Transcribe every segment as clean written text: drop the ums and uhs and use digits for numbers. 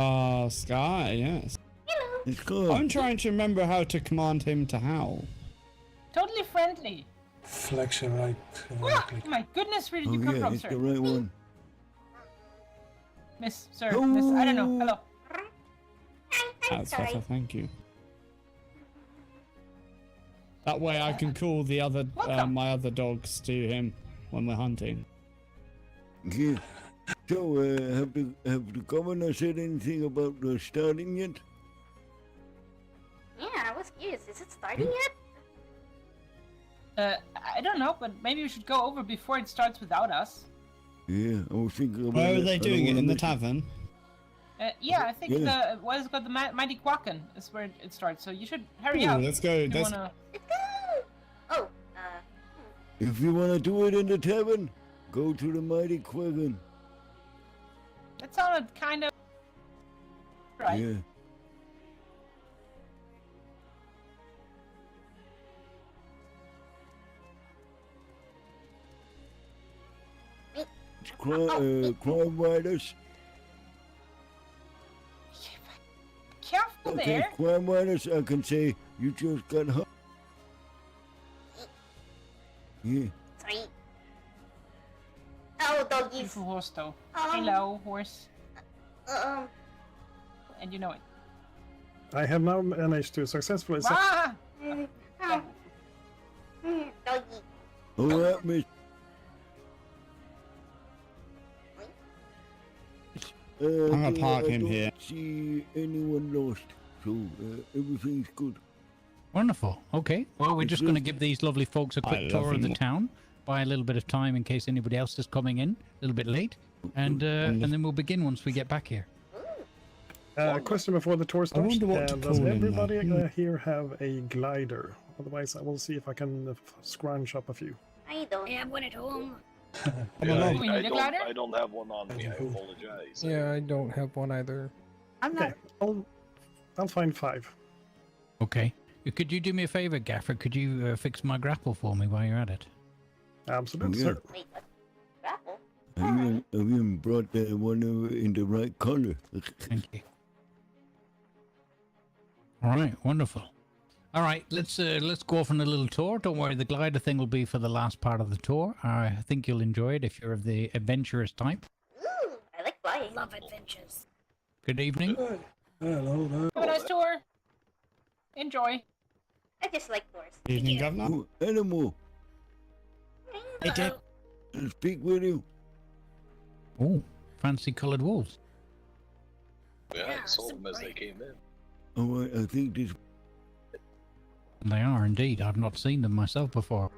Zkhai, yes. Hello. It's cool. I'm trying to remember how to command him to howl. Totally friendly. Flexion right. Ah, Click. my goodness, where did Oh you come yeah, from, it's sir? the right one. Miss, sir, miss, I don't know. Hello. I'm That's sorry. better, thank you. That way I can call the other, my other dogs to him when we're hunting. Yeah. So, have the governor said anything about starting yet? Yeah, I was curious. Is it starting yet? I don't know, but maybe we should go over before it starts without us. Yeah, I was thinking about Where it. are they I doing don't it? In the wanna tavern? Yeah, I think Yeah. what is it called? The Mighty Quacken is where it starts, so you should hurry Ooh, up. let's go. You Let's... wanna... Let's go! Oh, If you want to do it in the tavern, go to the Mighty Quacken. That sounded kind of... Right. Yeah. It's crime riders. Careful Okay, there. crime riders, I can say you just got hurt. Yeah. sorry. Oh, doggies. Beautiful horse, though. Um, Hello, horse. Um, And you know it. I have now managed to successfully set Ah! doggy. All right, miss. I'm gonna park I him don't here. see anyone lost, so everything's good. Wonderful. Okay. Well, we're just going to give these lovely folks a quick tour of the town, buy a little bit of time in case anybody else is coming in a little bit late, and then we'll begin once we get back here. question before the tour starts. wonder what to Does call him, everybody though. here have a glider? Otherwise, I will see if I can scrunch up a few. I don't. I have one at home. We need a glider? I don't have one on me. I apologize. Yeah, I don't have one either. I'm not. Okay, I'll find 5. Okay. Could you do me a favor, Gaffer? Could you fix my grapple for me while you're at it? Absolutely, Yeah. sir. Wait, what? Grapple? I even brought that one in the right color. Thank you. All right. Wonderful. All right, let's go off on a little tour. Don't worry, the glider thing will be for the last part of the tour. I think you'll enjoy it if you're of the adventurous type. Ooh, I like flying. Love adventures. Good evening. Hello there. Have a nice tour. Enjoy. I just like doors. Evening, Yeah. Governor. Oh, animal, Hey, Dick. I'll speak with you. Oh, fancy coloured wolves. Yeah, I sold them as they came in. All right, I think this. They are indeed. I've not seen them myself before.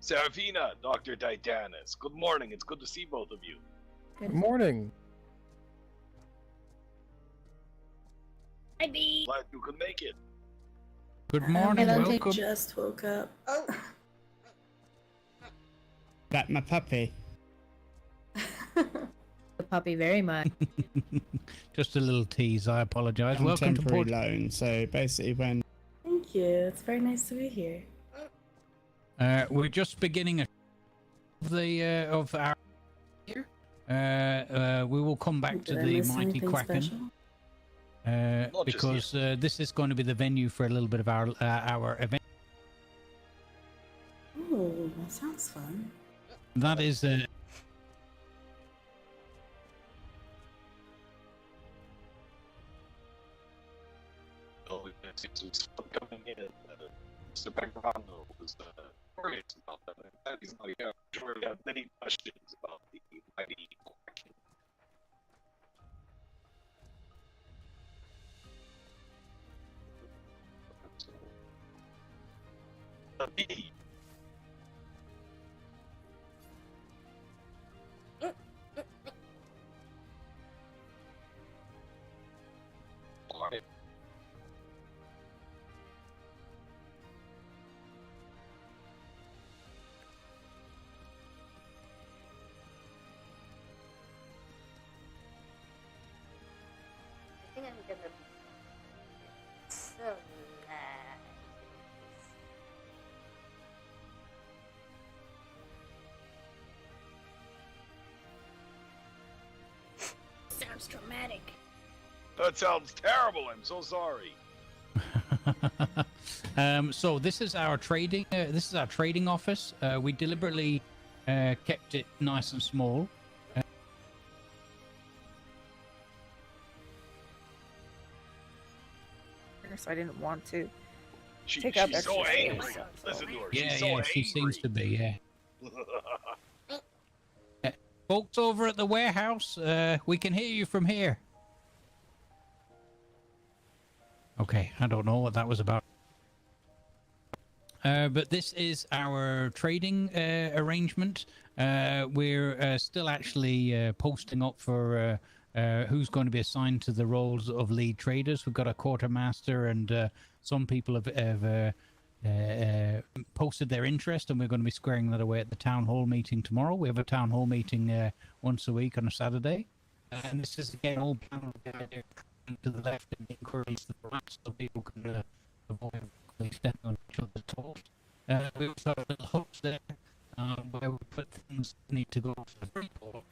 Serafina, Dr. Titanus, good morning. It's good to see both of you. Good morning. Hi, B. Glad you could make it. Good morning. Welcome. Just woke up. Oh, That my puppy. The puppy very much. Just a little tease. I apologise. On Welcome to temporary Port. loan. So basically, when Thank you. It's very nice to be here. We're just beginning of our here. We will come back to Did I the miss Mighty anything Quacken special? Not just because this is going to be the venue for a little bit of our event. Oh, that sounds fun. That is Oh, it seems to be still coming in. Mr. Peckerano was curious about that. In fact, he's not here. I'm sure he had many questions about the mighty Quacken. B. Alright. I think I'm gonna be so nice. Sir, Sounds dramatic. That sounds terrible. I'm so sorry. So this is our trading. This is our trading office. We deliberately kept it nice and small. So I didn't want to. She's out so extra angry. space. Listen to her. Yeah, She's so yeah, angry. she seems to be. Yeah. Folks over at the warehouse, we can hear you from here. Okay, I don't know what that was about. But this is our trading arrangement. We're still actually posting up for who's going to be assigned to the roles of lead traders. We've got a quartermaster, and some people have posted their interest, and we're going to be squaring that away at the town hall meeting tomorrow. We have a town hall meeting once a week on a Saturday. And this is again all panel to the left and inquiries to the right, so people can avoid stepping on each other's toes. We also have little hooks there where we put things that need to go to the report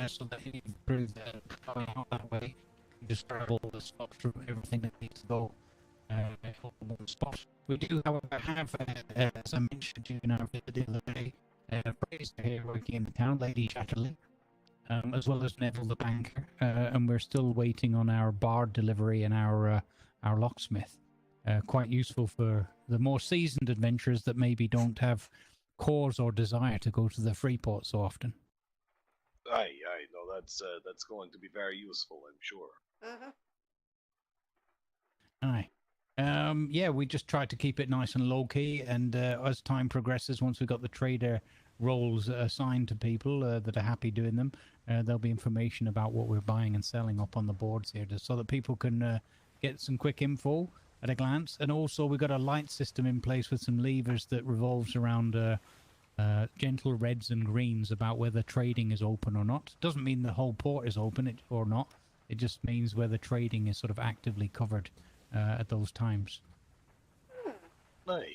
so that you can prove that going out that way, you just grab all the stuff from everything that needs to go all in one spot. We do, however, have, as I mentioned to you in our visit the other day, Brady's here working in the town, Lady Chatterley, as well as Neville the banker, and we're still waiting on our bard delivery and our locksmith. Quite useful for the more seasoned adventurers that maybe don't have cause or desire to go to the free port so often. I know that's going to be very useful, I'm sure. Aye. Yeah, we just tried to keep it nice and low key, and as time progresses, once we've got the trader roles assigned to people that are happy doing them, there'll be information about what we're buying and selling up on the boards here, just so that people can get some quick info at a glance. And also we've got a light system in place with some levers that revolves around gentle reds and greens about whether trading is open or not. Doesn't mean the whole port is open or not. It just means whether trading is sort of actively covered at those times. Nice.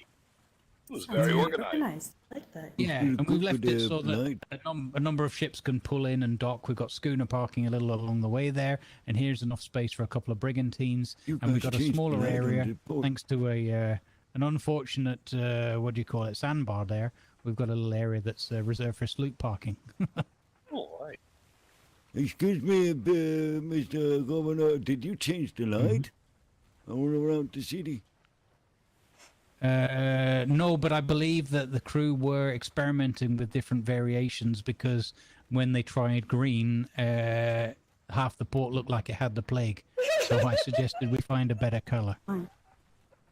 It was very organized. I like that. Yeah, and we've left it so that a number of ships can pull in and dock. We've got schooner parking a little along the way there, and here's enough space for a couple of brigantines. And we've got a smaller area, thanks to an unfortunate, what do you call it, sandbar there. We've got a little area that's reserved for sloop parking. All right. Excuse me, Mr. Governor, did you change the light all around the city? No, but I believe that the crew were experimenting with different variations, because when they tried green, half the port looked like it had the plague. So I suggested we find a better color.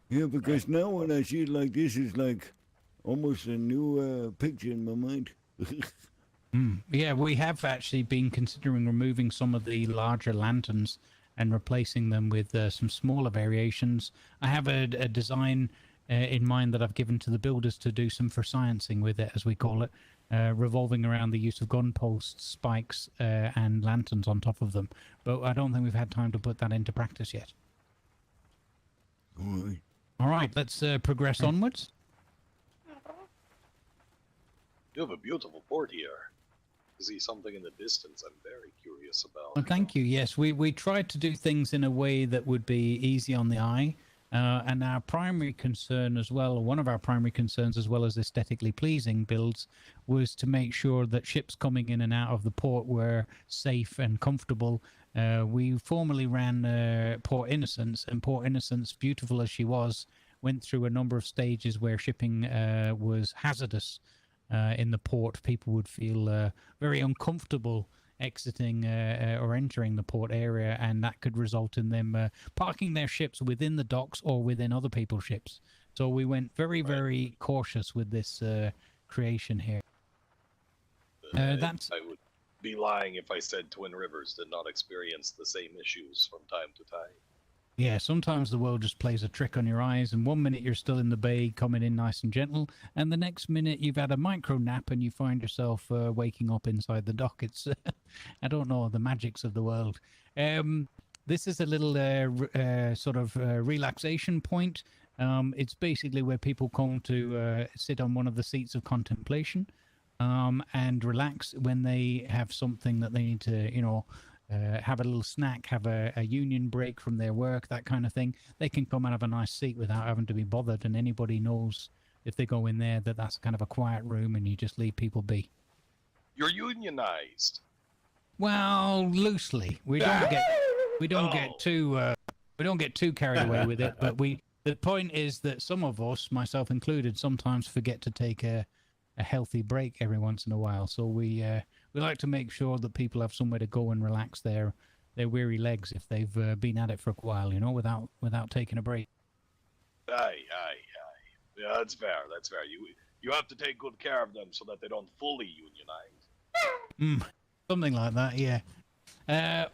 Yeah, because now when I see it like this, it's like almost a new picture in my mind. Yeah, we have actually been considering removing some of the larger lanterns and replacing them with some smaller variations. I have a design in mind that I've given to the builders to do some for sciencing with it, as we call it, revolving around the use of gun posts, spikes, and lanterns on top of them. But I don't think we've had time to put that into practice yet. All right, let's progress onwards. You have a beautiful port here. I see something in the distance I'm very curious about. Well, thank you. Yes, we tried to do things in a way that would be easy on the eye. And our primary concern as well, one of our primary concerns, as well as aesthetically pleasing builds, was to make sure that ships coming in and out of the port were safe and comfortable. We formerly ran Port Innocence, and Port Innocence, beautiful as she was, went through a number of stages where shipping was hazardous in the port. People would feel very uncomfortable exiting or entering the port area, and that could result in them parking their ships within the docks or within other people's ships. So we went very, very cautious with this creation here. I would be lying if I said Twin Rivers did not experience the same issues from time to time. Yeah, sometimes the world just plays a trick on your eyes, and 1 minute you're still in the bay coming in nice and gentle, and the next minute you've had a micro nap and you find yourself waking up inside the dock. It's, I don't know, the magics of the world. This is a little sort of relaxation point. It's basically where people come to sit on one of the seats of contemplation and relax when they have something that they need to, you know, have a little snack, have a union break from their work, that kind of thing, they can come and have a nice seat without having to be bothered. And anybody knows if they go in there that that's kind of a quiet room and you just leave people be. You're unionized. Well, loosely. We don't get too carried away with it. But the point is that some of us, myself included, sometimes forget to take a healthy break every once in a while. So we like to make sure that people have somewhere to go and relax their weary legs if they've been at it for a while, you know, without taking a break. Aye. Yeah, that's fair. You have to take good care of them so that they don't fully unionize. Something like that, yeah.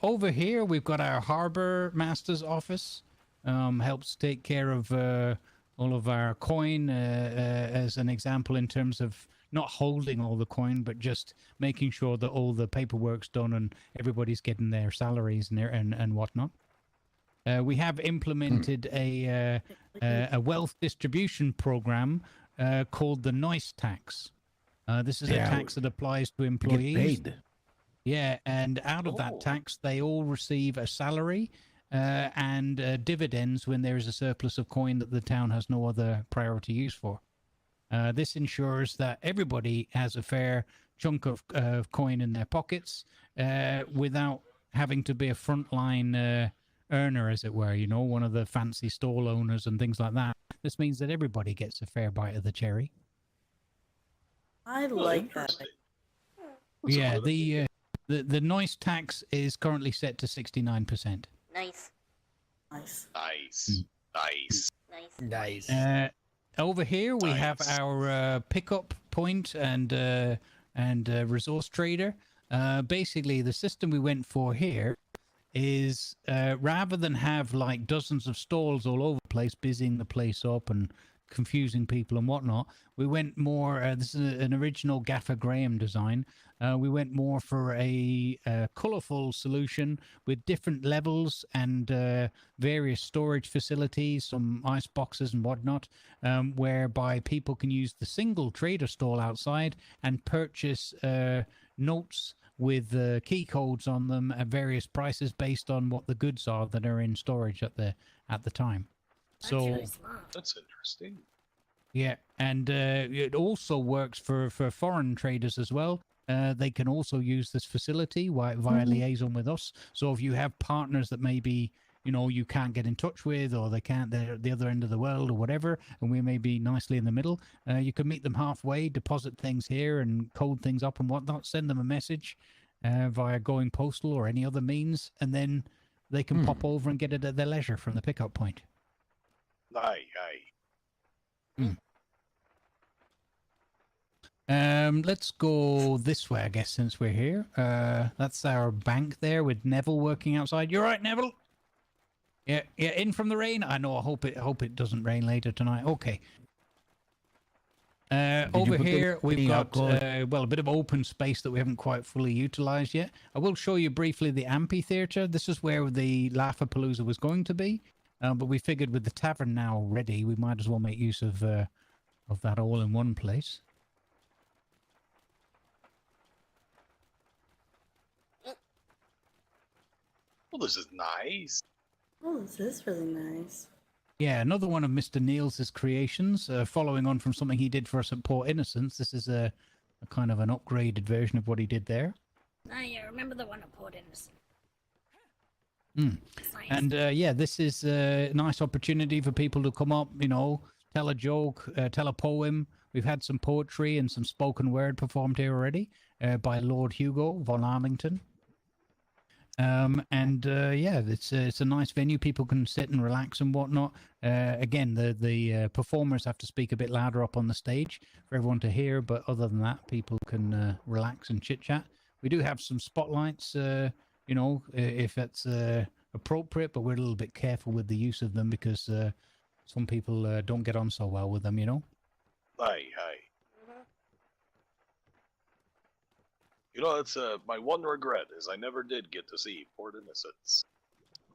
Over here, we've got our Harbor Master's office. Helps take care of all of our coin, as an example, in terms of not holding all the coin, but just making sure that all the paperwork's done and everybody's getting their salaries and whatnot. We have implemented a wealth distribution program called the noise tax. This is a tax that applies to employees. Get paid. Yeah, and out of that tax, they all receive a salary and dividends when there is a surplus of coin that the town has no other priority use for. This ensures that everybody has a fair chunk of coin in their pockets without having to be a frontline earner, as it were, you know, one of the fancy stall owners and things like that. This means that everybody gets a fair bite of the cherry. I like that. Yeah, the noise tax is currently set to 69%. Nice. Nice. Over here we have our pickup point and resource trader. Basically, the system we went for here is rather than have like dozens of stalls all over the place, busying the place up and confusing people and whatnot, we went more, this is an original Gaffer Graham design, we went more for a colourful solution with different levels and various storage facilities, some ice boxes and whatnot, whereby people can use the single trader stall outside and purchase notes with key codes on them at various prices based on what the goods are that are in storage at the time. That's really smart. That's interesting. Yeah, and it also works for foreign traders as well. They can also use this facility via liaison with us. So if you have partners that maybe, you know, you can't get in touch with, or they're at the other end of the world or whatever, and we may be nicely in the middle, you can meet them halfway, deposit things here and code things up and whatnot, send them a message via going postal or any other means, and then they can pop over and get it at their leisure from the pickup point. Aye. Let's go this way, I guess, since we're here. That's our bank there with Neville working outside. You're right, Neville? Yeah, in from the rain. I know. I hope it doesn't rain later tonight. Okay. Over here we've got well, a bit of open space that we haven't quite fully utilized yet. I will show you briefly the amphitheater. This is where the Laugh-A-Palooza was going to be, but we figured with the tavern now ready, we might as well make use of that all in one place. Well, this is nice. Oh, this is really nice. Yeah, another one of Mr. Niels' creations, following on from something he did for us at Port Innocence. This is a kind of an upgraded version of what he did there. Yeah, remember the one at Port Innocent. Nice. And yeah, this is a nice opportunity for people to come up, you know, tell a joke, tell a poem. We've had some poetry and some spoken word performed here already by Lord Hugo von Arlington. Yeah, it's a nice venue. People can sit and relax and whatnot. Again, the performers have to speak a bit louder up on the stage for everyone to hear, but other than that, people can relax and chit chat. We do have some spotlights, you know, if that's appropriate, but we're a little bit careful with the use of them because some people don't get on so well with them, you know. Aye. You know, it's my one regret is I never did get to see Port Innocence.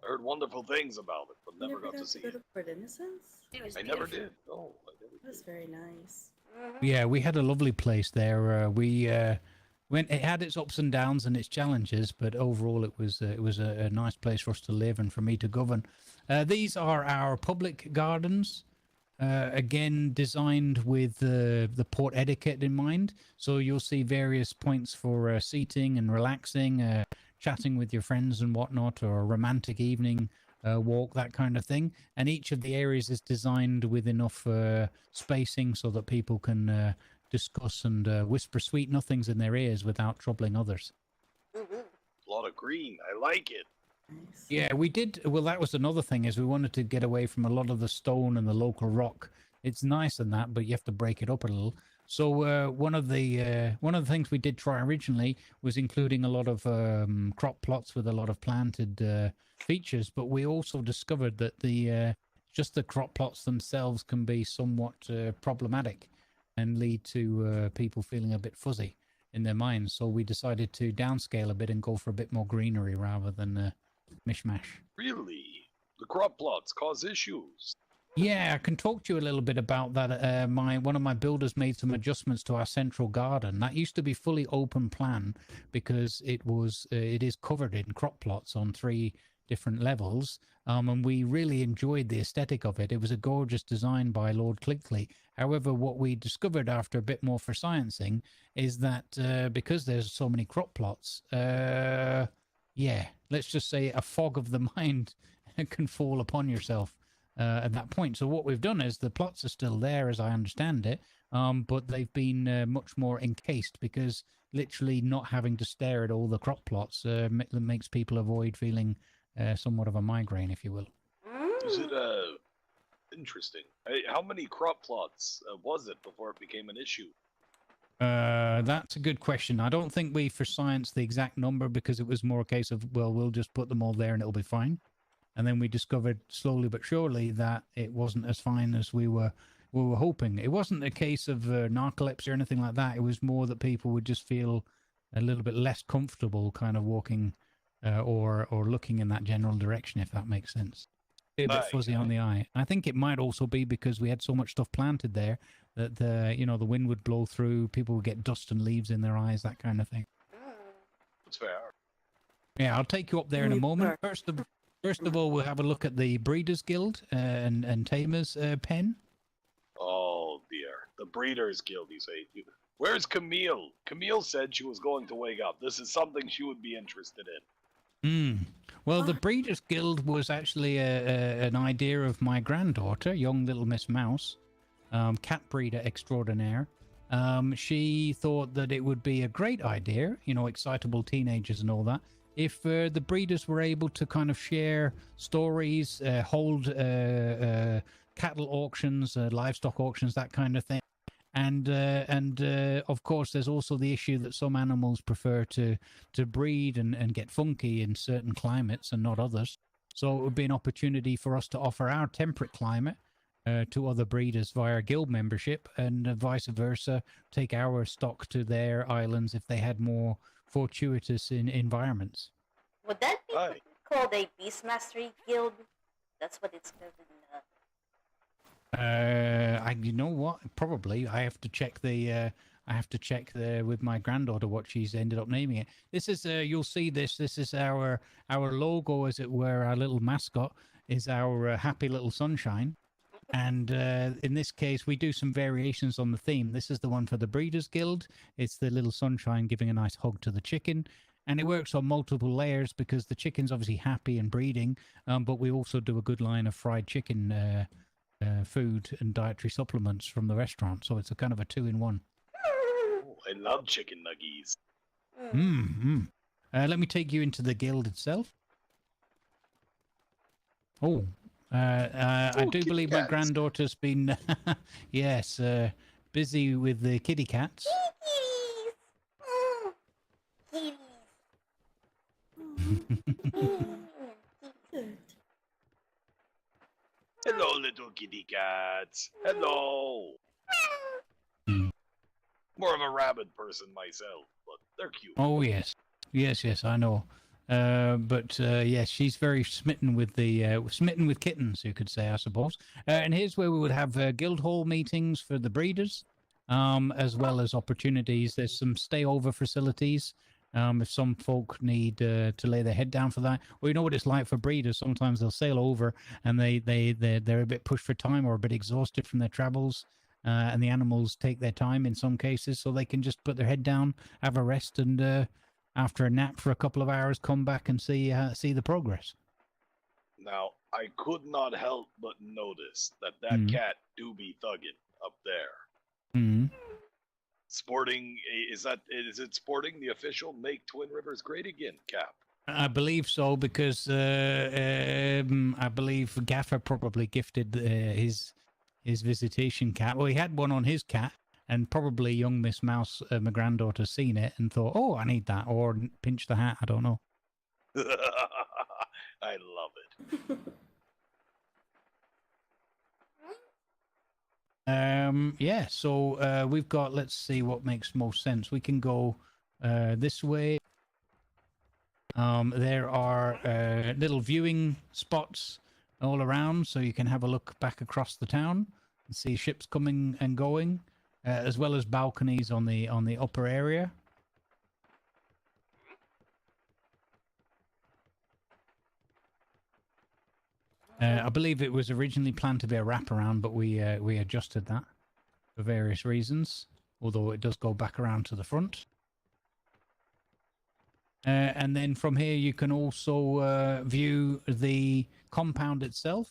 I heard wonderful things about it, but never got to see it. Port Innocence? I never did. Oh, I never did. It was very nice. Yeah, we had a lovely place there. We when it had its ups and downs and its challenges, but overall it was a nice place for us to live and for me to govern. These are our public gardens, again designed with the port etiquette in mind. So you'll see various points for seating and relaxing, chatting with your friends and whatnot, or a romantic evening walk, that kind of thing. And each of the areas is designed with enough spacing so that people can discuss and whisper sweet nothings in their ears without troubling others. A lot of green. I like it. Nice. Yeah, we did. Well, that was another thing, is we wanted to get away from a lot of the stone and the local rock. It's nice and that, but you have to break it up a little. So one of the things we did try originally was including a lot of crop plots with a lot of planted features, but we also discovered that just the crop plots themselves can be somewhat problematic and lead to people feeling a bit fuzzy in their minds. So we decided to downscale a bit and go for a bit more greenery rather than mishmash. Really? The crop plots cause issues. Yeah, I can talk to you a little bit about that. One of my builders made some adjustments to our central garden. That used to be fully open plan because it is covered in crop plots on 3 different levels, and we really enjoyed the aesthetic of it. It was a gorgeous design by Lord Clickley. However, what we discovered after a bit more for sciencing is that because there's so many crop plots, yeah, let's just say a fog of the mind can fall upon yourself at that point. So what we've done is the plots are still there, as I understand it, but they've been much more encased, because literally not having to stare at all the crop plots makes people avoid feeling somewhat of a migraine, if you will. Is it interesting? How many crop plots was it before it became an issue? That's a good question. I don't think we for science the exact number, because it was more a case of, well, we'll just put them all there and it'll be fine. And then we discovered slowly but surely that it wasn't as fine as we were hoping. It wasn't a case of narcolepsy or anything like that. It was more that people would just feel a little bit less comfortable kind of walking or looking in that general direction, if that makes sense. A bit fuzzy on the eye. I think it might also be because we had so much stuff planted there that the wind would blow through, people would get dust and leaves in their eyes, that kind of thing. That's fair. Yeah, I'll take you up there in a moment. First of all, we'll have a look at the Breeders' Guild and Tamer's pen. Oh dear, the Breeders' Guild, you say. Where's Camille? Camille said she was going to wake up. This is something she would be interested in. Well, the Breeders' Guild was actually an idea of my granddaughter, young little Miss Mouse, cat breeder extraordinaire. She thought that it would be a great idea, excitable teenagers and all that, if the breeders were able to kind of share stories, hold cattle auctions, livestock auctions, that kind of thing. And of course, there's also the issue that some animals prefer to breed and get funky in certain climates and not others. So it would be an opportunity for us to offer our temperate climate to other breeders via guild membership, and vice versa, take our stock to their islands if they had more fortuitous in environments. Would that be called a Beastmastery Guild? That's what it's called in you know what? Probably. I have to check with my granddaughter what she's ended up naming it. This is you'll see this. This is our logo, as it were. Our little mascot is our happy little sunshine. And in this case, we do some variations on the theme. This is the one for the Breeders' Guild. It's the little sunshine giving a nice hug to the chicken. And it works on multiple layers because the chicken's obviously happy and breeding, but we also do a good line of fried chicken food and dietary supplements from the restaurant. So it's a kind of a 2-in-1. Oh, I love chicken nuggies. Let me take you into the guild itself. I do believe my granddaughter's been, yes, busy with the kitty cats. Kitties! Good. Hello, little kitty cats. Hello. More of a rabbit person myself, but they're cute. Oh, yes. Yes, I know. But yes, she's very smitten with kittens, you could say, I suppose. And here's where we would have guild hall meetings for the breeders. as well as opportunities. There's some stayover facilities. If some folk need to lay their head down for that. Well, you know what it's like for breeders. Sometimes they'll sail over and they're a bit pushed for time or a bit exhausted from their travels. And the animals take their time in some cases, so they can just put their head down, have a rest, and after a nap for a couple of hours, come back and see the progress. Now, I could not help but notice that cat do be thugging up there. Mm. Sporting, is it sporting the official Make Twin Rivers Great Again cap? I believe so, because I believe Gaffer probably gifted his visitation cat. Well, he had one on his cat, and probably young Miss Mouse, my granddaughter, seen it and thought, "Oh, I need that," or pinched the hat. I don't know. I love it. Yeah, so we've got, let's see what makes most sense. We can go this way. There are little viewing spots all around, so you can have a look back across the town and see ships coming and going, as well as balconies on the upper area. I believe it was originally planned to be a wraparound, but we adjusted that for various reasons, although it does go back around to the front. And then from here, you can also view the compound itself.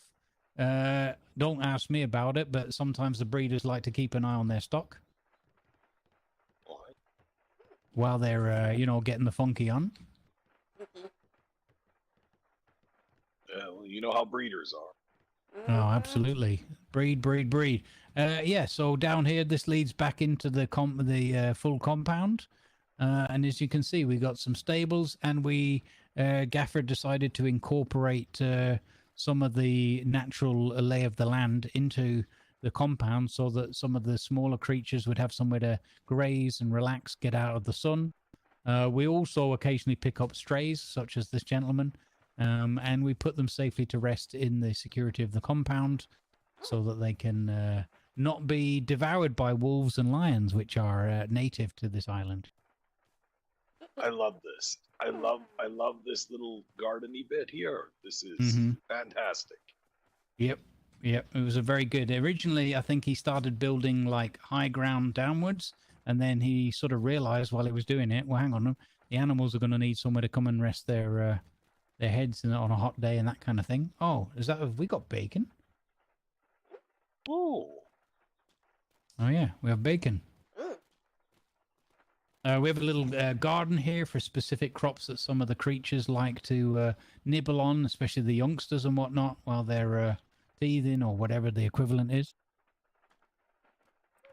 Don't ask me about it, but sometimes the breeders like to keep an eye on their stock while they're, getting the funky on. Well, you know how breeders are. Oh, absolutely. Breed. Yeah, so down here, this leads back into the full compound. And as you can see, we got some stables, and Gaffer decided to incorporate some of the natural lay of the land into the compound so that some of the smaller creatures would have somewhere to graze and relax, get out of the sun. We also occasionally pick up strays, such as this gentleman, and we put them safely to rest in the security of the compound so that they can not be devoured by wolves and lions, which are native to this island. I love this. I love this little gardeny bit here. This is fantastic. Yep. It was a very good. Originally, I think he started building like high ground downwards, and then he sort of realized while he was doing it, well, hang on, the animals are going to need somewhere to come and rest their heads on a hot day and that kind of thing. Oh, have we got bacon? Oh yeah, we have bacon. We have a little garden here for specific crops that some of the creatures like to nibble on, especially the youngsters and whatnot, while they're teething or whatever the equivalent is.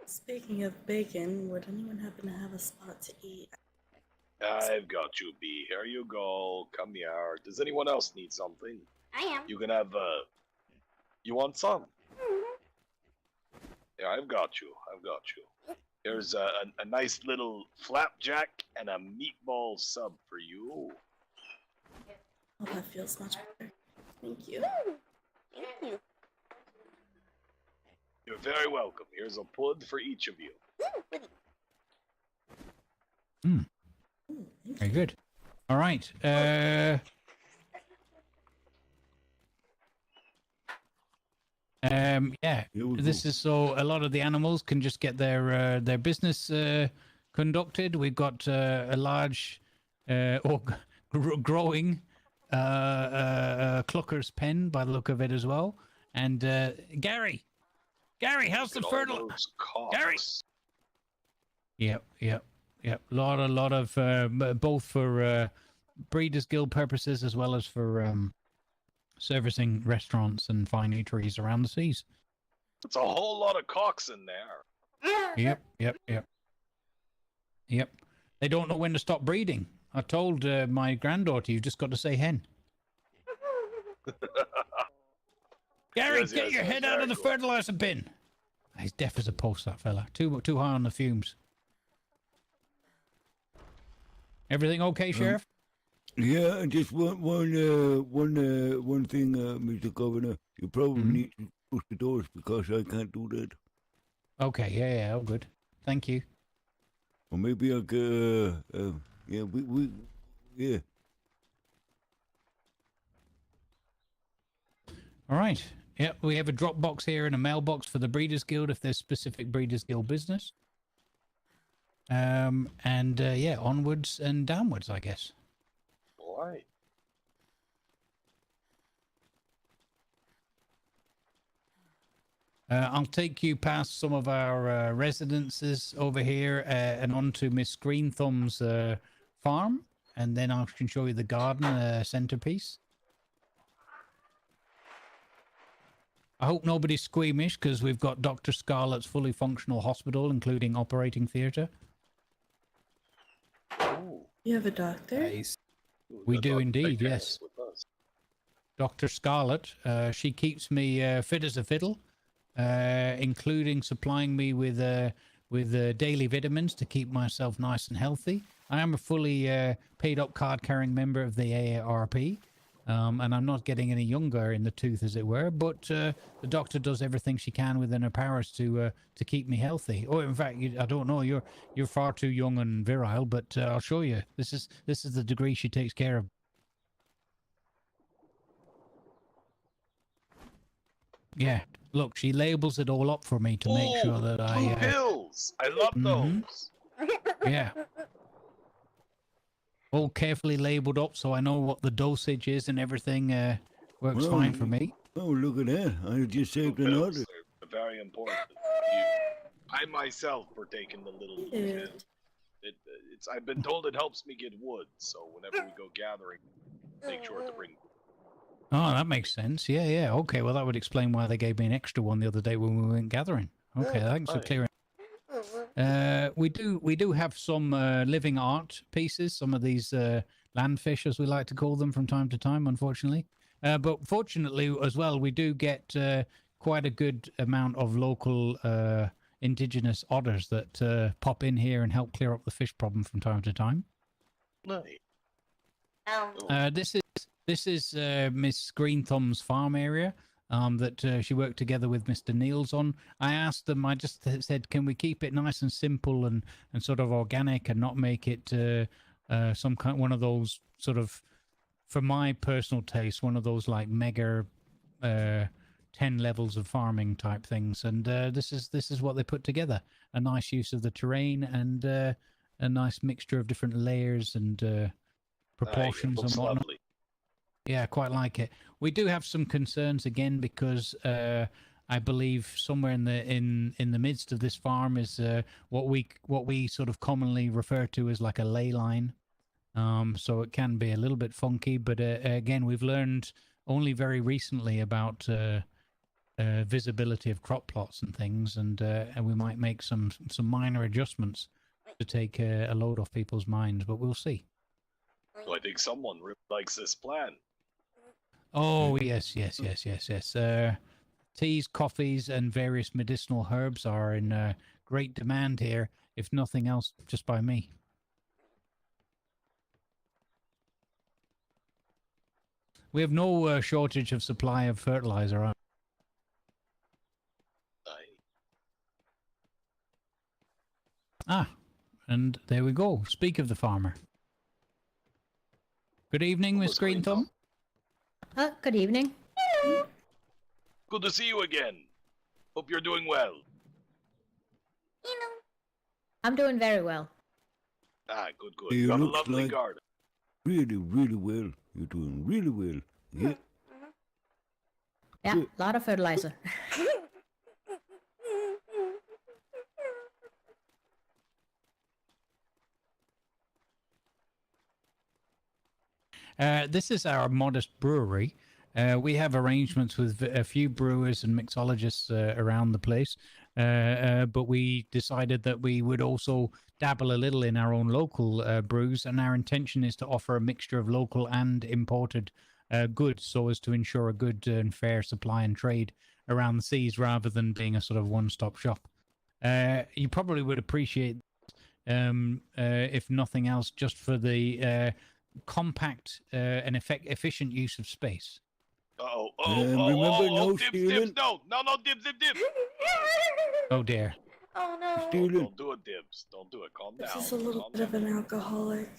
Speaking of bacon, would anyone happen to have a spot to eat? I've got you, B. Here you go. Come here. Does anyone else need something? I am. You can have, you want some? Yeah, I've got you. Here's a nice little flapjack and a meatball sub for you. Oh, that feels much better. Thank you. Thank you. You're very welcome. Here's a pud for each of you. Very good. All right. Yeah, this is so a lot of the animals can just get their business conducted. We've got a large growing clucker's pen by the look of it as well. And Gary, how's the fertilizer? Gary. Yep. Lot of both for Breeders' Guild purposes as well as for servicing restaurants and fine eateries around the seas. It's a whole lot of cocks in there. Yep. They don't know when to stop breeding. I told my granddaughter, you've just got to say hen. Gary, get your head out of the fertilizer bin. He's deaf as a post, that fella. Too high on the fumes. Everything okay, Sheriff? Yeah, just one thing, Mr. Governor. You probably need to push the doors because I can't do that. Okay, yeah, all good. Thank you. Or maybe I'll get, yeah, yeah. All right. Yeah, we have a drop box here and a mailbox for the Breeders Guild if there's specific Breeders Guild business. Yeah, onwards and downwards, I guess. Boy. I'll take you past some of our residences over here and on to Miss Green Thumb's farm, and then I can show you the garden centerpiece. I hope nobody's squeamish because we've got Dr. Scarlet's fully functional hospital, including operating theatre. You have a doctor? Nice. We do indeed, yes. Dr. Scarlet, she keeps me fit as a fiddle, including supplying me with daily vitamins to keep myself nice and healthy. I am a fully paid-up card-carrying member of the AARP, and I'm not getting any younger in the tooth, as it were. But the doctor does everything she can within her powers to keep me healthy. Oh, in fact, I don't know. You're far too young and virile, but I'll show you. This is the degree she takes care of. Yeah, look, she labels it all up for me to make sure that I... pills! I love those! Yeah. All carefully labeled up so I know what the dosage is and everything works fine for me. Oh, look at that. I just saved an order. Pills are very important. I myself partake in the little pill. I've been told it helps me get wood, so whenever we go gathering, make sure to bring... Oh, that makes sense. Yeah. Okay, well, that would explain why they gave me an extra one the other day when we went gathering. Okay, thanks for clearing. We do have some living art pieces, some of these landfish, as we like to call them from time to time, unfortunately. But fortunately, as well, we do get quite a good amount of local indigenous otters that pop in here and help clear up the fish problem from time to time. Nice. This is Miss Green Thumb's farm area that she worked together with Mr. Niels on. I asked them, I just said, can we keep it nice and simple and sort of organic and not make it one of those sort of, for my personal taste, one of those like mega 10 levels of farming type things. And this is what they put together. A nice use of the terrain and a nice mixture of different layers and proportions and whatnot. Lovely. Yeah, quite like it. We do have some concerns again because I believe somewhere in the midst of this farm is what we sort of commonly refer to as like a ley line. So it can be a little bit funky, but again, we've learned only very recently about visibility of crop plots and things, and we might make some minor adjustments to take a load off people's minds, but we'll see. So I think someone really likes this plan. Oh, yes. Teas, coffees, and various medicinal herbs are in great demand here, if nothing else, just by me. We have no shortage of supply of fertilizer. And there we go. Speak of the farmer. Good evening, Miss Green Thumb. Good evening. Good to see you again. Hope you're doing well. I'm doing very well. Good. You have a lovely like garden. Really, really well. You're doing really well. Yeah. Yeah, a lot of fertilizer. This is our modest brewery. We have arrangements with a few brewers and mixologists around the place, but we decided that we would also dabble a little in our own local brews, and our intention is to offer a mixture of local and imported goods so as to ensure a good and fair supply and trade around the seas rather than being a sort of one-stop shop. You probably would appreciate, if nothing else, just for the compact and efficient use of space. Remember, no dibs, stealing? dibs, no, dibs. Oh dear. Oh no. Stealing. Don't do it, Dibs. Don't do it. Calm down. This is a little Calm bit of down. an alcoholic.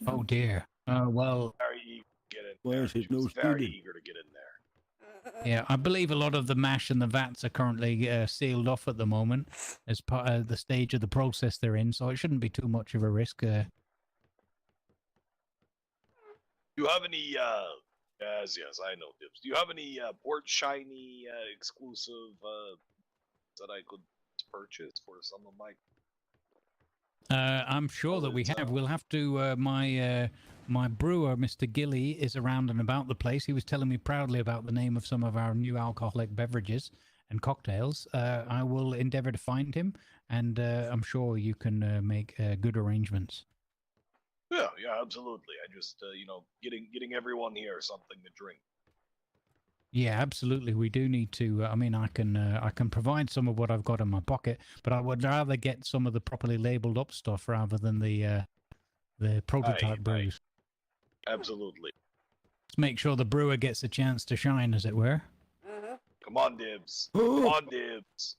Oh dear. Well, Very eager to get in Why there. is it She was no very stealing? eager to get in there. yeah, I believe a lot of the mash and the vats are currently sealed off at the moment as part of the stage of the process they're in, so it shouldn't be too much of a risk. Do you have any, yes, I know, Dibs. Do you have any Port Shiny exclusive that I could purchase for some of my... I'm sure that we have. We'll have to. My brewer, Mr. Gilly, is around and about the place. He was telling me proudly about the name of some of our new alcoholic beverages and cocktails. I will endeavour to find him, and I'm sure you can make good arrangements. Yeah, absolutely. I just, getting everyone here something to drink. Yeah, absolutely. We do need to. I mean, I can provide some of what I've got in my pocket, but I would rather get some of the properly labelled up stuff rather than the prototype brews. Absolutely. Let's make sure the brewer gets a chance to shine, as it were. Come on, Dibs. Come on, Dibs.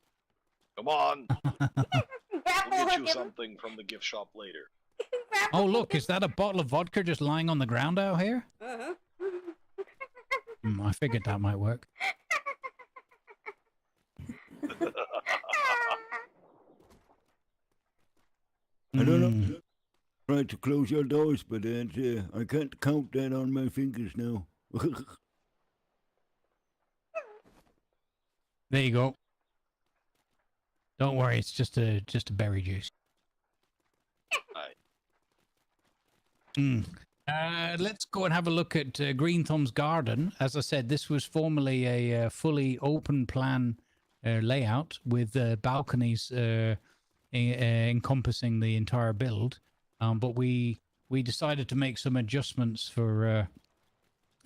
Come on. We'll get you something from the gift shop later. Oh, look, is that a bottle of vodka just lying on the ground out here? I figured that might work. I don't know. Try to close your doors, but I can't count that on my fingers now. There you go. Don't worry, it's just a berry juice. Let's go and have a look at Green Thumb's garden. As I said, this was formerly a fully open plan layout with balconies encompassing the entire build. But we decided to make some adjustments for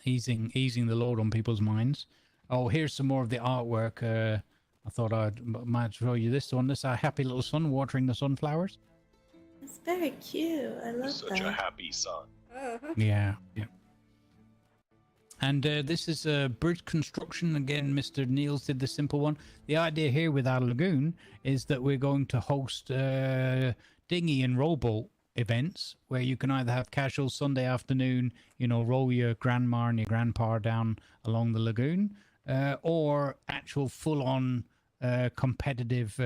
easing the load on people's minds. Oh, here's some more of the artwork. I thought might show you this one. This is our happy little son watering the sunflowers. It's very cute. I love Such that. a happy son. Yeah. And this is a bridge construction. Again, Mr. Niels did the simple one. The idea here with our lagoon is that we're going to host dinghy and rowboat events where you can either have casual Sunday afternoon, row your grandma and your grandpa down along the lagoon, or actual full-on competitive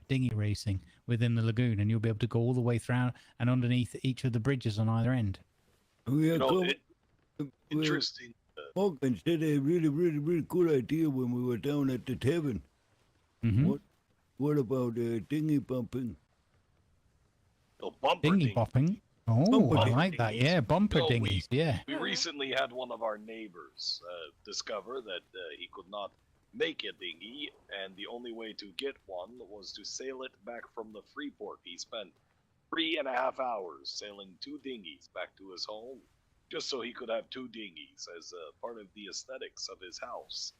dinghy racing within the lagoon, and you'll be able to go all the way through and underneath each of the bridges on either end. Interesting. Morgan said a really, really, really good idea when we were down at the tavern. What about dinghy bumping? Oh, bumper Dinghy bopping. Oh, Bumper I like that. dinghies. Yeah, bumper dinghies. Yeah. We recently had one of our neighbors discover that he could not make a dinghy, and the only way to get one was to sail it back from the Freeport. He spent 3.5 hours sailing 2 dinghies back to his home, just so he could have 2 dinghies as part of the aesthetics of his house.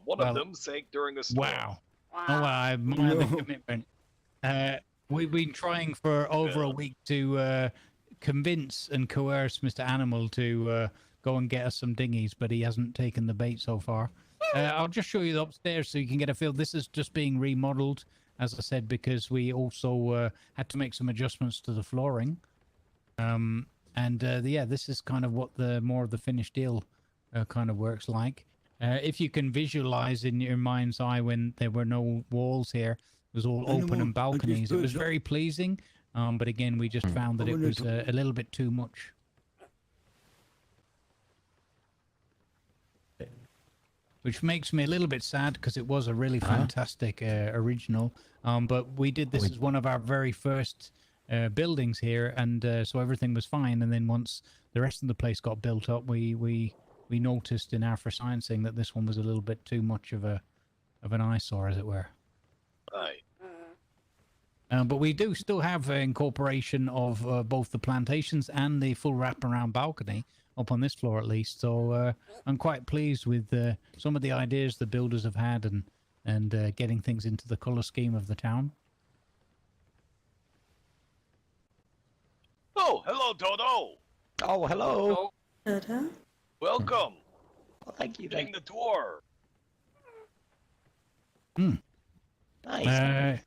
One of them sank during a storm. Wow. Oh, I admire the commitment. We've been trying for over a week to convince and coerce Mr. Animal to go and get us some dinghies, but he hasn't taken the bait so far. I'll just show you the upstairs so you can get a feel. This is just being remodeled, as I said, because we also had to make some adjustments to the flooring. This is kind of what the more of the finished deal kind of works like. If you can visualize in your mind's eye when there were no walls here, it was all open and balconies. It was very pleasing, but again, we just found that it was a little bit too much. Which makes me a little bit sad because it was a really fantastic original. But we did this as one of our very first buildings here, and so everything was fine. And then once the rest of the place got built up, we noticed in our sciencing that this one was a little bit too much of an eyesore, as it were. Aye. But we do still have incorporation of both the plantations and the full wraparound balcony up on this floor, at least. So I'm quite pleased with some of the ideas the builders have had and getting things into the color scheme of the town. Oh, hello, Dodo. Oh, hello. Dodo? Welcome. Well, thank you. Take the tour. Nice.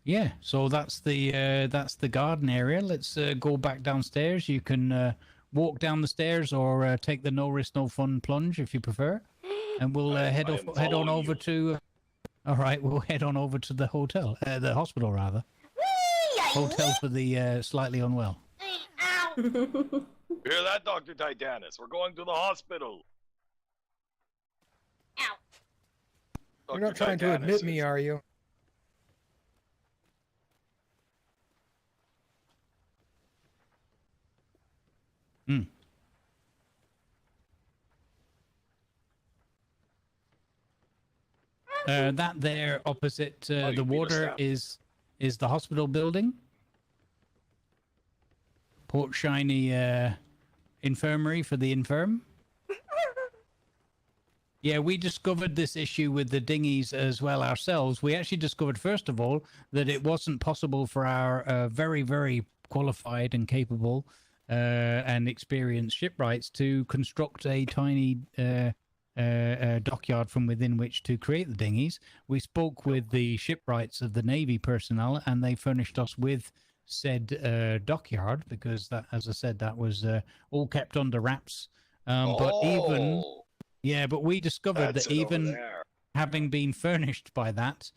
Yeah, so that's the garden area. Let's go back downstairs. You can walk down the stairs or take the no risk no fun plunge if you prefer, and we'll head on over to. All right, we'll head on over to the hotel, the hospital rather. Hotel for the slightly unwell. Hear that, Dr. Titanus? We're going to the hospital. You're not trying to admit me, are you? Hmm. That there opposite the water is the hospital building. Port Shiny infirmary for the infirm. Yeah, we discovered this issue with the dinghies as well ourselves. We actually discovered, first of all, that it wasn't possible for our very, very qualified and capable and experienced shipwrights to construct a tiny dockyard from within which to create the dinghies. We spoke with the shipwrights of the Navy personnel, and they furnished us with said dockyard because, that, as I said, that was all kept under wraps. But even... Yeah, but we discovered that even having been furnished by that,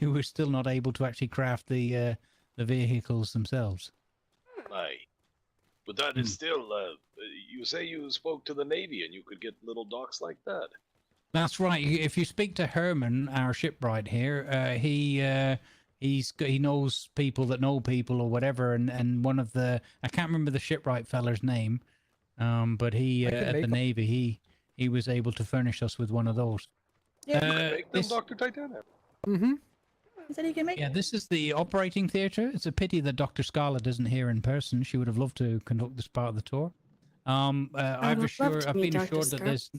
we were still not able to actually craft the vehicles themselves. Right. But that is still, you say you spoke to the Navy and you could get little docks like that. That's right. If you speak to Herman, our shipwright here, he knows people that know people or whatever, and one of the, I can't remember the shipwright feller's name, but he at the Navy, he was able to furnish us with one of those. Yeah, make them, Dr. Titanic. Mm-hmm. He said he can make. Yeah, this is the operating theatre. It's a pity that Dr. Scarlett isn't here in person. She would have loved to conduct this part of the tour. I've been assured that there's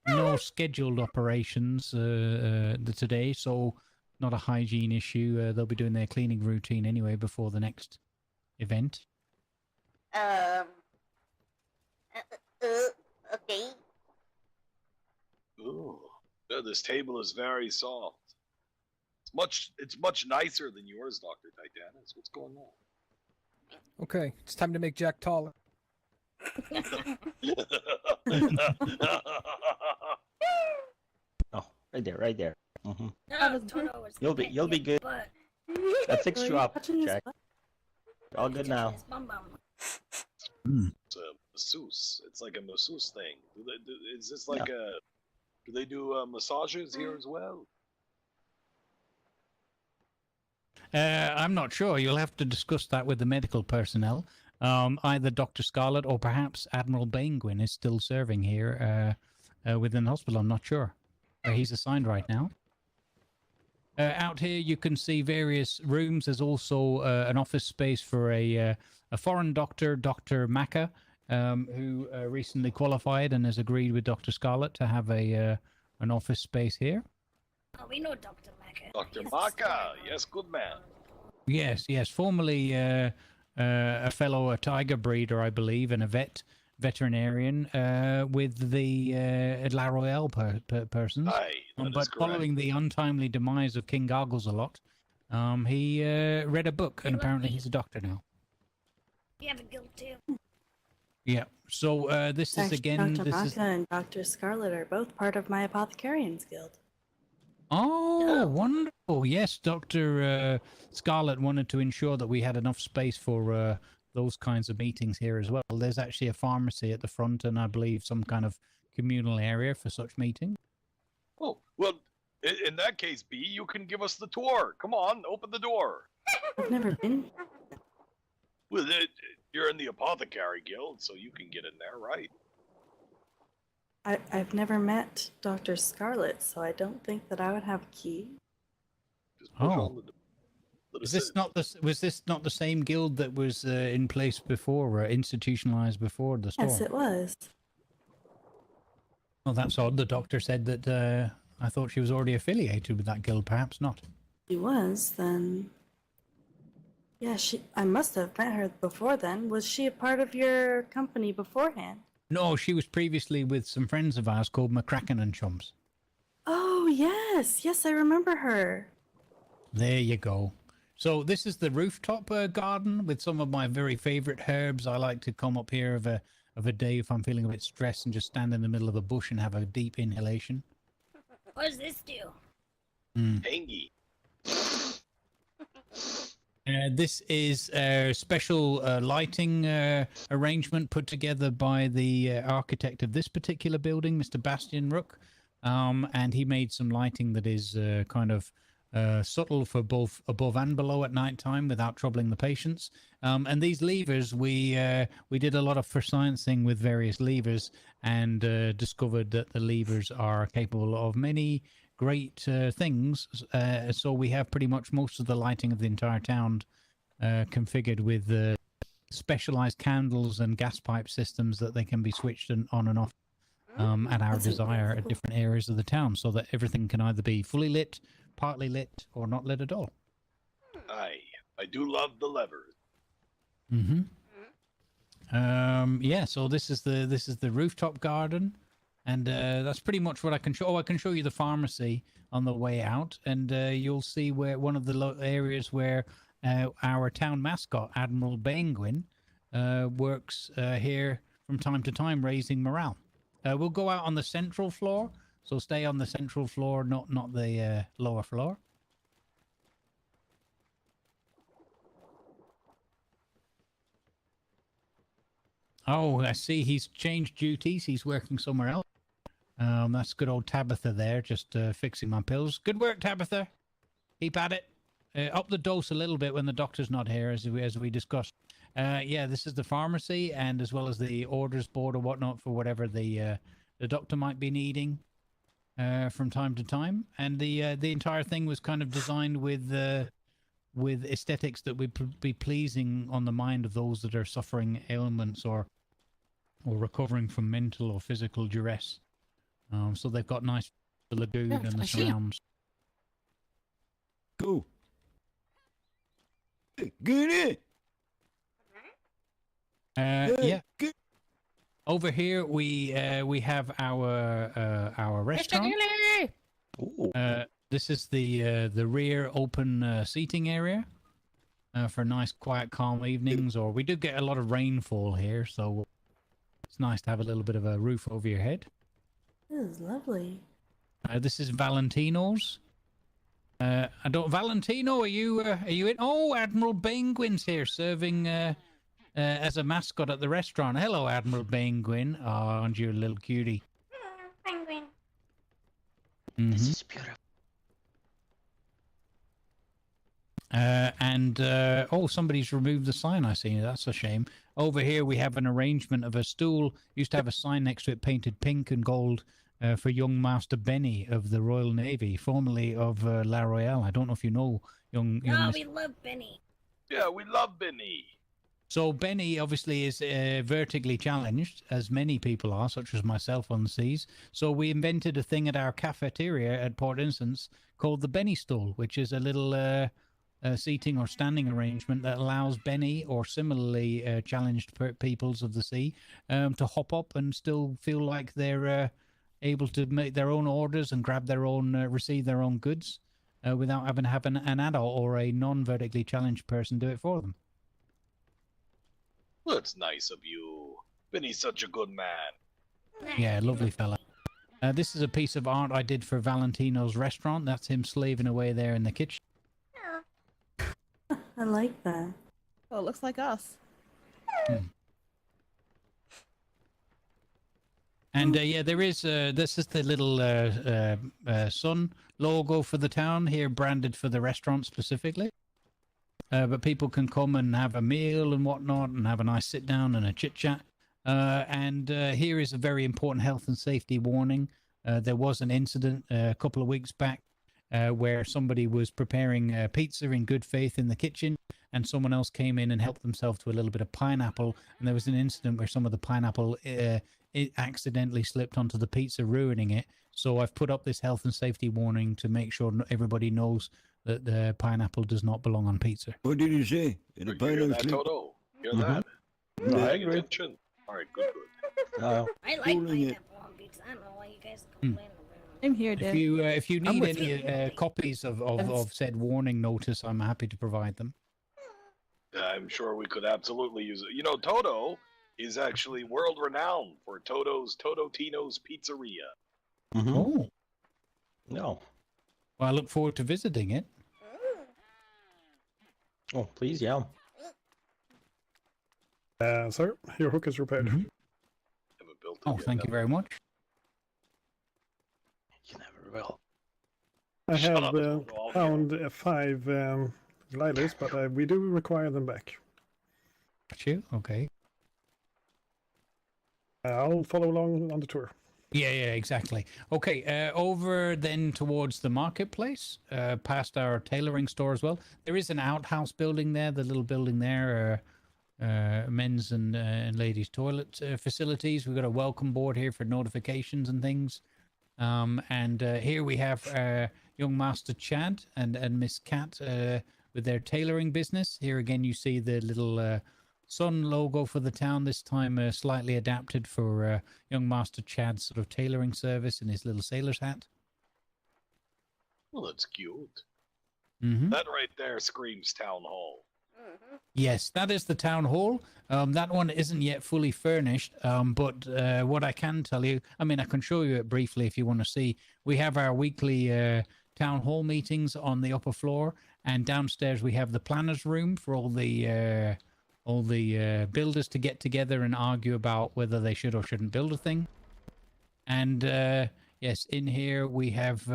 no scheduled operations today, so not a hygiene issue. They'll be doing their cleaning routine anyway before the next event. Okay. Ooh, yeah, this table is very soft. It's much nicer than yours, Dr. Titanus. What's going on? Okay, it's time to make Jack taller. Oh, right there, right there. Mm-hmm. No, You'll be good. I fixed you up, Jack. All good now. It's a masseuse. It's like a masseuse thing. Is this like a? Do they do massages here as well? I'm not sure. You'll have to discuss that with the medical personnel. Either Dr. Scarlett or perhaps Admiral Bainguin is still serving here within the hospital. I'm not sure where he's assigned right now. Out here, you can see various rooms. There's also an office space for a foreign doctor, Dr. Maka, who recently qualified and has agreed with Dr. Scarlett to have an office space here. Oh, we know Dr. Maka. Dr. Maka, yes, good man. Yes, formerly a fellow tiger breeder, I believe, and a veterinarian with the La Royale persons. Aye, but following the untimely demise of King Gargles-a-Lot, he read a book, and apparently he's a doctor now. You have a guild too. Yeah, so this is again... Dr. Maka and Dr. Scarlett are both part of my Apothecarians Guild. Oh, wonderful. Yes, Dr. Scarlett wanted to ensure that we had enough space for those kinds of meetings here as well. There's actually a pharmacy at the front and I believe some kind of communal area for such meetings. Oh, well, in that case, B, you can give us the tour. Come on, open the door. I've never been. Well, you're in the Apothecary Guild, so you can get in there, right? I've never met Dr. Scarlett, so I don't think that I would have a key. Oh. Was this not the same guild that was in place before, institutionalized before the storm? Yes, it was. Well, that's odd. The doctor said that I thought she was already affiliated with that guild. Perhaps not. She was, then. Yeah, I must have met her before then. Was she a part of your company beforehand? No, she was previously with some friends of ours called McCracken and Chums. Oh, yes. Yes, I remember her. There you go. So this is the rooftop garden with some of my very favorite herbs. I like to come up here of a day if I'm feeling a bit stressed and just stand in the middle of a bush and have a deep inhalation. What does this do? Hangy. This is a special lighting arrangement put together by the architect of this particular building, Mr. Bastian Rook. And he made some lighting that is kind of subtle for both above and below at night time without troubling the patients. And these levers, we did a lot of for sciencing with various levers and discovered that the levers are capable of many great things. So we have pretty much most of the lighting of the entire town configured with specialized candles and gas pipe systems that they can be switched on and off at our desire at different areas of the town, so that everything can either be fully lit, partly lit, or not lit at all. I do love the levers. Yeah, so this is the rooftop garden, and that's pretty much what I can show. Oh, I can show you the pharmacy on the way out, and you'll see where one of the areas where our town mascot, Admiral Penguin, works here from time to time, raising morale. We'll go out on the central floor, so stay on the central floor, not the lower floor. Oh, I see he's changed duties. He's working somewhere else. That's good old Tabitha there, just fixing my pills. Good work, Tabitha. Keep at it. Up the dose a little bit when the doctor's not here, as we discussed. Yeah, this is the pharmacy, and as well as the orders board or whatnot for whatever the doctor might be needing from time to time. And the entire thing was kind of designed with aesthetics that would be pleasing on the mind of those that are suffering ailments or recovering from mental or physical duress. So they've got nice the lagoon and the surrounds. Go. Get it. Yeah. Over here we have our restaurant. This is the rear open seating area for nice, quiet, calm evenings. Or we do get a lot of rainfall here, so it's nice to have a little bit of a roof over your head. This is lovely. This is Valentino's. Valentino, are you in? Oh, Admiral Penguin's here serving as a mascot at the restaurant. Hello, Admiral Penguin. Oh, aren't you a little cutie? Penguin. This is beautiful. Oh, somebody's removed the sign. I see. That's a shame. Over here we have an arrangement of a stool. Used to have a sign next to it painted pink and gold for young Master Benny of the Royal Navy, formerly of La Royale. I don't know if you know young. Oh, we love Benny. Yeah, we love Benny. So Benny obviously is vertically challenged, as many people are, such as myself on the seas. So we invented a thing at our cafeteria at Port Instance called the Benny Stool, which is a little seating or standing arrangement that allows Benny or similarly challenged peoples of the sea to hop up and still feel like they're able to make their own orders and grab their own, receive their own goods without having to have an adult or a non-vertically challenged person do it for them. Well, it's nice of you. Benny's such a good man. Yeah, lovely fella. This is a piece of art I did for Valentino's restaurant. That's him slaving away there in the kitchen. I like that. Oh, it looks like us. And yeah, there is this is the little sun logo for the town here, branded for the restaurant specifically. But people can come and have a meal and whatnot and have a nice sit down and a chit chat. And here is a very important health and safety warning. There was an incident a couple of weeks back where somebody was preparing pizza in good faith in the kitchen, and someone else came in and helped themselves to a little bit of pineapple. And there was an incident where some of the pineapple it accidentally slipped onto the pizza, ruining it. So I've put up this health and safety warning to make sure everybody knows that the pineapple does not belong on pizza. What did you say? The Hear that, Toto? Hear that? Paying attention. All right, good. I like pineapple on pizza. I don't know why you guys complain about I'm here, If Dave. you need with any copies of said warning notice, I'm happy to provide them. I'm sure we could absolutely use it. You know, Toto is actually world renowned for Totino's Pizzeria. Mm-hmm. Oh, No. well, I look forward to visiting it. Oh, please, yeah. Sir, your hook is repaired. Mhm. Haven't built it Oh, yet, thank you very much. You never will. I Shut have up, Toto, I'll found 5 gliders, but we do require them back. Got you? Okay. I'll follow along on the tour. Yeah, exactly. Okay, over then towards the marketplace, past our tailoring store as well. There is an outhouse building there, the little building there, men's and ladies' toilet facilities. We've got a welcome board here for notifications and things. And here we have young Master Chad and Miss Cat with their tailoring business. Here again, you see the little sun logo for the town, this time slightly adapted for young Master Chad's sort of tailoring service in his little sailor's hat. Well, that's cute. Mm-hmm. That right there screams town hall. Yes, that is the town hall. That one isn't yet fully furnished, but what I can tell you, I mean, I can show you it briefly if you want to see. We have our weekly town hall meetings on the upper floor, and downstairs we have the planners' room for all the builders to get together and argue about whether they should or shouldn't build a thing. And yes, in here we have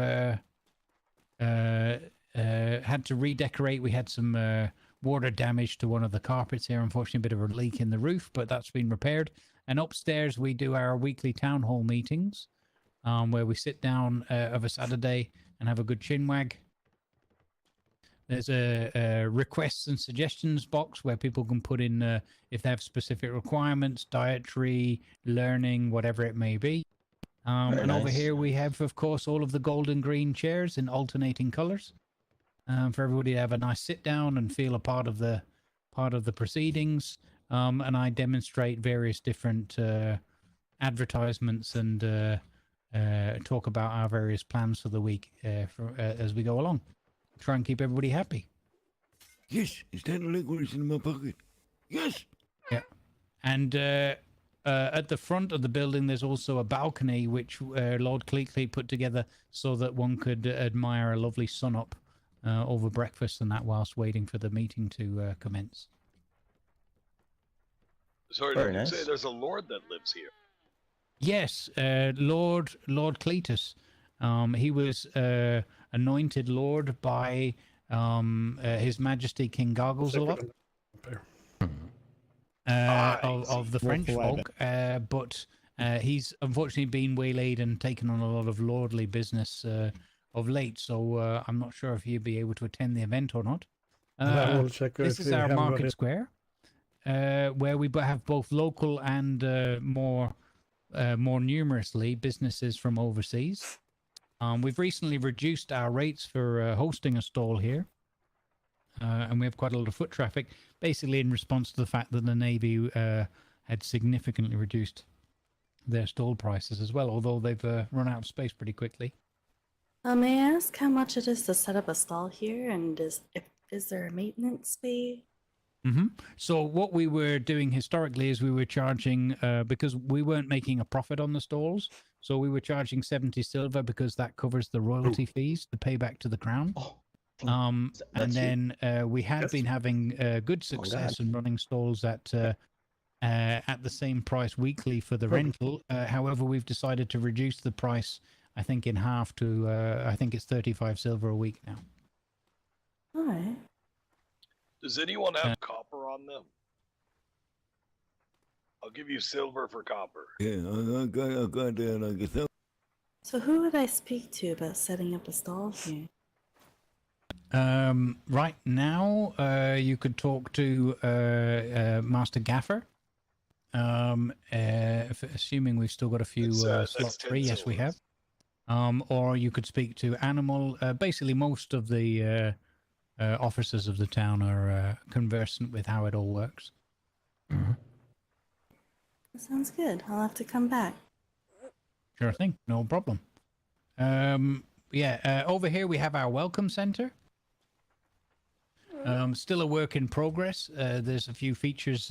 had to redecorate. We had some water damage to one of the carpets here. Unfortunately, a bit of a leak in the roof, but that's been repaired. And upstairs we do our weekly town hall meetings, where we sit down of a Saturday and have a good chinwag. There's a requests and suggestions box where people can put in if they have specific requirements, dietary, learning, whatever it may be. And over here we have, of course, all of the gold and green chairs in alternating colors, for everybody to have a nice sit down and feel a part of the proceedings. And I demonstrate various different advertisements and talk about our various plans for the week as we go along. Try and keep everybody happy. Yes, it's time to like what is in my pocket. Yes. Yeah. And at the front of the building, there's also a balcony which Lord Cleekley put together so that one could admire a lovely sun up over breakfast and that whilst waiting for the meeting to commence. Sorry, did you say there's a lord that lives here? Yes, Lord Cletus. He was anointed lord by His Majesty King Garglesalot of the French folk, but he's unfortunately been waylaid and taken on a lot of lordly business of late, so I'm not sure if he'll be able to attend the event or not. This is our market square, where we have both local and more numerously businesses from overseas. We've recently reduced our rates for hosting a stall here, and we have quite a lot of foot traffic, basically in response to the fact that the Navy had significantly reduced their stall prices as well, although they've run out of space pretty quickly. May I ask how much it is to set up a stall here, and is there a maintenance fee? Mm-hmm. So what we were doing historically is we were charging, because we weren't making a profit on the stalls, so we were charging 70 silver because that covers the royalty fees to pay back to the crown. And then we had been having good success in running stalls at the same price weekly for the rental. However, we've decided to reduce the price, I think, in half to, I think it's 35 silver a week now. All right. Does anyone have copper on them? I'll give you silver for copper. Yeah, I got like a thousand. So who would I speak to about setting up a stall here? Right now, you could talk to Master Gaffer. Assuming we've still got a few slots free, yes, we have. Or you could speak to Animal. Basically, most of the officers of the town are conversant with how it all works. Mm-hmm. That sounds good. I'll have to come back. Sure thing, no problem. Over here we have our welcome center. Still a work in progress. There's a few features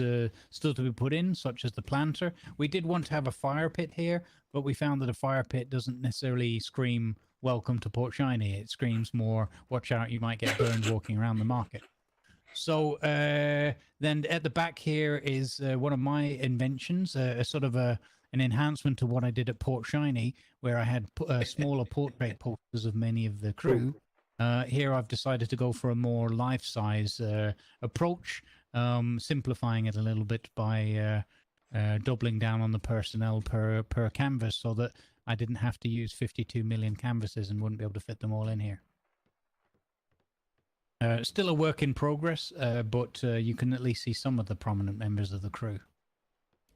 still to be put in, such as the planter. We did want to have a fire pit here, but we found that a fire pit doesn't necessarily scream welcome to Port Shiny. It screams more, watch out, you might get burned walking around the market. So then at the back here is one of my inventions, a sort of an enhancement to what I did at Port Shiny, where I had smaller portrait posters of many of the crew. Here I've decided to go for a more life-size approach, simplifying it a little bit by doubling down on the personnel per canvas so that I didn't have to use 52 million canvases and wouldn't be able to fit them all in here. Still a work in progress, but you can at least see some of the prominent members of the crew.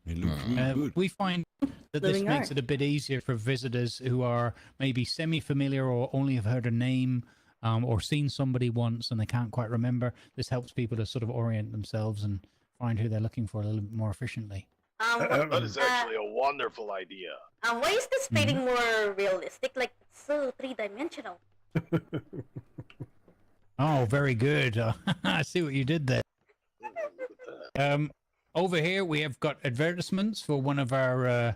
It looks really good. We find that this makes it a bit easier for visitors who are maybe semi-familiar or only have heard a name or seen somebody once and they can't quite remember. This helps people to sort of orient themselves and find who they're looking for a little bit more efficiently. That is actually a wonderful idea. Why is this fading more realistic? Like, it's so three-dimensional. Oh, very good. I see what you did there. Over here, we have got advertisements for one of our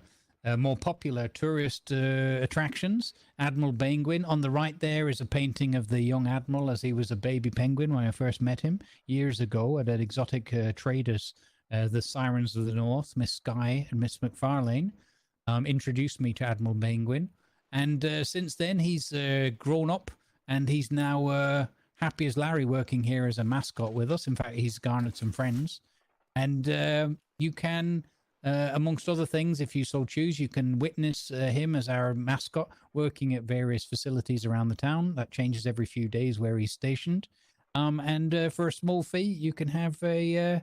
more popular tourist attractions, Admiral Penguin. On the right there is a painting of the young Admiral as he was a baby penguin when I first met him years ago at an exotic traders, the Sirens of the North, Miss Zkhai and Miss McFarlane, introduced me to Admiral Penguin. And since then, he's grown up and he's now happy as Larry working here as a mascot with us. In fact, he's garnered some friends. And you can, amongst other things, if you so choose, you can witness him as our mascot working at various facilities around the town. That changes every few days where he's stationed. And for a small fee, you can have your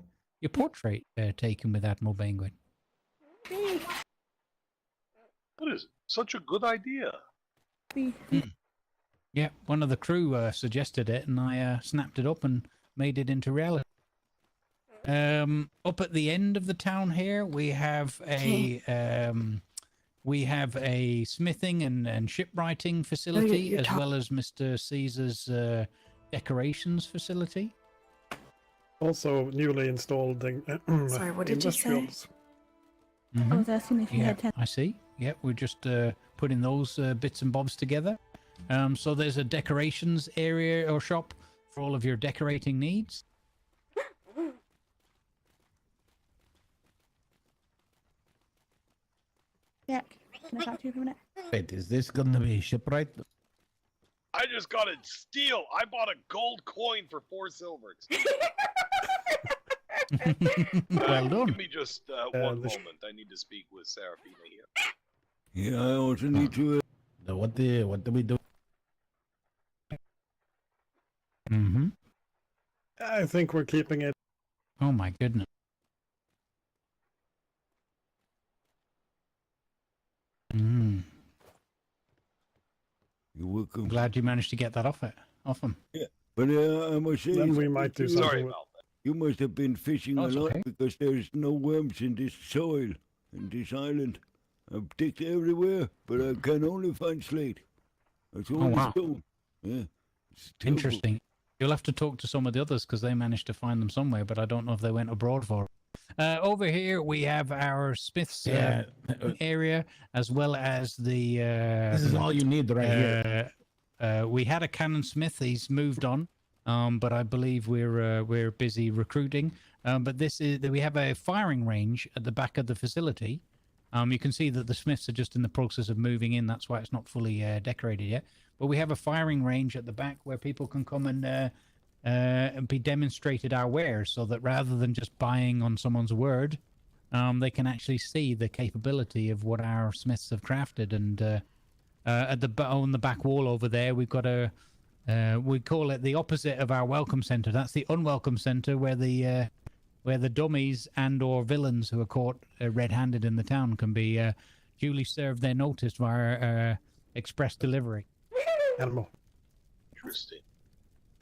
portrait taken with Admiral Penguin. That is such a good idea. Yeah, one of the crew suggested it, and I snapped it up and made it into reality. Up at the end of the town here, we have a smithing and shipwriting facility, as well as Mr. Caesar's decorations facility. Also, newly installed Sorry, what did you say? industrials. Mm-hmm. I was asking if you had 10. I see. Yeah, we're just putting those bits and bobs together. So there's a decorations area or shop for all of your decorating needs. Yeah, can I talk to you for a minute? Wait, is this gonna be shipwright? I just got it steal. I bought a gold coin for 4 silver. Well done. Give me just one moment. I need to speak with Serafina here. Yeah, I also need to... What do we do? Mm-hmm. I think we're keeping it. Oh my goodness. Mm. You're welcome. I'm glad you managed to get that off him. Yeah, but I must say... Then we might do something. Sorry about that. You must have been fishing a lot okay. because there's no worms in this soil, in this island. I've digged everywhere, but I can only find slate. That's all wow. stone. Yeah. It's terrible. Interesting. You'll have to talk to some of the others because they managed to find them somewhere, but I don't know if they went abroad for it. Over here, we have our Smith's area, as well as the... this is all you need right here. We had a cannon smith. He's moved on, but I believe we're busy recruiting. But we have a firing range at the back of the facility. You can see that the smiths are just in the process of moving in. That's why it's not fully decorated yet. But we have a firing range at the back where people can come and be demonstrated our wares, so that rather than just buying on someone's word, they can actually see the capability of what our smiths have crafted. And on the back wall over there, we've got we call it the opposite of our welcome center. That's the unwelcome center, where the dummies and or villains who are caught red-handed in the town can be duly served their notice via express delivery. Animal. Interesting.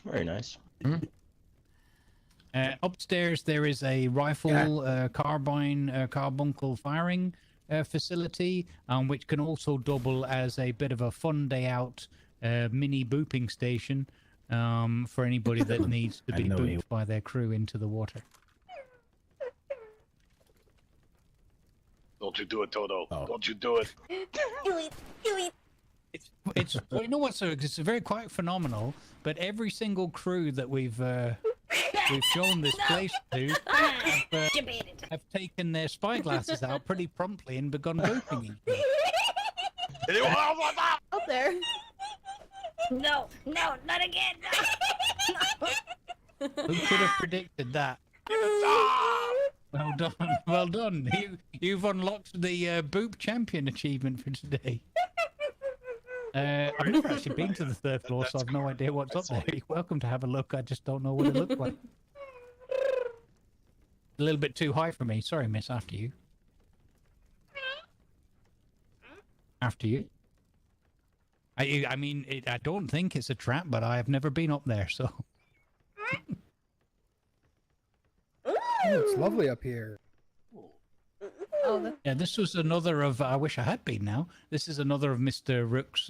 Very nice. Upstairs there is a rifle carbine carbuncle firing facility, which can also double as a bit of a fun day out mini booping station for anybody that needs to be booped by their crew into the water. Don't you do it, Toto. Oh. Don't you do it. Do it. It's well, you know what, sir? It's very quite phenomenal. But every single crew that we've shown this place to have taken their spyglasses out pretty promptly and begun booping each other. Out there. No, not again. Who could have predicted that? Well done, well done. You've unlocked the Boop Champion achievement for today. I've never actually been to the third floor, so I've no idea what's up there. You're welcome to have a look. I just don't know what it looks like. A little bit too high for me. Sorry, miss. After you. After you. I mean, I don't think it's a trap, but I have never been up there, so. It's lovely up here. Oh, yeah, this was another of, I wish I had been now. This is another of Mr. Rook's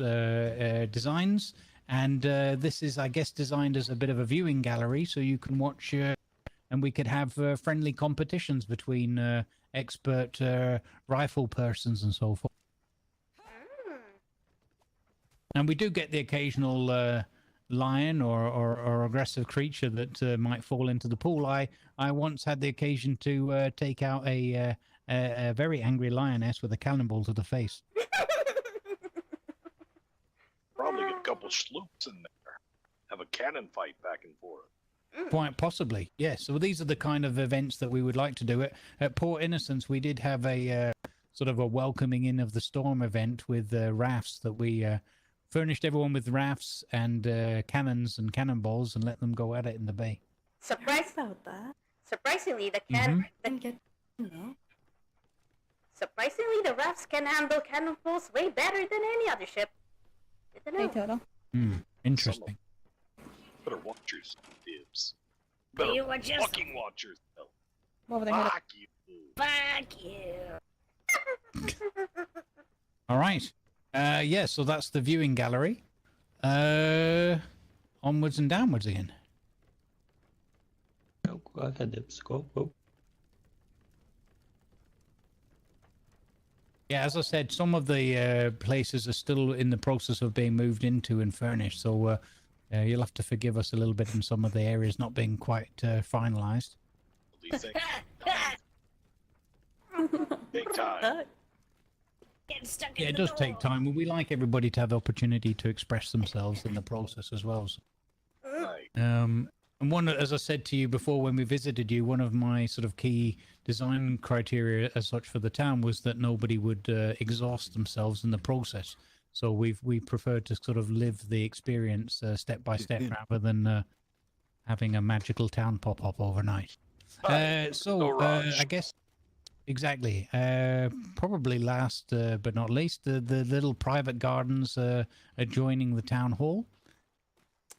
designs. And this is, I guess, designed as a bit of a viewing gallery. So you can watch, and we could have friendly competitions between expert rifle persons and so forth. And we do get the occasional lion or aggressive creature that might fall into the pool. I once had the occasion to take out a very angry lioness with a cannonball to the face. Probably get a couple sloops in there. Have a cannon fight back and forth. Quite possibly, yes. So these are the kind of events that we would like to do. At Port Innocence, we did have a sort of a welcoming in of the storm event with rafts that we furnished everyone with rafts and cannons and cannonballs and let them go at it in the bay. About that. Surprisingly, Surprisingly, the rafts can handle cannonballs way better than any other ship. Hey, Toto. Interesting. Better watchers, dibs. Better You were just fucking watchers. Over there. Fuck you. Fuck you. All right. Yeah, so that's the viewing gallery. Onwards and downwards again. Go ahead, dibs. Go. Yeah, as I said, some of the places are still in the process of being moved into and furnished, so you'll have to forgive us a little bit in some of the areas not being quite finalized. Big time. Yeah, it does take time, and we like everybody to have the opportunity to express themselves in the process as well. So. Right. And one, as I said to you before when we visited you, one of my sort of key design criteria as such for the town was that nobody would exhaust themselves in the process. So we prefer to sort of live the experience step by step rather than having a magical town pop up overnight. I guess exactly. Probably last but not least, the little private gardens adjoining the town hall.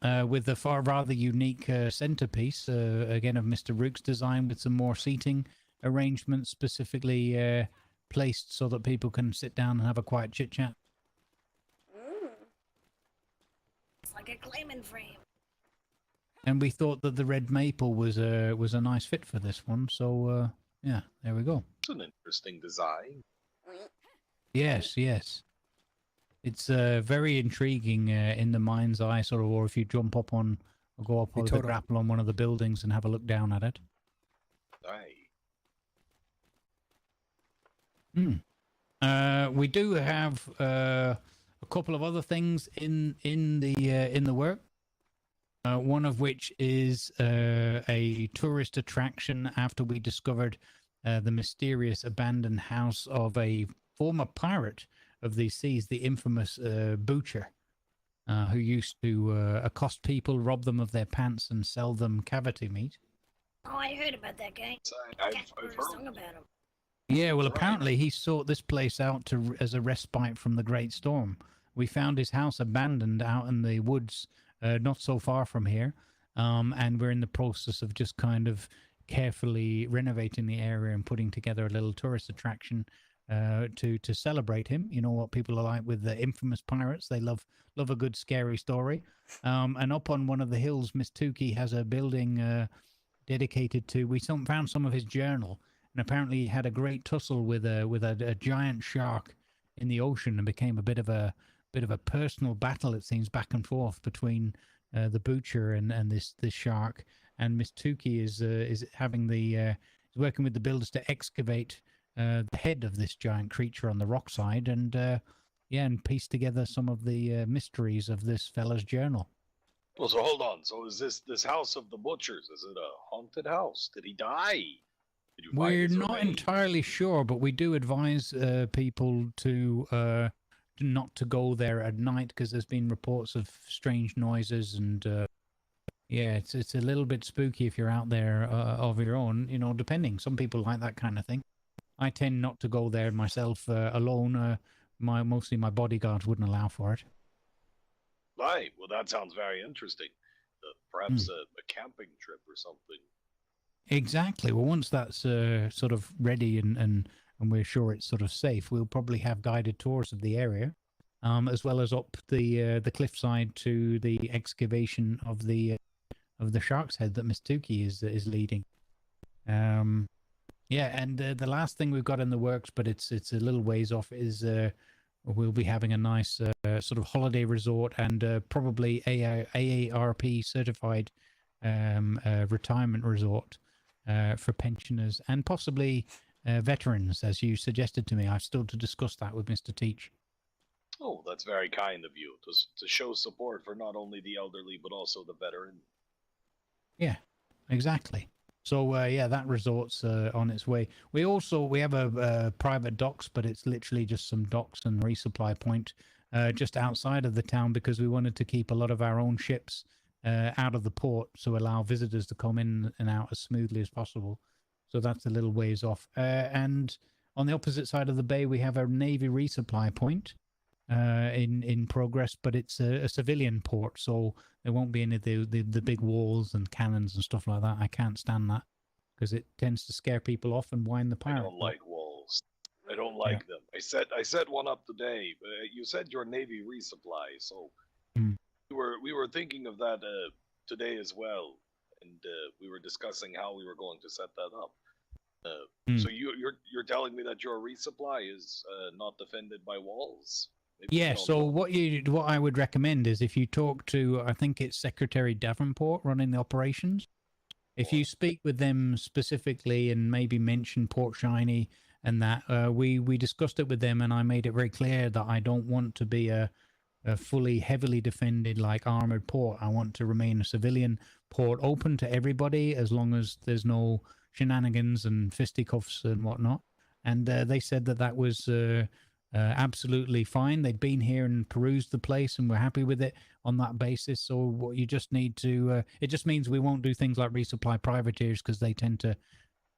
With the rather unique centerpiece, again, of Mr. Rook's design, with some more seating arrangements specifically placed so that people can sit down and have a quiet chit-chat. It's like a claimant frame. And we thought that the red maple was a nice fit for this one, so yeah, there we go. It's an interesting design. Yes. It's very intriguing in the mind's eye, sort of, or if you jump up on, or go up with a grapple on one of the buildings and have a look down at it. Aye. We do have a couple of other things in the work. One of which is a tourist attraction after we discovered the mysterious abandoned house of a former pirate of these seas, the infamous Butcher, who used to accost people, rob them of their pants, and sell them cavity meat. Oh, I heard about that guy. I've heard a song about him. Yeah, well, apparently he sought this place out as a respite from the great storm. We found his house abandoned out in the woods, not so far from here, and we're in the process of just kind of carefully renovating the area and putting together a little tourist attraction to celebrate him. You know what people are like with the infamous pirates; they love a good scary story. And up on one of the hills, Miss Tukey has a building dedicated to. We found some of his journal, and apparently he had a great tussle with a giant shark in the ocean, and became a bit of a personal battle. It seems back and forth between the butcher and this shark. And Miss Tukey is having is working with the builders to excavate the head of this giant creature on the rock side, and and piece together some of the mysteries of this fella's journal. Well, so hold on. So is this house of the butchers? Is it a haunted house? Did he die? Did you find We're his not remains? entirely sure, but we do advise people to not to go there at night, because there's been reports of strange noises, and it's a little bit spooky if you're out there of your own. You know, depending. Some people like that kind of thing. I tend not to go there myself alone. Mostly my bodyguards wouldn't allow for it. Right. Well, that sounds very interesting. Perhaps a camping trip or something. Exactly. Well, once that's sort of ready and we're sure it's sort of safe, we'll probably have guided tours of the area, as well as up the cliffside to the excavation of the shark's head that Miss Tukey is leading. And the last thing we've got in the works, but it's a little ways off, is we'll be having a nice sort of holiday resort and probably AARP certified retirement resort for pensioners and possibly veterans, as you suggested to me. I've still to discuss that with Mr. Teach. Oh, that's very kind of you to show support for not only the elderly but also the veteran. Yeah, exactly. So that resort's on its way. We have a private docks, but it's literally just some docks and resupply point just outside of the town, because we wanted to keep a lot of our own ships out of the port, so allow visitors to come in and out as smoothly as possible. So that's a little ways off. And on the opposite side of the bay, we have a Navy resupply point in progress, but it's a civilian port, so there won't be any of the big walls and cannons and stuff like that. I can't stand that, because it tends to scare people off and wind the pirate. I don't like walls. I don't like them. I set one up today. You said your Navy resupply, so we were thinking of that today as well, and we were discussing how we were going to set that up. So you're telling me that your resupply is not defended by walls? Yeah, so what I would recommend is, if you talk to, I think it's Secretary Davenport running the operations, if you speak with them specifically and maybe mention Port Shiny and that, we discussed it with them, and I made it very clear that I don't want to be a fully heavily defended like armored port. I want to remain a civilian port, open to everybody, as long as there's no shenanigans and fisticuffs and whatnot. And they said that was absolutely fine. They'd been here and perused the place and were happy with it on that basis. So what you just need to, it just means we won't do things like resupply privateers, because they tend to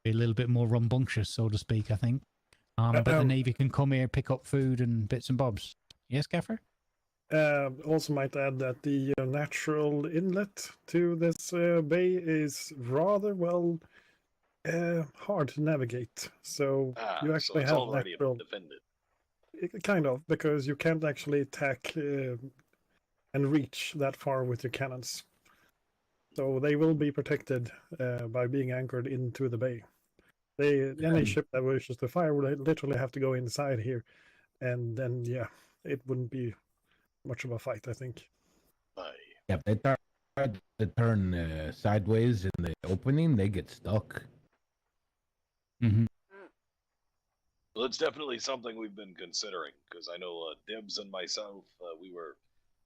be a little bit more rambunctious, so to speak, I think. But the Navy can come here, pick up food and bits and bobs. Yes, Gaffer? Also might add that the natural inlet to this bay is rather hard to navigate. So you actually have already natural defended. Kind of, because you can't actually attack and reach that far with your cannons. So they will be protected by being anchored into the bay. Any ship that wishes to fire would literally have to go inside here, and then it wouldn't be much of a fight, I think. Yeah, if they turn sideways in the opening, they get stuck. Mm-hmm. Well, it's definitely something we've been considering, because I know Dibs and myself, we were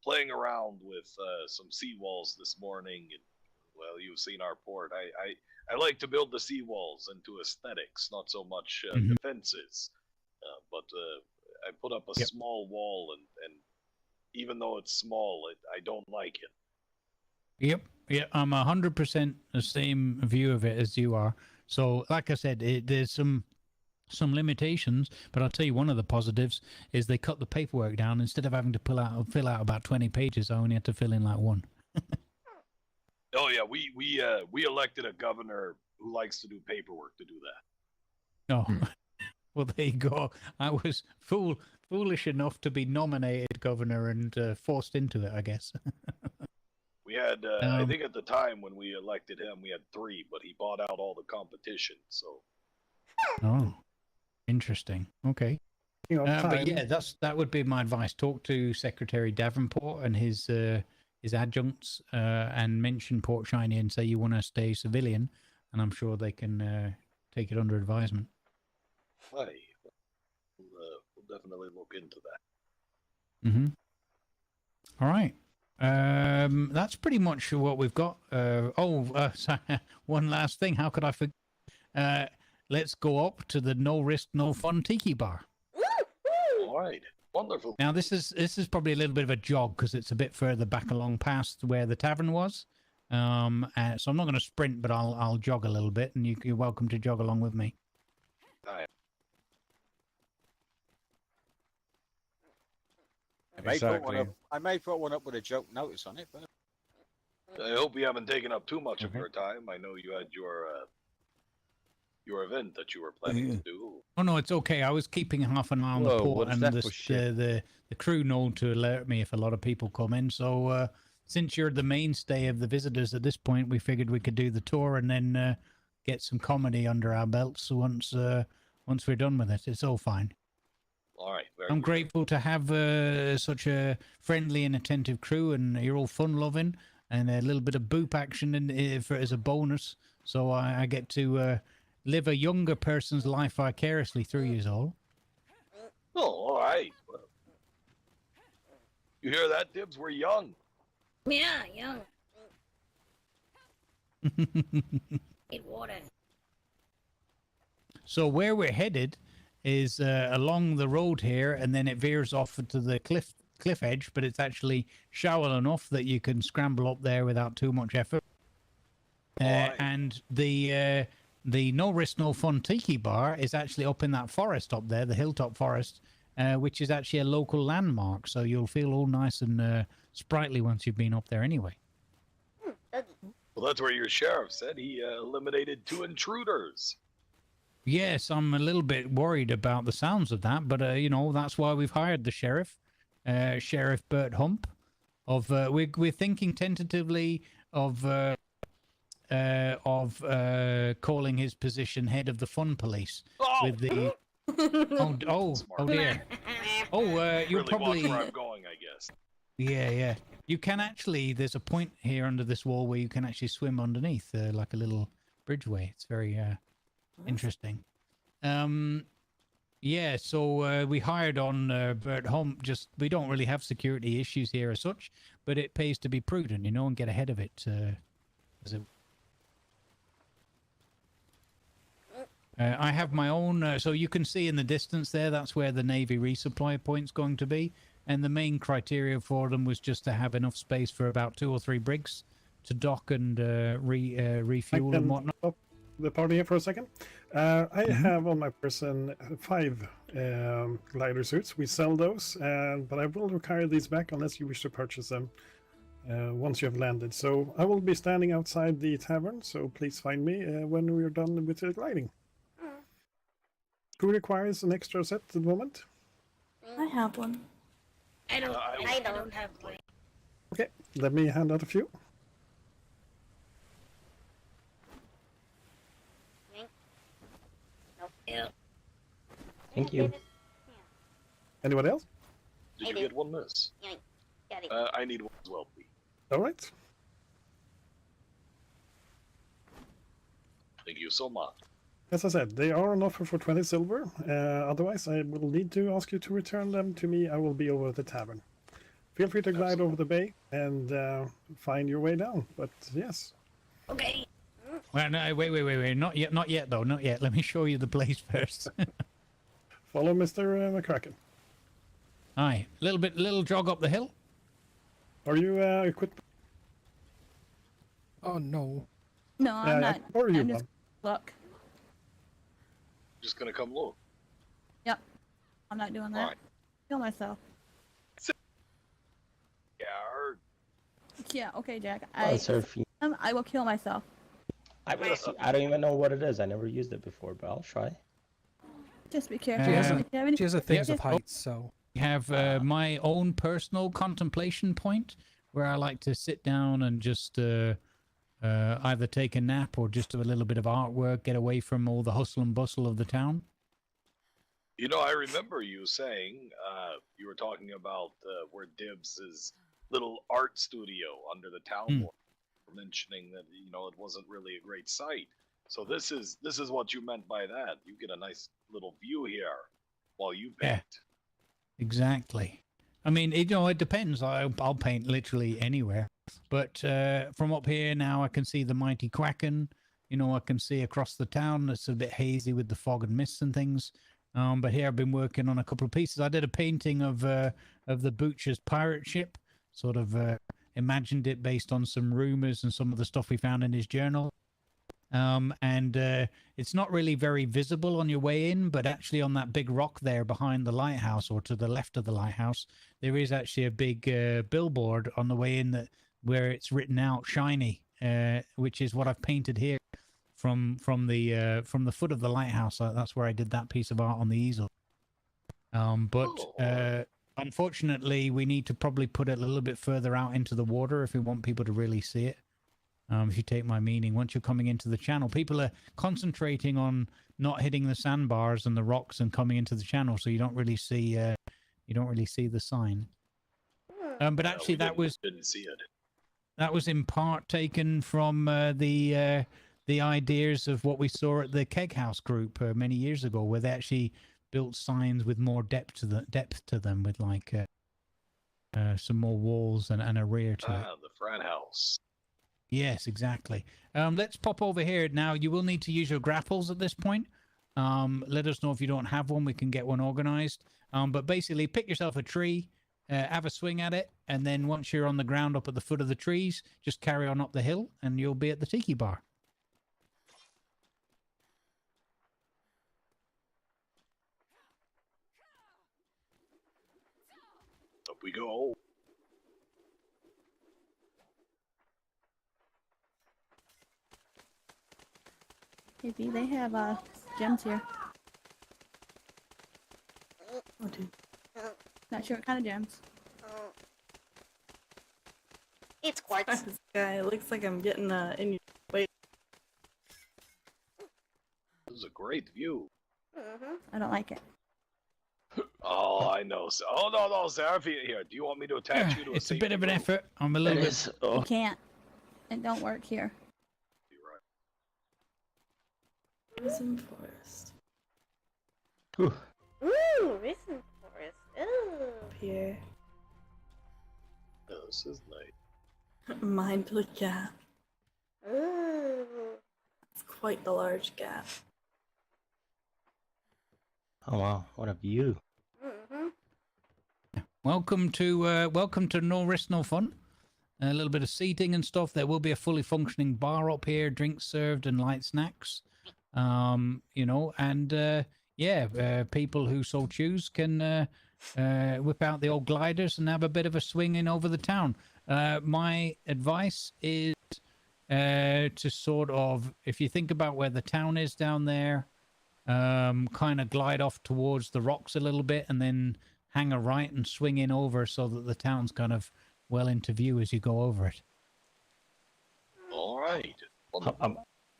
playing around with some seawalls this morning, and well, you've seen our port. I like to build the seawalls into aesthetics, not so much defenses. But I put up a small wall, and even though it's small, I don't like it. Yep. Yeah, I'm 100% the same view of it as you are. So, like I said, there's some limitations, but I'll tell you one of the positives is they cut the paperwork down. Instead of having to fill out about 20 pages, I only had to fill in like one. Oh yeah, we elected a governor who likes to do paperwork to do that. Oh, Well, there you go. I was foolish enough to be nominated governor and forced into it, I guess. We had, I think at the time when we elected him, we had 3, but he bought out all the competition, so. Oh, interesting. Okay. But yeah, that would be my advice. Talk to Secretary Davenport and his adjuncts, and mention Port Shiny and say you want to stay civilian, and I'm sure they can take it under advisement. Hey, we'll definitely look into that. Mm-hmm. All right. That's pretty much what we've got. Sorry, one last thing. How could I forget? Let's go up to the No Risk, No Fun Tiki Bar. All right. Wonderful. Now this is probably a little bit of a jog because it's a bit further back along past where the tavern was. So I'm not going to sprint, but I'll jog a little bit, and you're welcome to jog along with me. All right. I may put one up with a joke notice on it, but I hope we haven't taken up too much of your time. I know you had your event that you were planning to do. Oh no, it's okay. I was keeping half an eye on the port, and the crew know to alert me if a lot of people come in. So since you're the mainstay of the visitors at this point, we figured we could do the tour and then get some comedy under our belts once we're done with it. It's all fine. All right. I'm grateful to have such a friendly and attentive crew, and you're all fun-loving, and a little bit of boop action as a bonus. So I get to live a younger person's life vicariously through you all. Oh, all right. Well, you hear that, Dibs? We're young. Yeah, young. Need water. So where we're headed is along the road here, and then it veers off to the cliff edge, but it's actually shallow enough that you can scramble up there without too much effort. And the No Risk, No Fun Tiki Bar is actually up in that forest up there, the hilltop forest, which is actually a local landmark. So you'll feel all nice and sprightly once you've been up there anyway. Well, that's where your sheriff said he eliminated 2 intruders. Yes, I'm a little bit worried about the sounds of that, but that's why we've hired the sheriff, Sheriff Bert Hump. We're thinking tentatively of calling his position head of the fun police. With the oh dear. You're really probably watch where I'm going, I guess. Yeah. You can actually. There's a point here under this wall where you can actually swim underneath, like a little bridgeway. It's very interesting. So we hired on Bert Hump. We don't really have security issues here as such, but it pays to be prudent, and get ahead of it. I have my own, so you can see in the distance there, that's where the Navy resupply point's going to be. And the main criteria for them was just to have enough space for about 2 or 3 brigs to dock and refuel and whatnot. Stop the party here for a second. I have on my person 5 glider suits. We sell those, but I will require these back unless you wish to purchase them once you have landed. So I will be standing outside the tavern, so please find me when we are done with the gliding. Who requires an extra set at the moment? I have one. I don't have one. Okay, let me hand out a few. Thank you. Anyone else? Did you get one, miss? I need one as well, please. All right. Thank you so much. As I said, they are on offer for 20 silver. Otherwise, I will need to ask you to return them to me. I will be over at the tavern. Feel free to glide over the bay and find your way down. But yes. Okay. Well, no, wait. Not yet, though. Not yet. Let me show you the place first. Follow Mr. McCracken. Aye. Little jog up the hill. Are you equipped? Oh, no. No, I'm not. Or you I'm just look. Just gonna come look. Yep. I'm not doing that. All right. Kill myself. Yeah, I heard. Yeah, okay, Jack. I will kill myself. I don't even know what it is. I never used it before, but I'll try. Just be careful. She has a thing of heights, so. I have my own personal contemplation point where I like to sit down and just either take a nap or just do a little bit of artwork, get away from all the hustle and bustle of the town. You know, I remember you saying you were talking about where Dibs' little art studio under the town wall. Mentioning that it wasn't really a great site. So this is what you meant by that. You get a nice little view here while you paint. Yeah, exactly. I mean, it depends. I'll paint literally anywhere. But from up here now, I can see the mighty Kraken. I can see across the town. It's a bit hazy with the fog and mists and things. But here I've been working on a couple of pieces. I did a painting of the Butcher's pirate ship, sort of imagined it based on some rumors and some of the stuff we found in his journal. And it's not really very visible on your way in, but actually on that big rock there behind the lighthouse, or to the left of the lighthouse, there is actually a big billboard on the way in where it's written out "shiny," which is what I've painted here from the foot of the lighthouse. That's where I did that piece of art on the easel. But unfortunately, we need to probably put it a little bit further out into the water if we want people to really see it. If you take my meaning, once you're coming into the channel, people are concentrating on not hitting the sandbars and the rocks and coming into the channel, so you don't really see the sign. But actually, didn't see it. That was in part taken from the ideas of what we saw at the Keg House group many years ago, where they actually built signs with more depth to them, with like some more walls and a rear to it. The frat house. Yes, exactly. Let's pop over here now. You will need to use your grapples at this point. Let us know if you don't have one. We can get one organized. But basically, pick yourself a tree, have a swing at it, and then once you're on the ground up at the foot of the trees, just carry on up the hill, and you'll be at the tiki bar. Up we go. Maybe they have gems here. Oh, dude. Not sure what kind of gems. It's quartz. This guy, it looks like I'm getting in your way. This is a great view. I don't like it. Oh, I know. Oh, no, Zareth, here. Do you want me to attach you to a It's a bit of an effort. I'm a little bit... You can't. It don't work here. Risen Forest. Ooh, Risen Forest. Ooh. Up here. Oh, this is nice. Mind the gap. Ooh. It's quite the large gap. Oh wow, what a view. Welcome to No Risk No Fun. A little bit of seating and stuff. There will be a fully functioning bar up here, drinks served and light snacks. People who so choose can whip out the old gliders and have a bit of a swing in over the town. My advice is to sort of, if you think about where the town is down there, kind of glide off towards the rocks a little bit and then hang a right and swing in over so that the town's kind of well into view as you go over it. All right.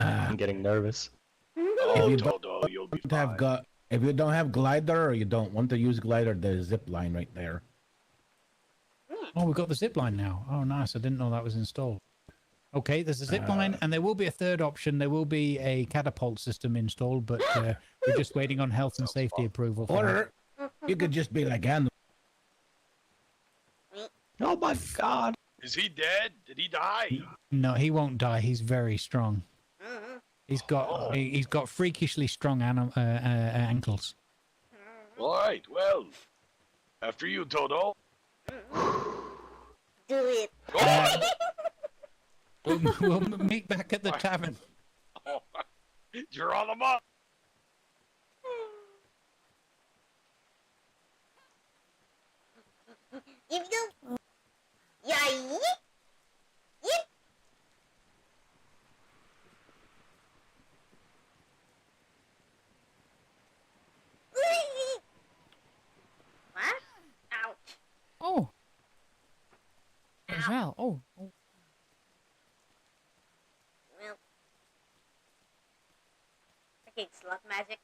I'm getting nervous. Oh, you'll be fine. If you don't have glider or you don't want to use glider, there's zip line right there. Oh, we've got the zip line now. Oh, nice. I didn't know that was installed. Okay, there's a zip line, and there will be a third option. There will be a catapult system installed, but we're just waiting on health and safety approval for Or you could just be like Andrew. Oh my God! Is he dead? Did he die? No, he won't die. He's very strong. He's got freakishly strong ankles. All right, well, after you, Toto. Do it. We'll meet back at the tavern. You're on the mark. If you... Yeah, as well. Oh. Well. Okay, slot magic.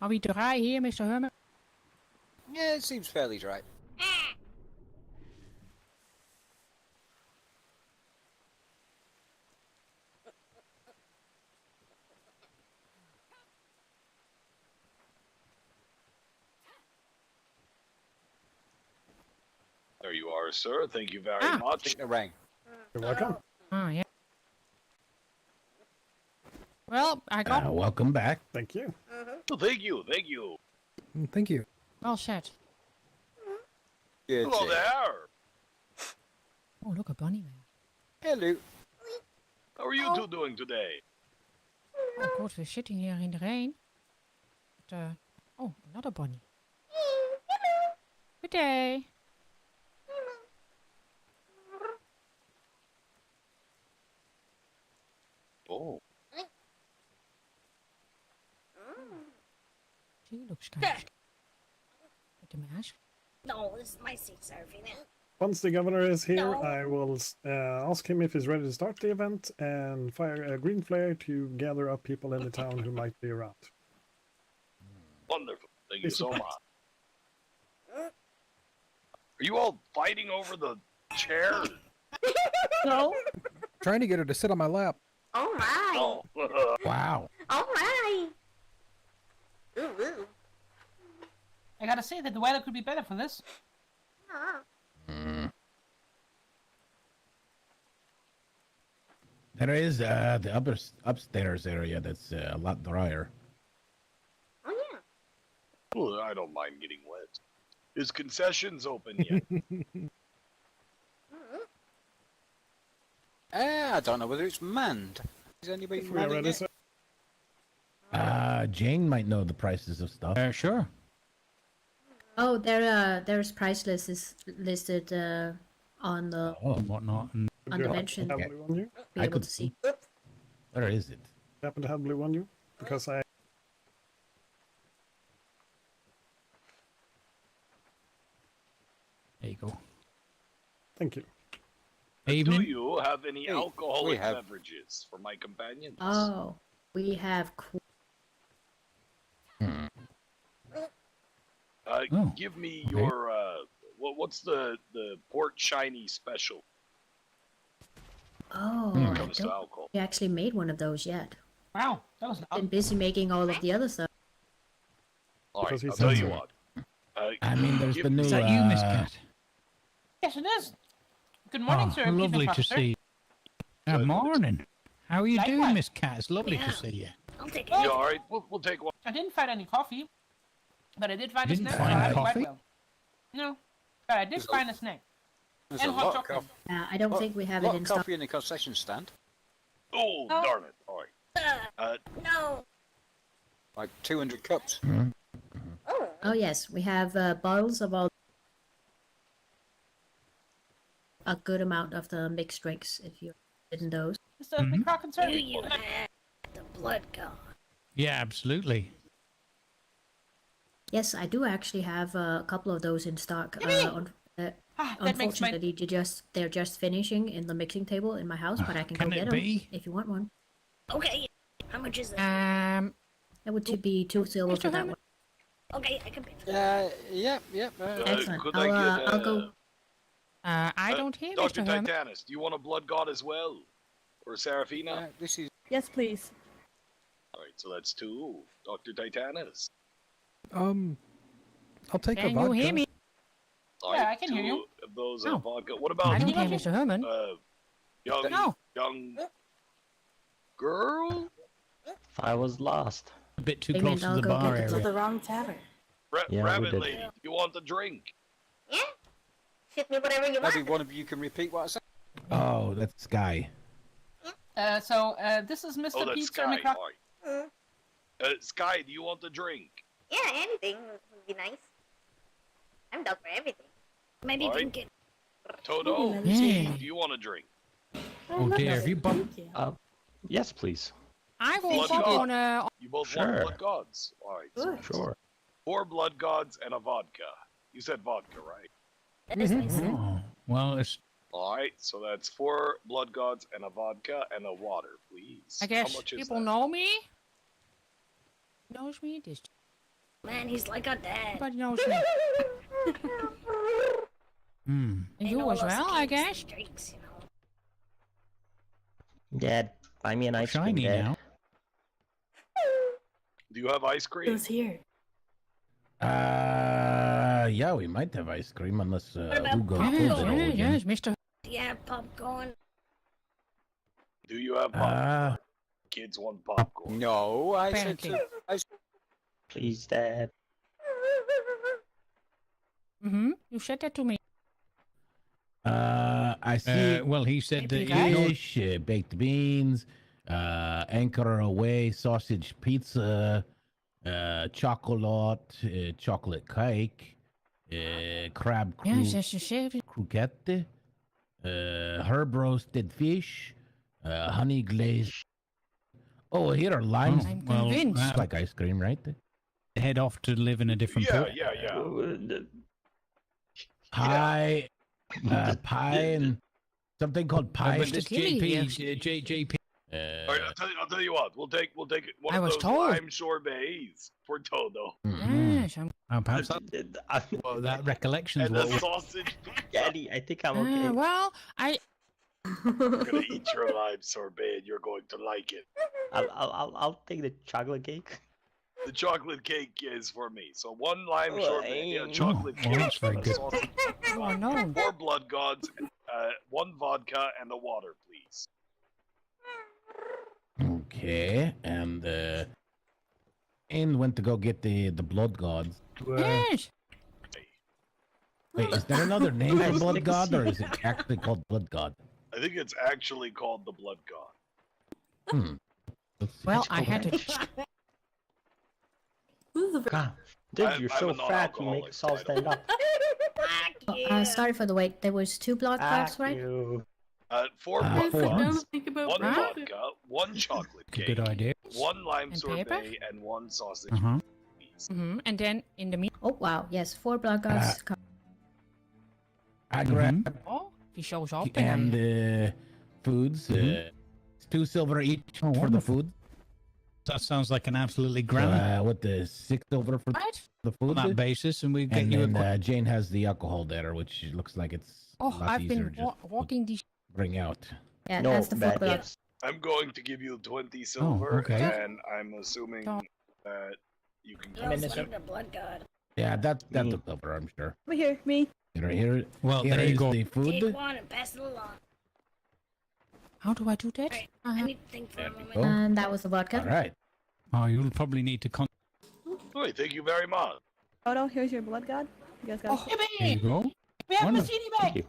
Are we dry here, Mr. Hermit? Yeah, it seems fairly dry. There you are, sir. Thank you very much. Take the ring. You're welcome. Oh, yeah. Well, I got... welcome back. Thank you. Well, thank you. Thank you. Thank you. Well set. Good. Hello there. Oh, look, a bunny man. Hello. How are you two doing today? Oh, good, we're sitting here in the rain. But, oh, another bunny. Good day. Oh. She looks kind of... With the mask. No, this is my seat, Serafina. Once the governor is here, I will ask him if he's ready to start the event and fire a green flare to gather up people in the town who might be around. Wonderful. Thank you so much. Are you all fighting over the chair? No. Trying to get her to sit on my lap. Oh my. Oh. Wow. Oh my. Ooh, ooh. I gotta say that the weather could be better for this. There is the upstairs area that's a lot drier. Oh yeah. Well, I don't mind getting wet. Is concessions open yet? I don't know whether it's manned. Is anybody manning it? Jane might know the prices of stuff. Sure. Oh, there's price list is listed on the and whatnot. And on the mention. Have blue on you? Be able to see. Where is it? Happen to have blue on you? Because I... there you go. Thank you. Do you have any alcoholic beverages for my companions? Oh, we have. Give me your what's the port shiny special? Oh, When it I comes to don't. alcohol. We actually made one of those yet. Wow, that was Been busy making all of the other stuff. All right, Because he I'll tell says you so. what. I mean, there's the new. Is that you, Miss Cat? Yes, it is. Good morning, sir. Lovely to see you. Good morning. How are you doing, Likewise. Miss Cat? It's lovely to see you. I'll take You all right? We'll take one. I didn't find any coffee, but I did find a Didn't snack. find I had it quite coffee? well. No, but I did find a snack. There's And a hot lot of chocolate. coffee. I don't think we have it lot in of stock. coffee in the concession stand. Oh, Oh. darn it! All right. No. Like 200 cups. Oh yes, we have bottles of all. A good amount of the mixed drinks, if you're interested in those. Mr. McCracken, sir. Do you have the blood god? Yeah, absolutely. Yes, I do actually have a couple of those in stock. That makes my... Unfortunately, they're just finishing in the mixing table in my house, but I can go Can get it them be? if you want one. Okay. How much is it? That would be 2 silver for that one. Okay, I can pay for that. Yeah. Excellent. Could I'll go. I don't hear Dr. Mr. Herman. Titanus, do you want a blood god as well? Or Serafina? This is. Yes, please. All right, so that's 2. Dr. Titanus. I'll take a Can you vodka. hear me? All Yeah, right, I can hear 2 you. of those Oh. vodka. What I about don't hear Mr. Herman. young No. girl? I was lost. A bit too Payment, close to I'll the go bar get To area. the wrong tavern. Yeah, we Rabbit did. lady, you want a drink? Yeah. Shoot me whatever you Maybe want. one of you can repeat what I said. Oh, that's Zkhai. This is Mr. Oh, that's Pete, sir, Zkhai. McCracken. All right. Zkhai, do you want a drink? Yeah, anything would be nice. I'm down for everything. Maybe Alright. drink it. Toto, Yeah. do you want a drink? Oh dear, have you bought? Yes, please. I will Blood pop God. on a. You both Sure. want blood gods. Alright. So Sure. 4 blood gods and a vodka. You said vodka, right? That is nice. Oh, well, it's Alright, so that's 4 blood gods and a vodka and a water, please. I guess How much is people that? know me. Knows me. This Man, he's like a dad. everybody knows me. hmm. And you as well, I guess. Drinks, you know. Dad, buy me an ice cream, Shiny Dad. now. Do you have ice It cream? was here. Yeah, we might have ice cream unless about who goes popcorn? full Yes, zero again. yes, Mr. Do you have popcorn? Do you have popcorn? Uh, Kids want popcorn. No, I said Pancake. to. Please, Dad. You said that to me. I see. Well, he said that Fish, baked beans, anchor away, sausage pizza, chocolate, chocolate cake, crab Yes, that's the same. croquette, herb roasted fish, honey glazed. Oh, here are limes. I'm well, convinced. It's like ice cream, right? head off to live in a different Yeah, port. yeah. Pie, pie, and something called pie. But this JP. Alright, I'll tell you what. We'll take one I of was those told. lime sorbets for Toto. Yes, I'm. Perhaps well, that recollection's And what the we- sausage. Daddy, I think I'm okay. Well, I. I'm gonna eat your lime sorbet, and you're going to like it. I'll take the chocolate cake. The chocolate cake is for me. So 1 lime Oh, sorbet, eh. chocolate well, cake, that's very a good. sausage, Oh no. 4 blood gods, 1 vodka, and a water, please. Okay, and went to go get the blood gods. Yes. Wait, is there another name for Guys, blood take a god, or seat. is it actually called blood god? I think it's actually called the blood god. Hmm. Well, I had to. God, dude, I'm you're a so fat, you make non-alcoholic, us all so I don't- stand up. Sorry for the wait. There was 2 blood gods, right? You. 4 Ah, blood four. gods, think about 1 Huh? vodka, 1 chocolate It's a cake, good idea. 1 lime And sorbet, paper? and 1 sausage, Uh-huh. please. And then in the meat. Oh wow, yes, 4 blood gods. I grabbed Oh, he shows up. and foods. 2 silver each Oh, for the wonderful. food. That sounds like an absolutely grand With the 6 silver for Right? the on food. that basis, and we get And you a then Jane has the alcohol there, which looks like it's a Oh, lot I've easier been just to walking these. bring out. Yeah, No, that's the 4 bad blood. gifts. I'm going to give you 20 silver, okay. and I'm assuming Oh. that you can I'm in give this me one. the blood god. Yeah, that Me. took over, I'm sure. Over here, me. Here Well, there you is go. the Take food. one and pass it along. How do I do that? Right, I need to think for a There we moment. go. And that was the vodka. All right. Oh, you'll probably need to Oh, thank you very much. Toto, here's your blood god. You guys got Oh, There you go. We have Wonderful. Mazzini back.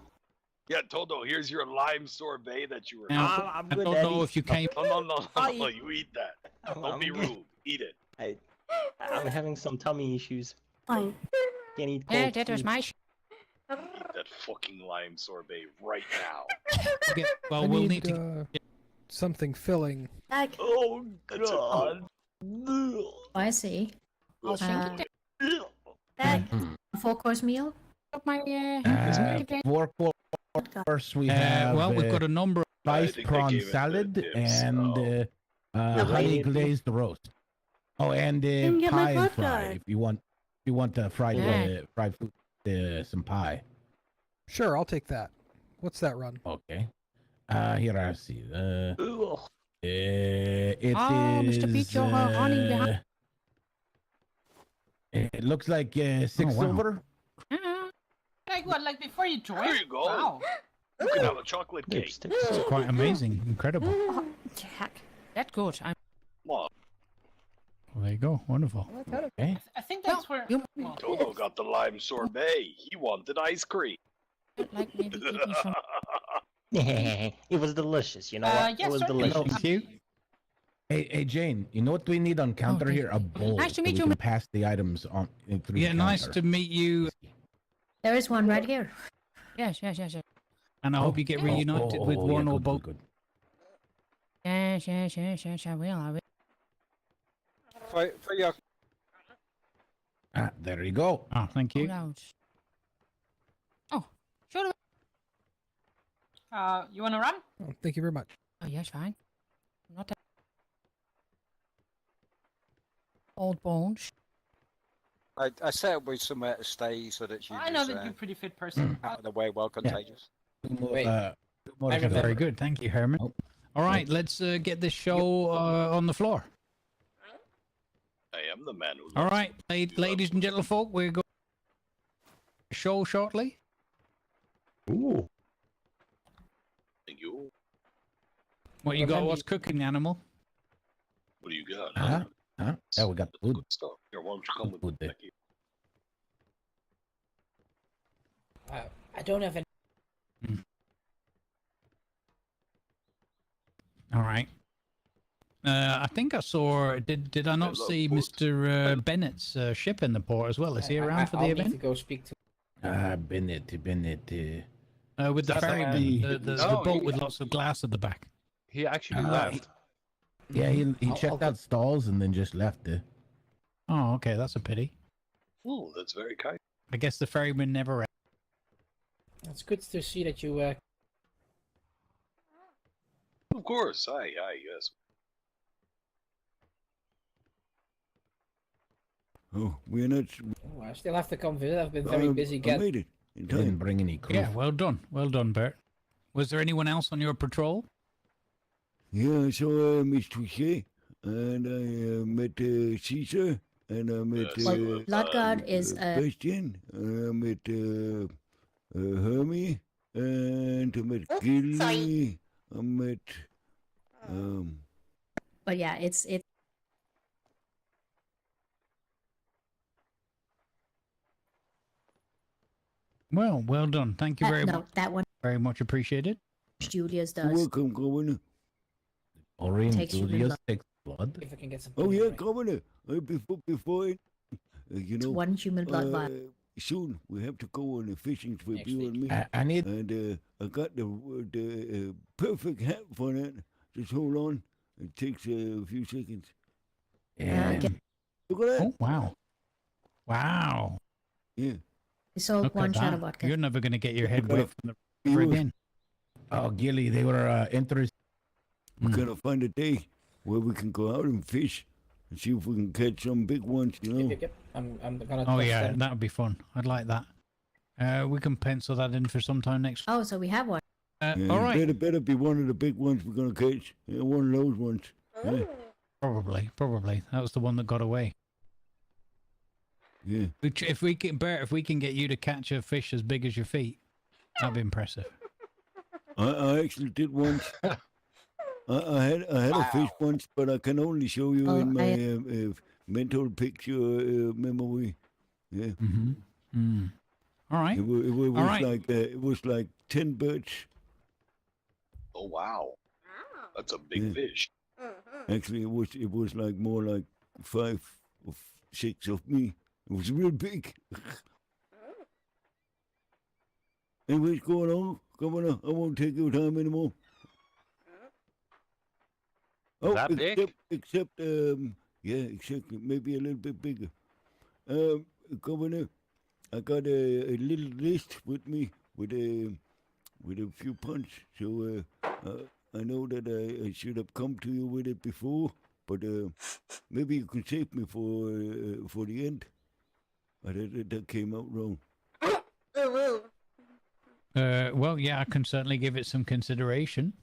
Yeah, Toto, here's your lime sorbet that you were. Now, I'm I good, don't Daddy. know if you came. No, you eat that. Don't I'm be good. rude. Eat it. I'm having some tummy issues. Fine. Can't eat Yeah, cold that was food. my. Eat that fucking lime sorbet right now. Okay, well, I we'll need, need to. something filling. Back. Oh That's it. God. I see. I'll send it That Mhm. 4-course meal. up my. 4 course we have. Well, we've got a number. Of, I spice think they prawn gave it the salad tips, and so- honey glazed roast. Oh, and Didn't get my pie and blood fry. god. If you want fried Yeah. fried food, some pie. Sure, I'll take that. What's that run? Okay. Here I see. Ugh. It is. Oh, Mr. Peach, you're running behind. It looks like 6 Oh, wow. silver. Like what? Like before you joined? There you go. Wow. You can have a chocolate cake. Lipstick. it's quite amazing, incredible. Oh, Jack. That's good. I'm. Well, Well, there you go. Wonderful. Okay. I think that's where. You Well, Toto got the lime sorbet. He wanted ice cream. like maybe give me some. It was delicious. You know what? yes, it was sir. delicious. Thank you. Hey, Jane. You know what we need on counter thank here? A bowl. Nice to so meet we you, can ma- pass the items on through. Yeah, the nice counter. to meet you. There is one right here. Yes, yes, yes, yes. And I hope you get reunited with one or both. Good. Yes, yes, yes, yes, I will. For your Ah, there you go. Ah, thank you. Oh, sure. You wanna run? Oh, thank you very much. Oh, yes, fine. Not that. Old bones. I set up with somewhere to stay so that you I know that you're a pretty fit person. out of the way, well contagious. Wait. Very good. Thank you, Herman. All right, let's get this show on the floor. I am the man who. All right, ladies and gentlefolk, we're going to show shortly. Ooh. Thank you. What you got? What's cooking, animal? What do you got? Huh? Yeah, we got the food. Good stuff. Here, why don't you come with Food there. Becky? I don't have any. All right. I think I saw. Did I not see Mr. Bennett's ship in the port as well? Is he around for the event? Need to go speak to. Bennett. With the ferryman, the boat with lots of glass at the back. He actually left. He checked out stalls and then just left there. Oh, okay, that's a pity. Oh, that's very kind. I guess the ferryman never. It's good to see that you. Of course, aye, yes. Oh, we're not. Oh, I still have to come visit. I've been very busy I getting. made it in time. Didn't bring any crew. Yeah, well done, Bert. Was there anyone else on your patrol? Yeah, I saw Miss Touche, and I met Caesar, and I met Bloodguard is Bastian, I met Hermie, and I met Gilly, I met But yeah, it's Well done. Thank you very much. that one Very much appreciated. Julius You're does. welcome, Governor. Orange Takes human Julius blood. takes blood. If I can get some. Oh yeah, Governor. Before it, you know, one human blood vial. soon we have to go on a fishing trip, Next you week. and me. I need. And I got the perfect hat for that. Just hold on. It takes a few seconds. Yeah. Look at that. Oh wow. Yeah. We sold Look one at shot that. of vodka. You're never gonna get your head wet from the He river was- again. Oh, Gilly, they were interested. We're gonna find a day where we can go out and fish and see if we can catch some big ones, you know. Yep. I'm gonna. Oh test yeah, them. that would be fun. I'd like that. We can pencil that in for sometime next. Oh, so we have one. Yeah, All right. Better be one of the big ones we're gonna catch. Yeah, one of those ones. Yeah. Probably. That was the one that got away. Yeah. If we can, Bert, if we can get you to catch a fish as big as your feet, that'd be impressive. I actually did once. I had a fish once, but I can only show you in my mental picture memory. Yeah. All right. It was All right. like it was like 10 birds. Oh wow, that's a big fish. Actually, it was like more like 5 or 6 of me. It was real big. Anyways, going on, Governor. I won't take your time anymore. Oh, That big? except yeah, exactly. Maybe a little bit bigger. Governor, I got a little list with me with a few punts. So I know that I should have come to you with it before, but maybe you can save me for the end. That came out wrong. Well, yeah, I can certainly give it some consideration.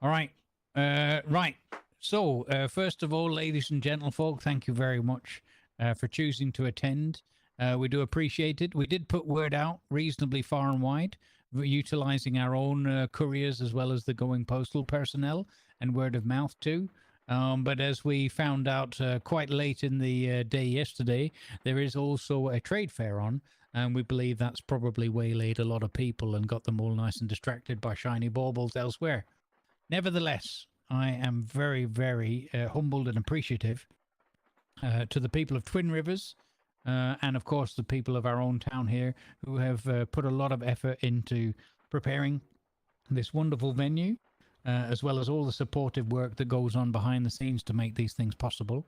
All right. Right. So, first of all, ladies and gentlefolk, thank you very much for choosing to attend. We do appreciate it. We did put word out reasonably far and wide, utilizing our own couriers as well as the going postal personnel and word of mouth too. But as we found out quite late in the day yesterday, there is also a trade fair on, and we believe that's probably waylaid a lot of people and got them all nice and distracted by shiny baubles elsewhere. Nevertheless, I am very, very humbled and appreciative to the people of Twin Rivers and of course the people of our own town here who have put a lot of effort into preparing this wonderful venue, as well as all the supportive work that goes on behind the scenes to make these things possible.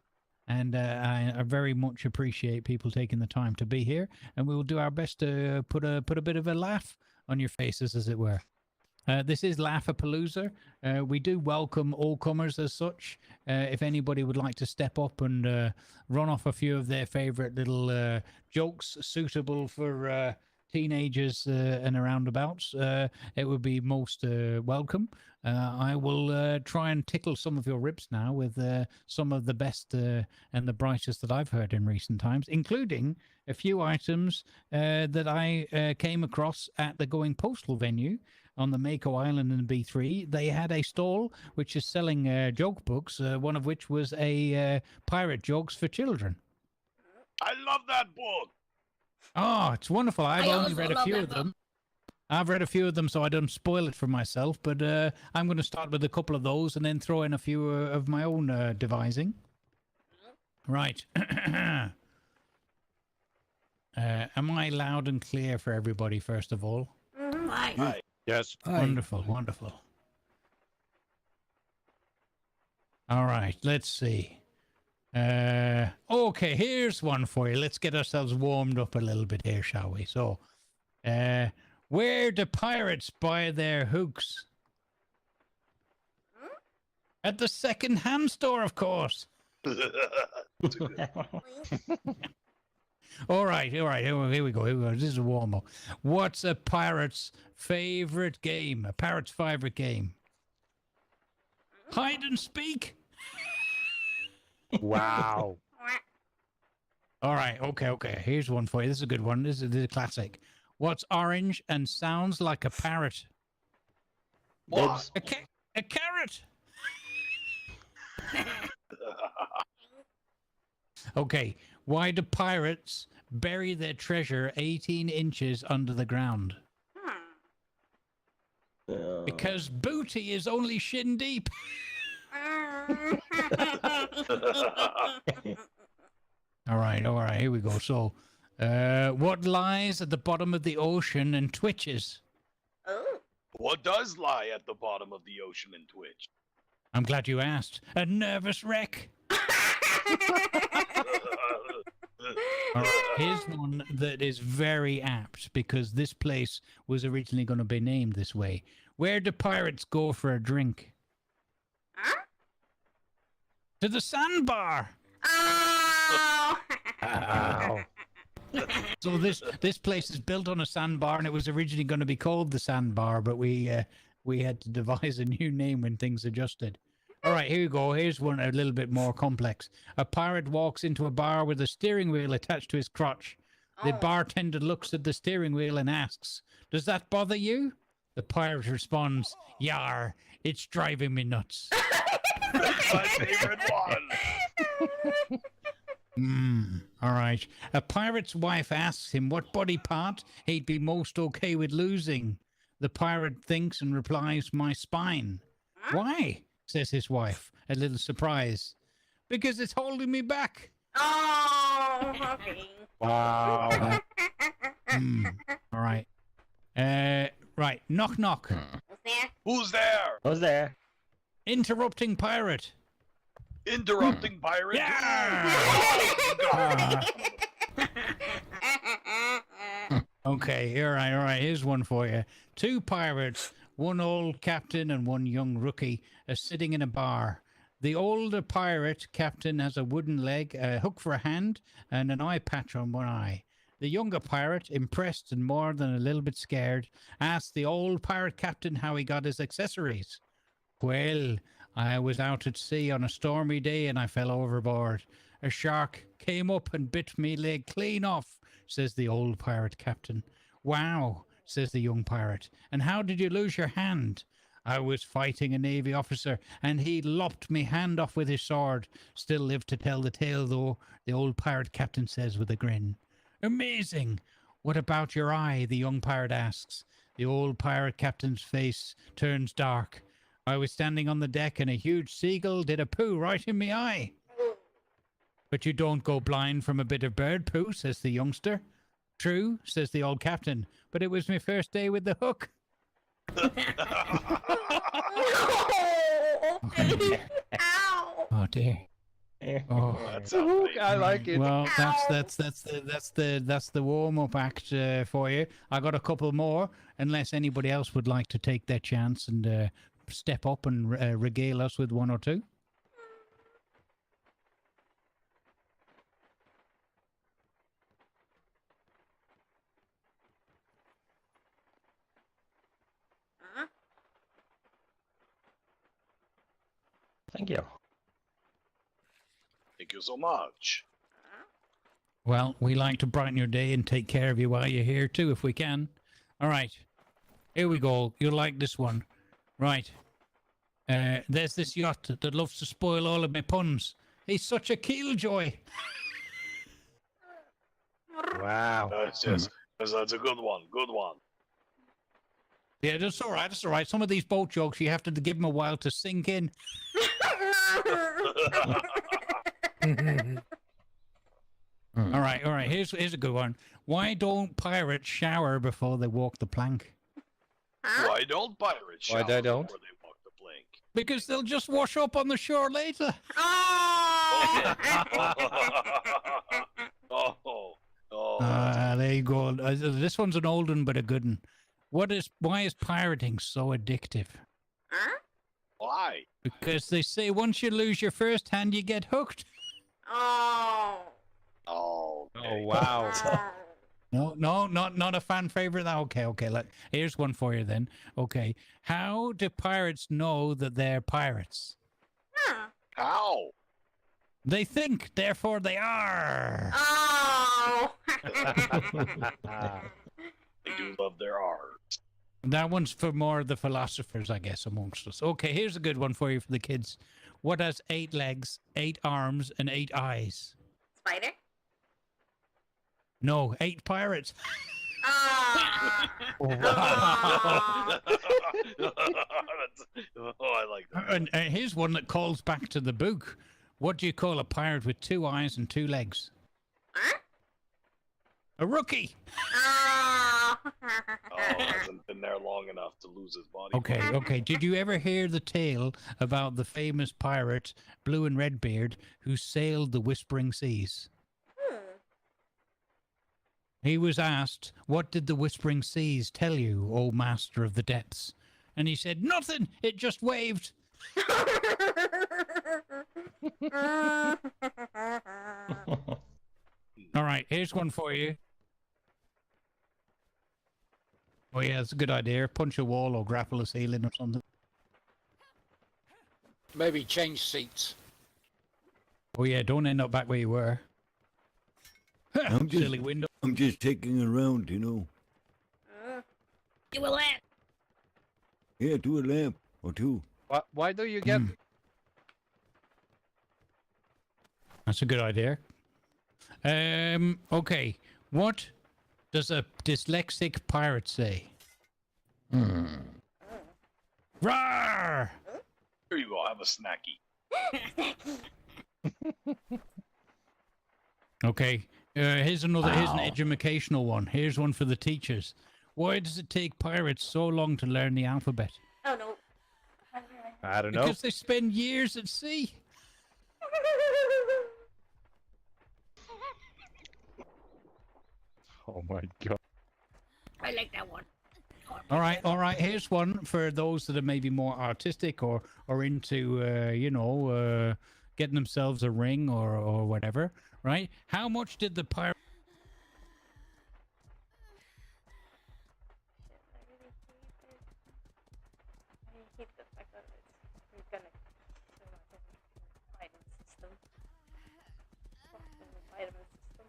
And I very much appreciate people taking the time to be here, and we will do our best to put a bit of a laugh on your faces, as it were. This is Laugh-A-Palooza. We do welcome all comers as such. If anybody would like to step up and run off a few of their favorite little jokes suitable for teenagers and aroundabouts, it would be most welcome. I will try and tickle some of your ribs now with some of the best and the brightest that I've heard in recent times, including a few items that I came across at the Going Postal venue on the Mako Island in B3. They had a stall which is selling joke books, one of which was a pirate jokes for children. I love that book. Oh, it's wonderful. I've only read a few of them. I've read a few of them, so I don't spoil it for myself, but I'm going to start with a couple of those and then throw in a few of my own devising. Right. Am I loud and clear for everybody, first of all? Hi. Yes. Wonderful, wonderful. All right, let's see. Okay, here's one for you. Let's get ourselves warmed up a little bit here, shall we? So, where do pirates buy their hooks? At the second-hand store, of course. All right. Here we go. This is a warm-up. What's a pirate's favorite game? A pirate's favorite game? Hide and speak. Wow. All right. Okay. Here's one for you. This is a good one. This is a classic. What's orange and sounds like a parrot? What? A carrot. Okay. Why do pirates bury their treasure 18 inches under the ground? Because booty is only shin deep. All right. Here we go. So, what lies at the bottom of the ocean and twitches? What does lie at the bottom of the ocean and twitch? I'm glad you asked. A nervous wreck. All right, here's one that is very apt because this place was originally going to be named this way. Where do pirates go for a drink? To the sandbar. Oh. So this place is built on a sandbar, and it was originally going to be called the Sandbar, but we had to devise a new name when things adjusted. All right, here we go. Here's one a little bit more complex. A pirate walks into a bar with a steering wheel attached to his crotch. The bartender looks at the steering wheel and asks, "Does that bother you?" The pirate responds, "Yar, it's driving me nuts." That's my favorite one. All right. A pirate's wife asks him what body part he'd be most okay with losing. The pirate thinks and replies, "My spine." "Why?" says his wife, a little surprised. "Because it's holding me back." Oh, okay. Wow. All right. Right. Knock, knock. Who's there? Who's there? Interrupting pirate. Interrupting pirate? Yeah! Okay, all right. Here's one for you. Two pirates, one old captain and one young rookie, are sitting in a bar. The older pirate captain has a wooden leg, a hook for a hand, and an eye patch on one eye. The younger pirate, impressed and more than a little bit scared, asked the old pirate captain how he got his accessories. "Well, I was out at sea on a stormy day and I fell overboard. A shark came up and bit me leg clean off," says the old pirate captain. "Wow," says the young pirate. "And how did you lose your hand?" "I was fighting a Navy officer and he lopped me hand off with his sword. Still live to tell the tale though," the old pirate captain says with a grin. "Amazing. What about your eye?" the young pirate asks. The old pirate captain's face turns dark. "I was standing on the deck and a huge seagull did a poo right in me eye." But you don't go blind from a bit of bird poo, says the youngster. True, says the old captain, but it was my first day with the hook. Oh dear. Oh. That's a hook. I like it. Well, that's the warm up act for you. I got a couple more, unless anybody else would like to take their chance and step up and regale us with one or two. Thank you. Thank you so much. Well, we like to brighten your day and take care of you while you're here too, if we can. All right, here we go. You'll like this one. Right. There's this yacht that loves to spoil all of my puns. He's such a killjoy. Wow. Yes, that's a good one. Good one. Yeah, that's all right. That's all right. Some of these boat jokes, you have to give them a while to sink in. All right, all right. Here's a good one. Why don't pirates shower before they walk the plank? Why don't pirates shower Why they don't? before they walk the plank? Because they'll just wash up on the shore later. There you go. This one's an old one, but a good one. Why is pirating so addictive? Why? Because they say once you lose your first hand, you get hooked. Oh. Oh. Oh wow. No, not a fan favorite. Okay. Look, here's one for you then. Okay, how do pirates know that they're pirates? How? They think, therefore they are. Oh. They do love their art. That one's for more of the philosophers, I guess, amongst us. Okay, here's a good one for you for the kids. What has 8 legs, 8 arms, and 8 eyes? Spider? No, 8 pirates. Oh. Wow. I like that. And here's one that calls back to the book. What do you call a pirate with 2 eyes and 2 legs? Huh? A rookie. Oh. Hasn't been there long enough to lose his body. Okay. Did you ever hear the tale about the famous pirate, Blue and Redbeard, who sailed the Whispering Seas? He was asked, what did the Whispering Seas tell you, O Master of the Depths? And he said, nothing, it just waved. All right, here's one for you. Oh yeah, it's a good idea. Punch a wall or grapple a ceiling or something. Maybe change seats. Oh yeah, don't end up back where you were. Silly window. I'm just taking a round, you know. Do a lap. Yeah, do a lap or two. Why do you get? That's a good idea. Okay. What does a dyslexic pirate say? Rawr! Here you go. Have a snacky. Okay. Here's an educational one. Here's one for the teachers. Why does it take pirates so long to learn the alphabet? Oh no. I don't know. Because they spend years at sea. Oh my god. I like that one. All right. Here's one for those that are maybe more artistic or into, getting themselves a ring or whatever, right? How much did the pirate... I hate the fact that it's gonna vitamin system. Vitamin system.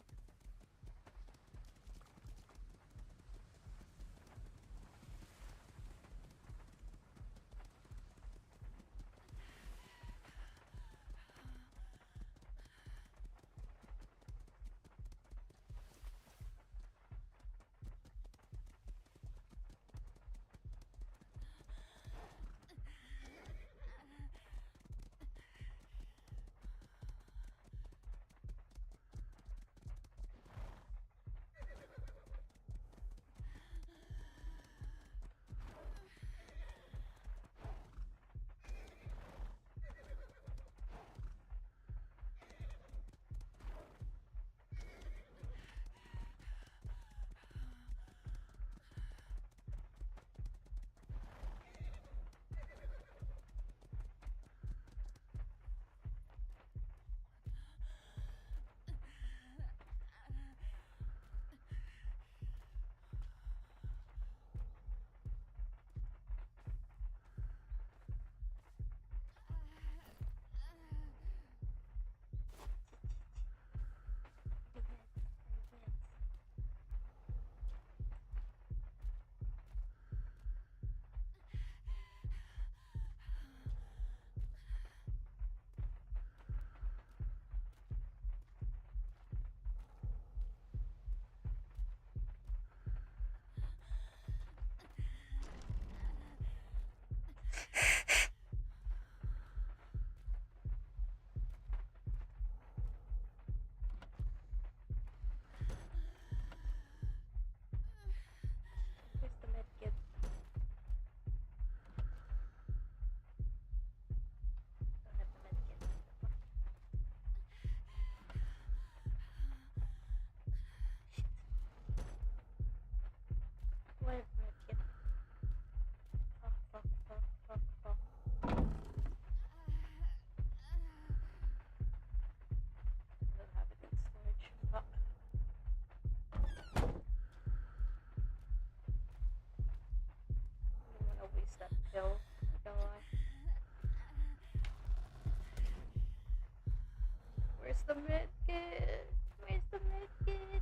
the medkit? Where's the medkit?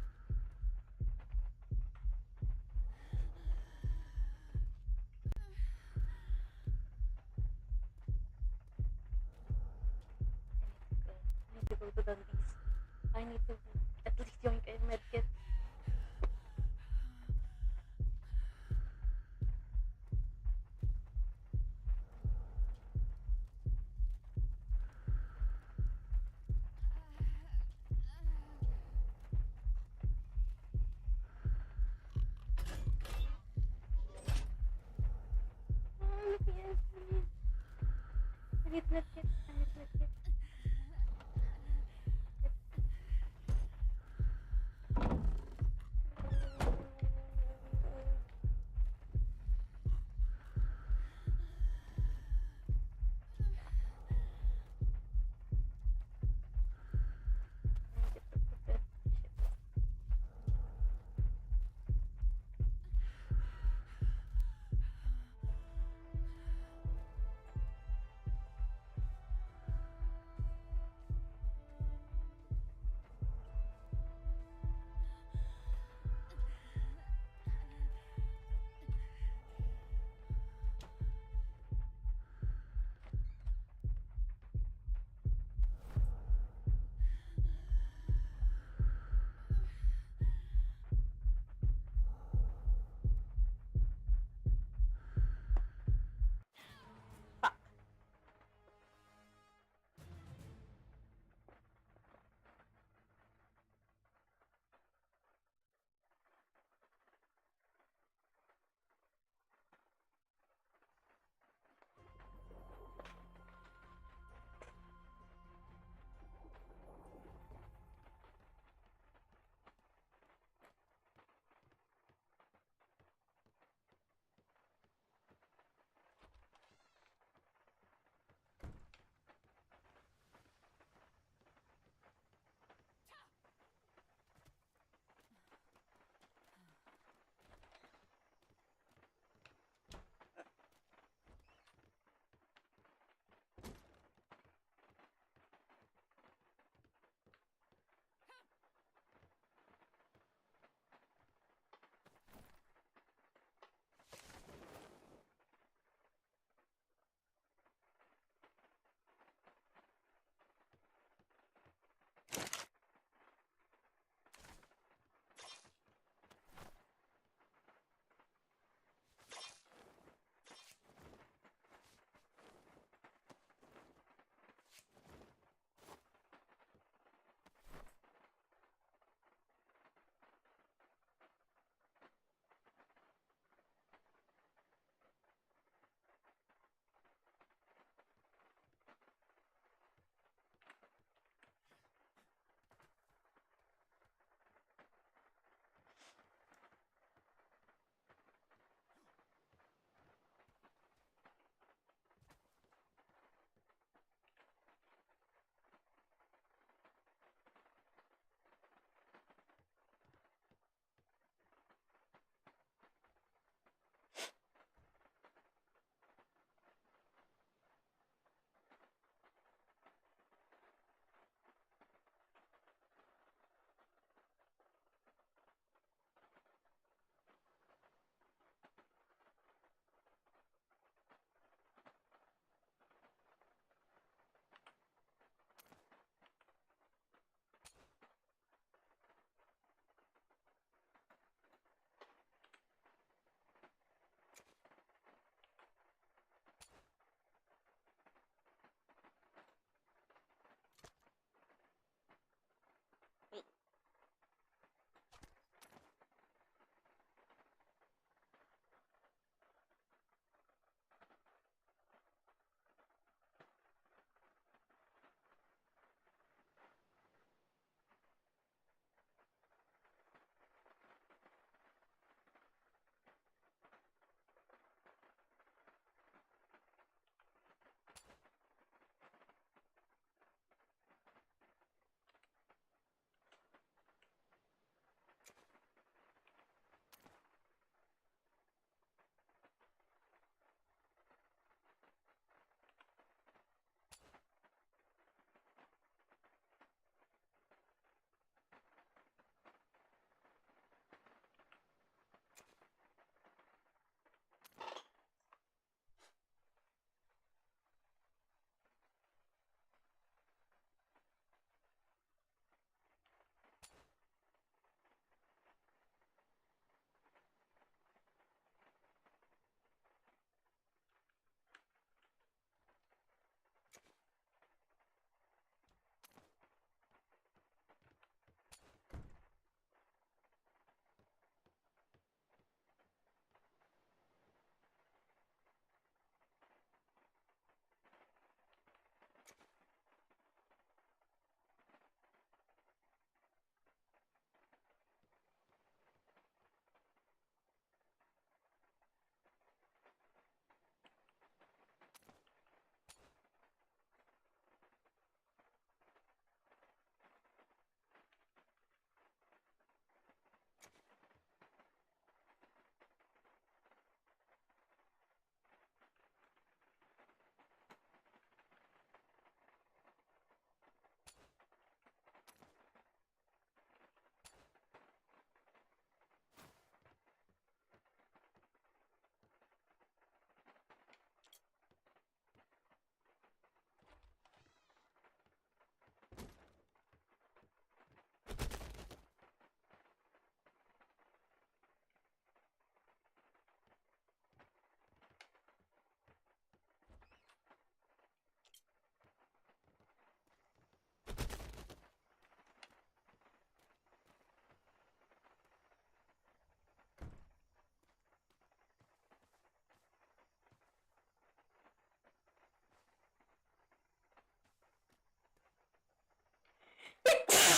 I need to go to Dundee's. I need to at least yoink a medkit. Yes, please. I need medkit. I need medkit.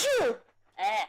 Achoo! Eh.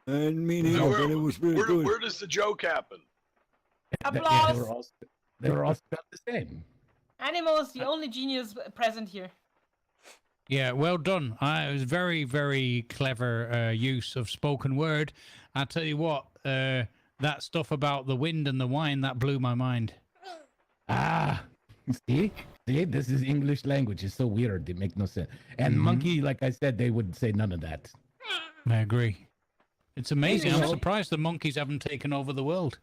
And me neither, Now, but it was very good. where does the joke happen? Applause! They were all spelled the same. Animals, the only genius present here. Yeah, well done. It was very, very clever use of spoken word. I tell you what, that stuff about the wind and the wine, that blew my mind. Ah, see, this is English language. It's so weird. It makes no sense. And monkey, like I said, they would say none of that. I agree. It's amazing. Maybe I'm so. surprised the monkeys haven't taken over the world.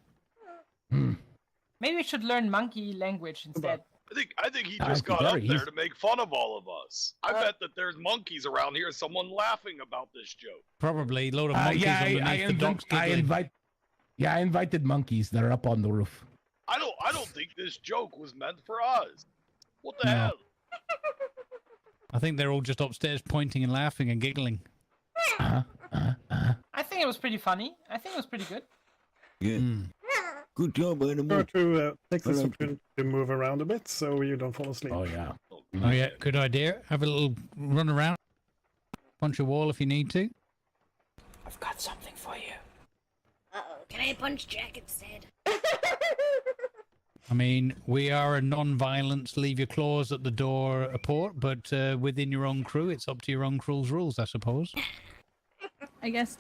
Maybe we should learn monkey language instead. I think he just got up there to make fun of all of us. I bet that there's monkeys around here. Someone laughing about this joke. Probably a load of monkeys underneath the docks giggling. I invited monkeys that are up on the roof. I don't think this joke was meant for us. What the hell? I think they're all just upstairs pointing and laughing and giggling. I think it was pretty funny. I think it was pretty good. Yeah. Good job, animal. Try to take this opportunity to move around a bit so you don't fall asleep. Oh, yeah. Oh, yeah. Good idea. Have a little run around. Punch a wall if you need to. I've got something for you. Uh-oh. Can I punch Jack instead? I mean, we are a non-violence, leave your claws at the door a port, but within your own crew, it's up to your own crew's rules, I suppose. I guess.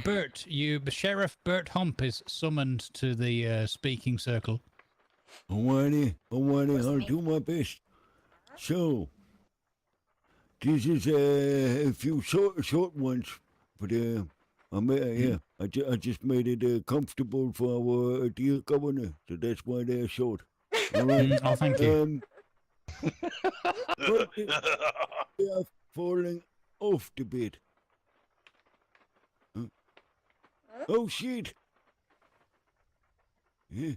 Bert, Sheriff Bert Hump is summoned to the speaking circle. Alrighty, I'll do my best. So, this is a few short ones, but I just made it comfortable for our dear governor, so that's why they're short. All right. Oh, thank you. But they are falling off the bed. Huh? Oh shit! Yeah.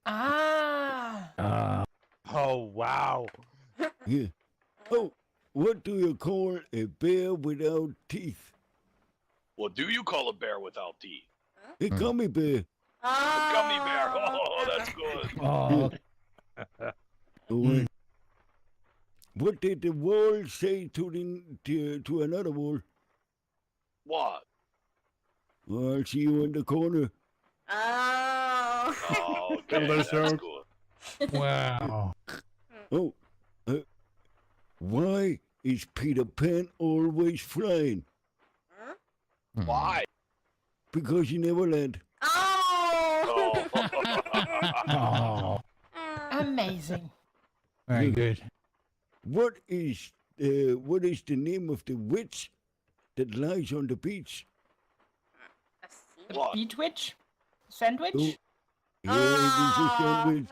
Ah. Oh, wow. Yeah. Oh, what do you call a bear without teeth? What do you call a bear without teeth? A gummy bear. A gummy bear. Oh, that's good. Oh. All right. What did the wall say to another wall? What? Well, I'll see you in the corner. Oh. Oh, okay, that's good. Wow. Oh, why is Peter Pan always flying? Why? Because you never land. Oh. Oh. Amazing. Very good. What is the name of the witch that lies on the beach? What? Beach witch? Sandwich? Oh, yeah, this is sandwich.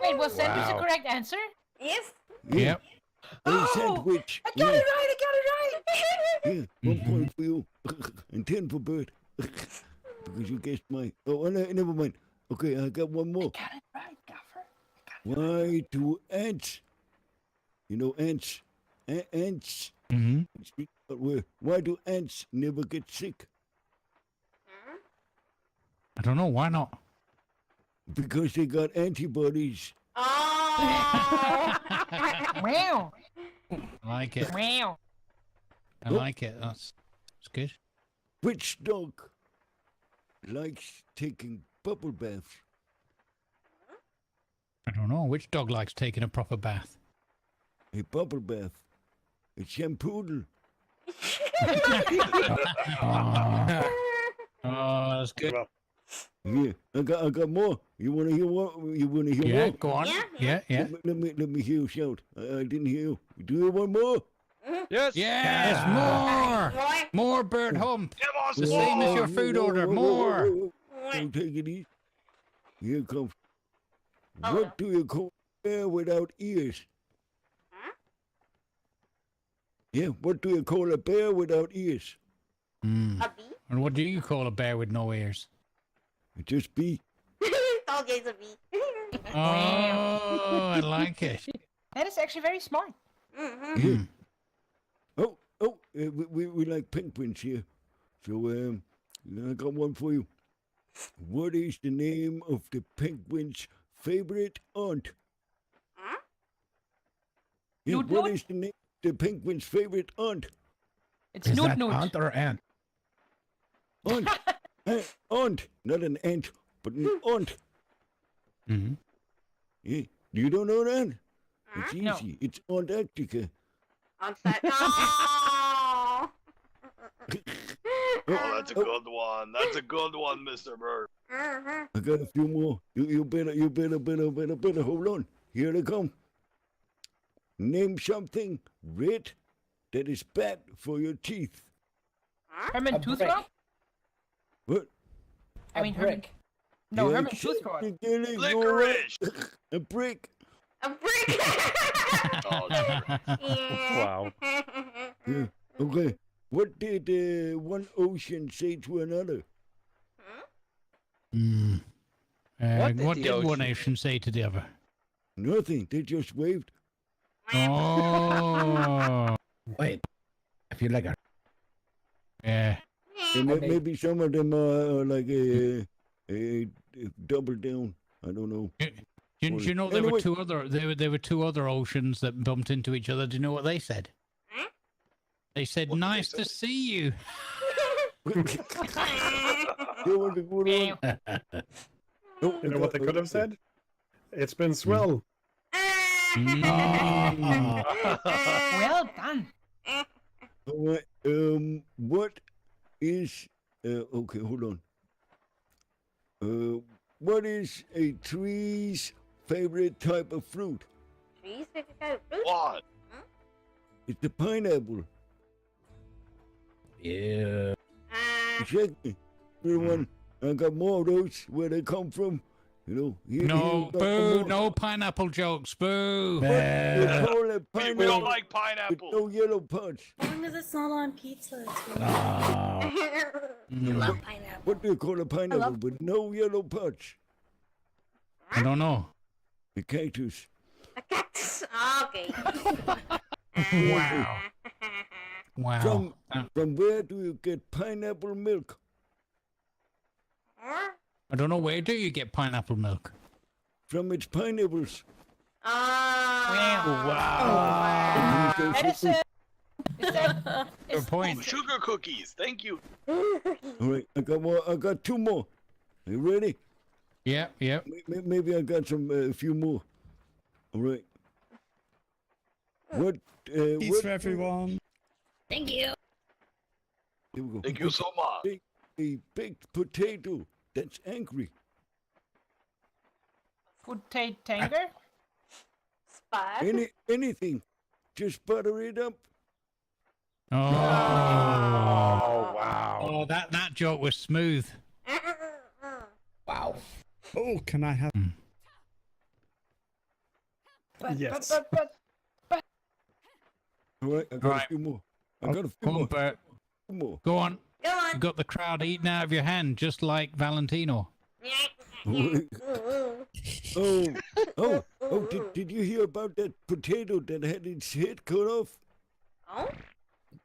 Wait, was sandwich the Wow. correct answer? Yes. Yep. A sandwich. I got it right! Yeah, 1 point for you, and 10 for Bert, because you guessed mine. Oh, never mind. Okay, I got one more. Got it right, Gaffer. Why do ants, ants, ants, why do ants never get sick? I don't know. Why not? Because they got antibodies. Oh. Wow. I like it. Wow. I like it. That's good. Which dog likes taking bubble baths? I don't know. Which dog likes taking a proper bath? A bubble bath. A shampoodle. Oh, that's good. Yeah, I got more. You wanna hear what? You wanna hear Yeah, more? go on. Yeah. Yeah. Let me hear you shout. I didn't hear you. Do you want more? Yes. Yes, more bird hump. The same as your food order. More. Don't take it easy. Here it comes. What do you call a bear without ears? Yeah, what do you call a bear without ears? A bee? And what do you call a bear with no ears? Just bee. Told you it's a bee. Oh, I like it. That is actually very smart. Yeah. We like penguins here. So, I got one for you. What is the name of the penguin's favorite aunt? Yeah, Newt what Newt? is the name of the penguin's favorite aunt? It's Is Newt that Newt. aunt or ant? Aunt. Aunt. Not an ant, but an aunt. Mm-hmm. Yeah. You don't know that? It's easy. No. It's Antarctica. On that. Oh. Oh, that's a good one. That's a good one, Mr. Bird. I got a few more. You better hold on. Here they come. Name something red that is bad for your teeth. Herman Toothrow? What? I mean Herman. No, Yeah, Herman Toothrow. Licorice. A brick. A brick. Oh, Wow. Yeah. Okay. What did one ocean say to another? What did one ocean say to the other? Nothing. They just waved. Oh. Wait. I feel like Yeah. Maybe some of them are like a double down. I don't know. You know there were two other oceans that bumped into each other. Do you know what they said? They said, "Nice to see you." You know what they could have said? It's been swell. Well done. All right. What is? Okay, hold on. What is a tree's favorite type of fruit? Trees favorite kind of fruit? What? It's the pineapple. Yeah. Exactly. Everyone, I got more of those where they come from. You know. No, boo! No pineapple jokes, boo! They call it pineapple. We don't like pineapple. With no yellow parts. As long as it's not on pizza. You love pineapple. What do you call a pineapple with no yellow parts? I don't know. A cactus. A cactus. Okay. Wow. Wow. From where do you get pineapple milk? I don't know, where do you get pineapple milk? From its pineapples. Wow. Medicine. Good point. Sugar cookies. Thank you. All right, I got more. I got 2 more. Are you ready? Yeah, yeah. Maybe I got a few more. All right. What? Peace for everyone. Thank you. Here we go. Thank you so much. A baked potato that's angry. Potato tanger? Spot. Anything. Just butter it up. Oh, wow. Oh, that joke was smooth. Wow. Oh, can I have? Yes. All right, I got a few more. I got a few Come more. on, Bert. More. Go on. Go on. You got the crowd eating out of your hand, just like Valentino. Oh, did you hear about that potato that had its head cut off?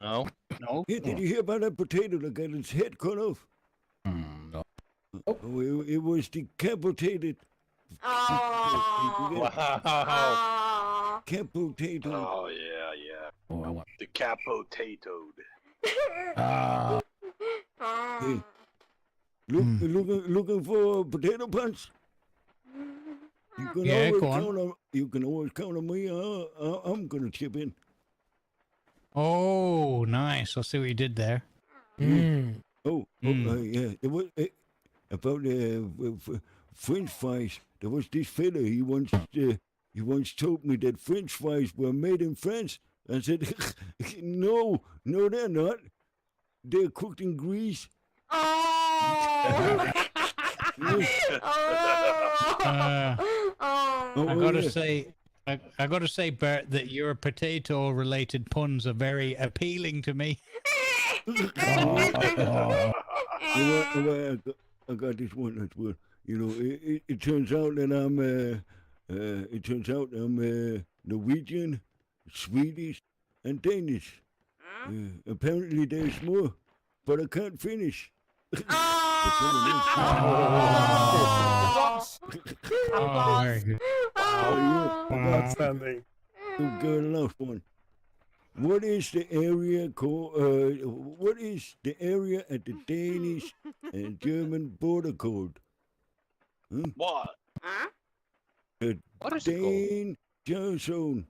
Oh? No. Yeah, did you hear about that potato that got its head cut off? No. Oh, it was decapitated. Oh. Wow. Decapitated. Oh, yeah. Oh, I want. The capotatoed. Hey, looking for potato punch? You can always count on me. I'm gonna chip in. Oh, nice. I see what you did there. Yeah. It was about French fries. There was this fella. He once told me that French fries were made in France. I said, no, they're not. They're cooked in grease. I gotta say, Bert, that your potato-related puns are very appealing to me. I got this one as well. You know, it turns out that I'm Norwegian, Swedish, and Danish. Apparently there's more, but I can't finish. Very good. Outstanding. Got a last one. What is the area called? What is the area at the Danish and German border code? What? The What is it called? danger zone.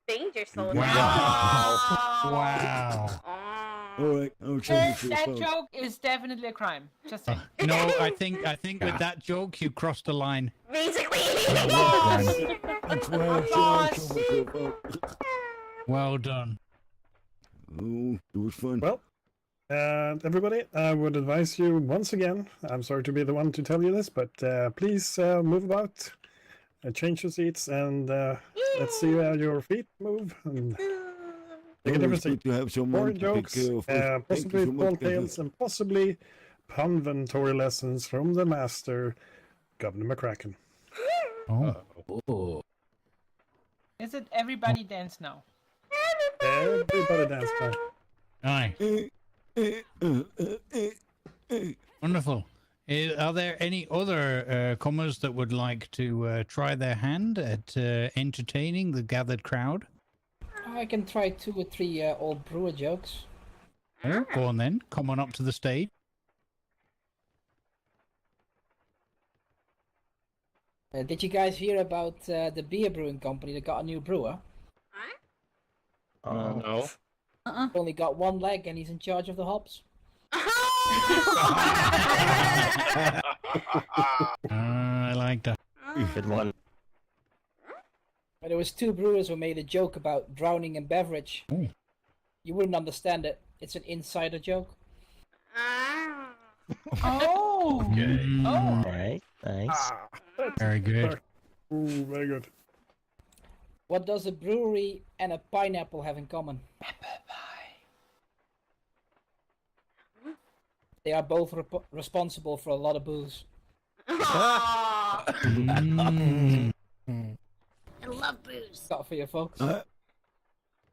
Danger zone. Wow. All right, I'll send you That joke is definitely a crime. Just saying. No, I think with that joke you crossed the line. Basically. That's why I'm saying so. Well done. Oh, it was fun. Well, everybody, I would advise you once again. I'm sorry to be the one to tell you this, but please move about, change your seats, and let's see how your feet move. And make a difference. To have someone More to jokes, take care of us. Thank possibly you so much, tall tales, and possibly punventory lessons from the master, Governor McCracken. Oh. Is it everybody dance now? Everybody dance now. Aye. Wonderful. Are there any other comers that would like to try their hand at entertaining the gathered crowd? I can try 2 or 3 old brewer jokes. Oh, go on then. Come on up to the stage. Did you guys hear about the beer brewing company that got a new brewer? No. Only got 1 leg and he's in charge of the hops. I like that. Good one. But there was 2 brewers who made a joke about drowning in beverage. You wouldn't understand it. It's an insider joke. Oh! Okay. Oh! Alright, nice. Very good. Ooh, very good. What does a brewery and a pineapple have in common? They are both responsible for a lot of booze. I love booze. Got for you folks. I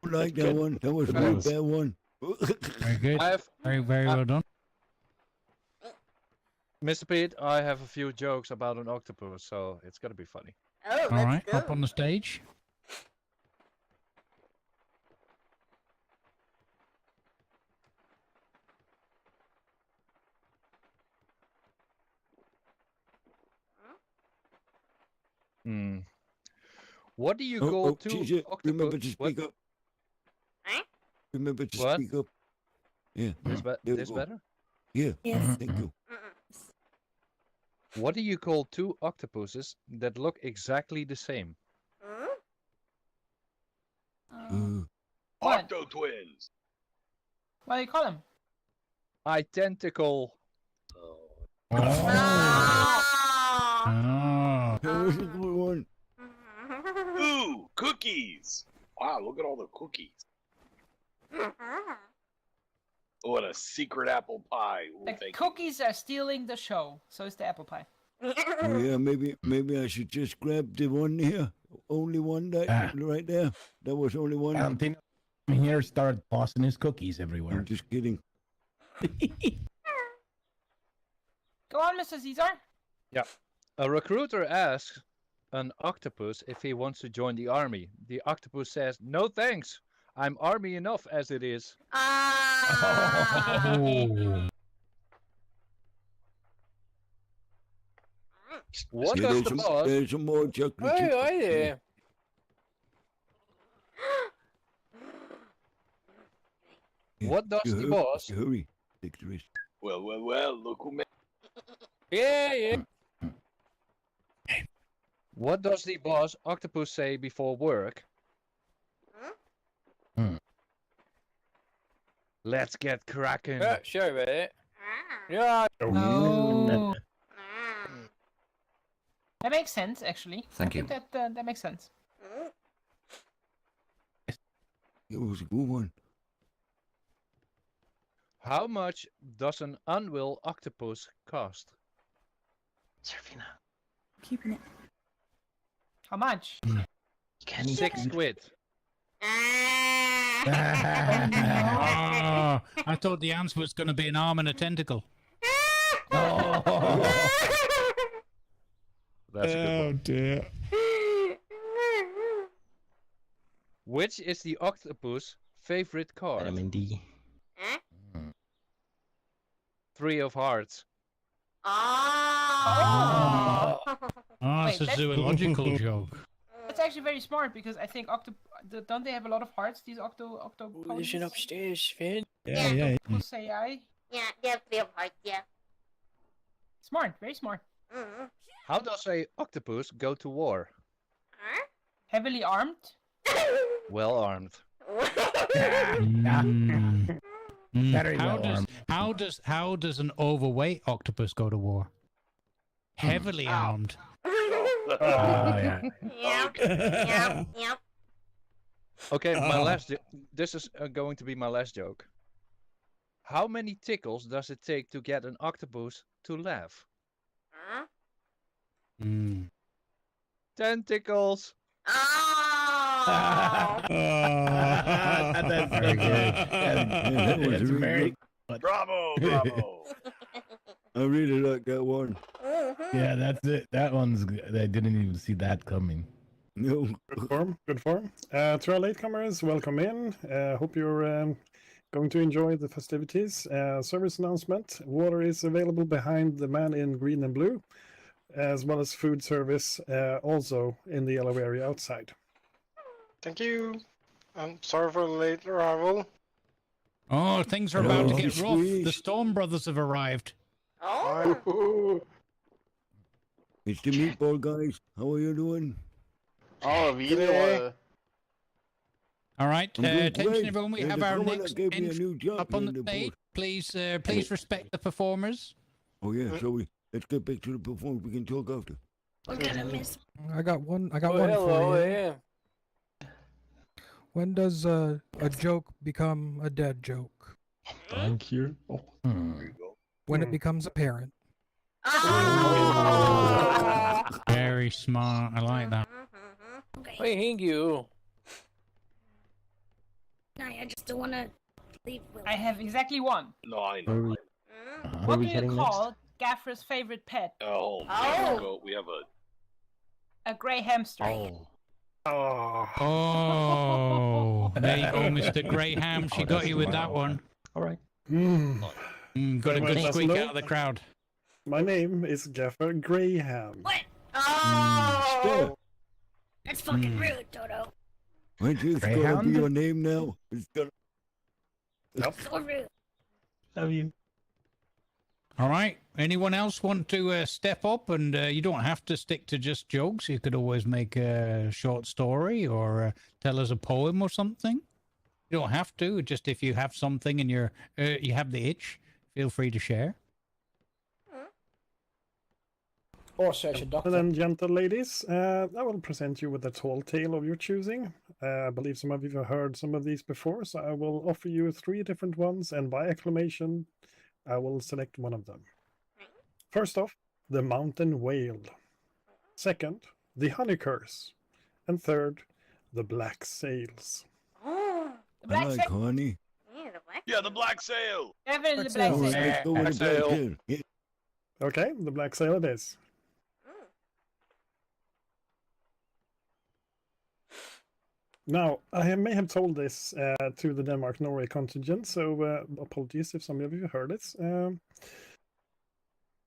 like that one. That was a very bad one. Very good. Very well done. Mr. Pete, I have a few jokes about an octopus, so it's gonna be funny. Oh, All right, up on the stage. What do you call two TJ, octopus? remember to speak up. Remember to speak up. Yeah. This go. better? Yeah. Yes. Thank you. What do you call 2 octopuses that look exactly the same? What? Octo twins. What do you call them? Identical. That was a good one. Ooh, cookies. Wow, look at all the cookies. What a secret apple pie. Ooh, The thank cookies are stealing the show. So is the apple pie. Oh, yeah, maybe I should just grab the one here. Only one that right there. That was only one. Valentino here started tossing his cookies everywhere. I'm just kidding. Go on, Mr. Caesar. Yeah. A recruiter asks an octopus if he wants to join the army. The octopus says, "No thanks. I'm army enough as it is." What Yeah, does the boss? There's some more chocolate. chip. yeah. What does the boss? Hurry. Take the risk. Well, look who made. Yeah. What does the boss octopus say before work? Let's get cracking. Yeah, sure, mate. Yeah. Oh. That makes sense, actually. Thank I think that makes sense. It was a good one. How much does an unwell octopus cost? Serafina. Keeping it. How much? Can you 6 quid. Oh, I thought the answer was going to be an arm and a tentacle. That's a good one. Oh dear. Which is the octopus' favorite card? Vitamin D. 3 of hearts. Oh! It's a that's- zoological joke. That's actually very smart because I think don't they have a lot of hearts? These octo. Listen upstairs, Finn. Yeah. Say I. Yeah, they have 3 of hearts, yeah. Smart, very smart. How does a octopus go to war? Heavily armed. Well armed. Very well armed. How does an overweight octopus go to war? Heavily armed. Yeah. Yep. Okay, my last. This is going to be my last joke. How many tickles does it take to get an octopus to laugh? 10 tickles. That's very good. That was very good. Bravo. I really like that one. Yeah, that's it. That one's. I didn't even see that coming. No. Good form. To our latecomers, welcome in. Hope you're going to enjoy the festivities. Service announcement. Water is available behind the man in green and blue, as well as food service also in the yellow area outside. Thank you. I'm sorry for the late arrival. Oh, things are about to get rough. sweet. The Storm Brothers have arrived. Oh. It's the meatball guys. How are you doing? Oh, really? All right, I'm doing attention great. everyone. We And have the our Commander next gave me a entry new job up on in the the stage. boat. Please respect the performers. Oh yeah, let's get back to the performance. We can talk after. We're gonna miss. I got one. I got Oh, one hello, for you. yeah. When does a joke become a dead joke? Thank you. Oh, there you go. When it becomes apparent. Very smart. I like that. Thank you. No, I just don't want to leave. Will. I have exactly one. No, I know. What do you call Gaffer's favorite pet? Oh, we have A grey hamster. Oh, there you go, Mr. Graham. She got you with that one. All right. Got a good squeak out of the crowd. My name is Gaffer Graham. What? Stop. Oh! That's fucking rude, Dodo. Aren't you gonna Greyhound? be your name now? It's gonna... So rude. Love you. All right. Anyone else want to step up? And you don't have to stick to just jokes. You could always make a short story or tell us a poem or something. You don't have to. Just if you have something and you have the itch, feel free to share. Or search a doctor. And then, gentle ladies, I will present you with a tall tale of your choosing. I believe some of you have heard some of these before, so I will offer you 3 different ones, and by acclamation, I will select one of them. First off, the mountain whale. Second, the honey curse. And third, the black sails. Oh, I like honey. yeah, the black. Yeah, the black sail. Definitely the Oh, black let's sail. go with the black sail. Yeah. Okay, the black sail it is. Now, I may have told this to the Denmark-Norway contingent, so apologies if some of you heard it.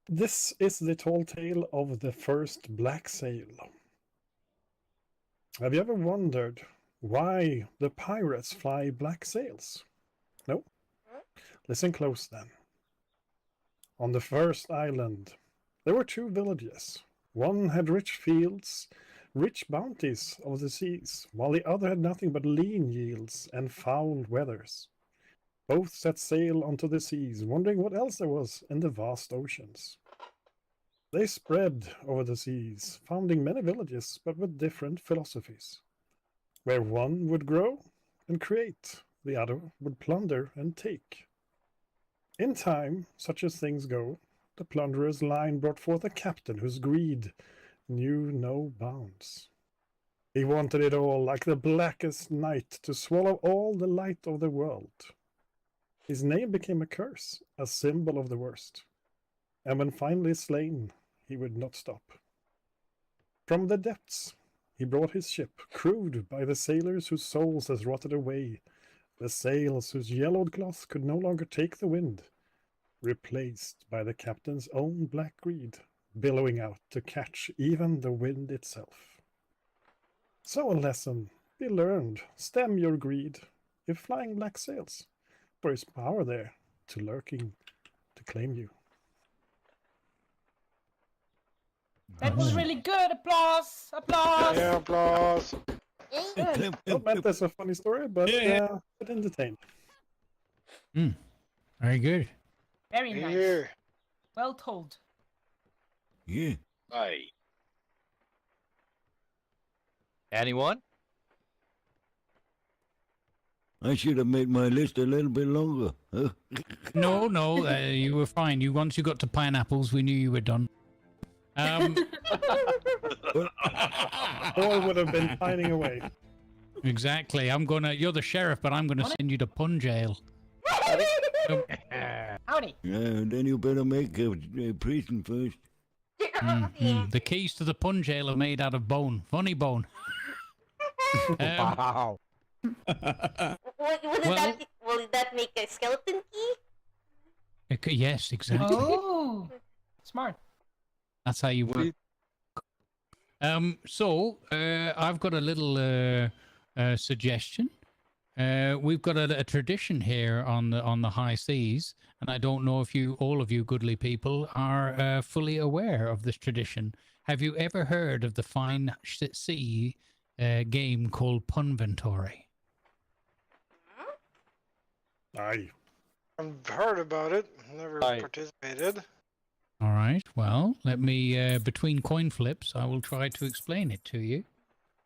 This is the tall tale of the first black sail. Have you ever wondered why the pirates fly black sails? No? Listen close then. On the first island, there were 2 villages. One had rich fields, rich bounties of the seas, while the other had nothing but lean yields and foul weathers. Both set sail onto the seas, wondering what else there was in the vast oceans. They spread over the seas, founding many villages, but with different philosophies. Where one would grow and create, the other would plunder and take. In time, such as things go, the plunderer's line brought forth a captain whose greed knew no bounds. He wanted it all, like the blackest night, to swallow all the light of the world. His name became a curse, a symbol of the worst. And when finally slain, he would not stop. From the depths, he brought his ship, crewed by the sailors whose souls has rotted away, the sails whose yellowed cloth could no longer take the wind, replaced by the captain's own black greed, billowing out to catch even the wind itself. So a lesson be learned, stem your greed, if flying black sails, for his power there to lurking to claim you. That was really good. Applause! Applause! Yeah, applause. Not meant as a funny story, but but entertaining. Very good. Very nice. Here. Well told. Yeah. Aye. Anyone? I should have made my list a little bit longer. Huh? No, you were fine. Once you got to pineapples, we knew you were done. Or would have been pining away. Exactly. You're the sheriff, but I'm gonna send you to pun jail. Howdy. Yeah, then you better make a prison first. The keys to the pun jail are made out of bone. Funny bone. Wow. Will that make a skeleton key? Yes, exactly. Oh, smart. That's how you work. So I've got a little suggestion. We've got a tradition here on the high seas, and I don't know if all of you goodly people are fully aware of this tradition. have you ever heard of the fine sea game called Punventory? Aye. I've heard about it. Never participated. All right. Well, let me, between coin flips, I will try to explain it to you.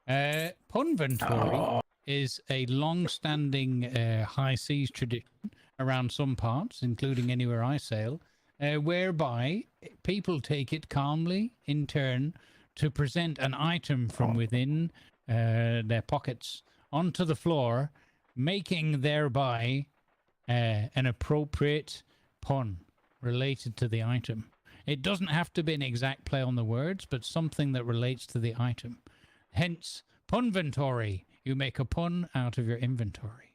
Punventory is a long-standing high seas tradition around some parts, including anywhere I sail, whereby people take it calmly in turn to present an item from within their pockets onto the floor, making thereby an appropriate pun related to the item. It doesn't have to be an exact play on the words, but something that relates to the item. Hence, punventory. You make a pun out of your inventory.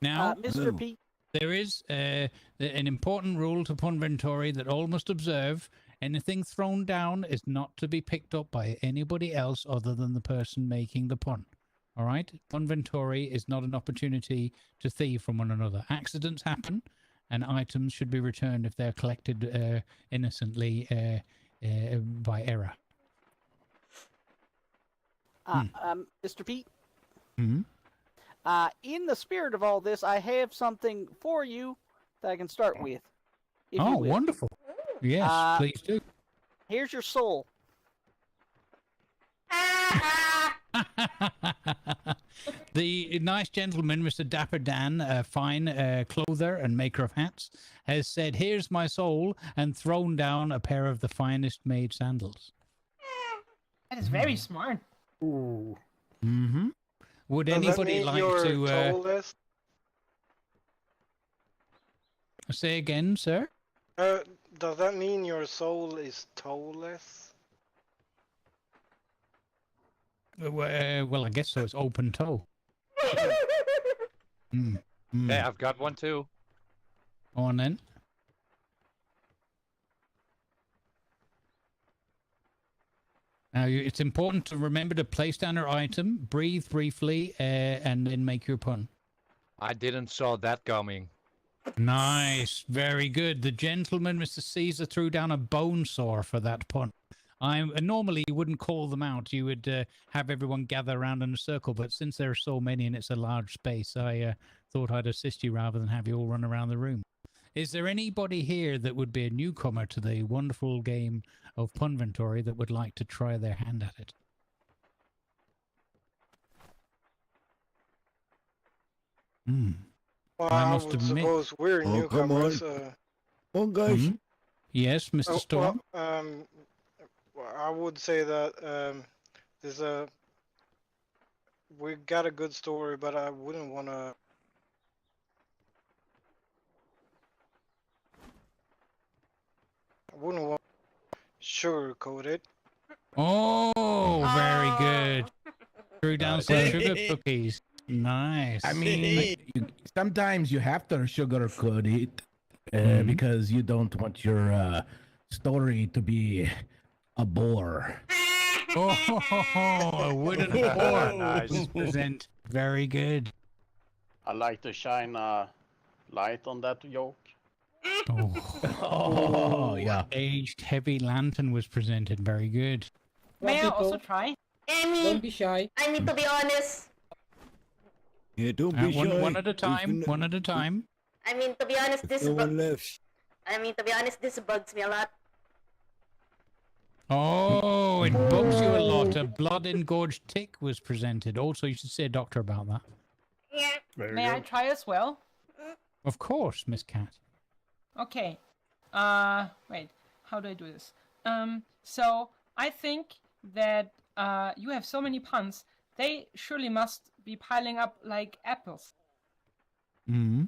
Now, Mr. P. there is an important rule to punventory that all must observe. Anything thrown down is not to be picked up by anybody else other than the person making the pun. All right? Punventory is not an opportunity to thieve from one another. Accidents happen, and items should be returned if they're collected innocently by error. Mr. Pete, Mm-hmm. in the spirit of all this, I have something for you that I can start with. if you Oh, will. wonderful. Yes, please do. Here's your soul. The nice gentleman, Mr. Dapper Dan, a fine clother and maker of hats, has said, "Here's my soul," and thrown down a pair of the finest made sandals. That is very smart. Ooh. Mm-hmm. Would Does that anybody mean like you're to soulless? say again, sir? Does that mean your soul is toeless? Well, I guess so. It's open toe. Yeah, I've got one too. Go on then. Now, it's important to remember to place down your item, breathe briefly, and then make your pun. I didn't saw that coming. Nice, very good. The gentleman, Mr. Caesar, threw down a bone saw for that pun. Normally you wouldn't call them out. You would have everyone gather around in a circle, but since there are so many and it's a large space, I thought I'd assist you rather than have you all run around the room. Is there anybody here that would be a newcomer to the wonderful game of Punventory that would like to try their hand at it? Well, I I must would admit. suppose we're newcomers. Oh, guys. Yes, Mr. Storm? Well, I would say that we got a good story, but I wouldn't want to. I wouldn't want to sugarcoat it. Oh, very good. Threw down some sugar cookies. Nice. I mean, sometimes you have to sugarcoat it because you don't want your story to be a bore. Oh, a wooden board. Nice. Present. Very good. I like to shine a light on that joke. Oh, yeah. Aged heavy lantern was presented. Very good. May I also try? Don't be shy. I need to be honest. Yeah, don't be shy. One at a time. One at a time. I mean, to be honest, this No one left. this bugs me a lot. Oh, it bugs you a lot. A blood-engorged tick was presented. Also, you should see a doctor about that. Yeah. May I try as well? Of course, Miss Cat. Okay. Wait. How do I do this? So I think that you have so many puns. They surely must be piling up like apples. Hmm.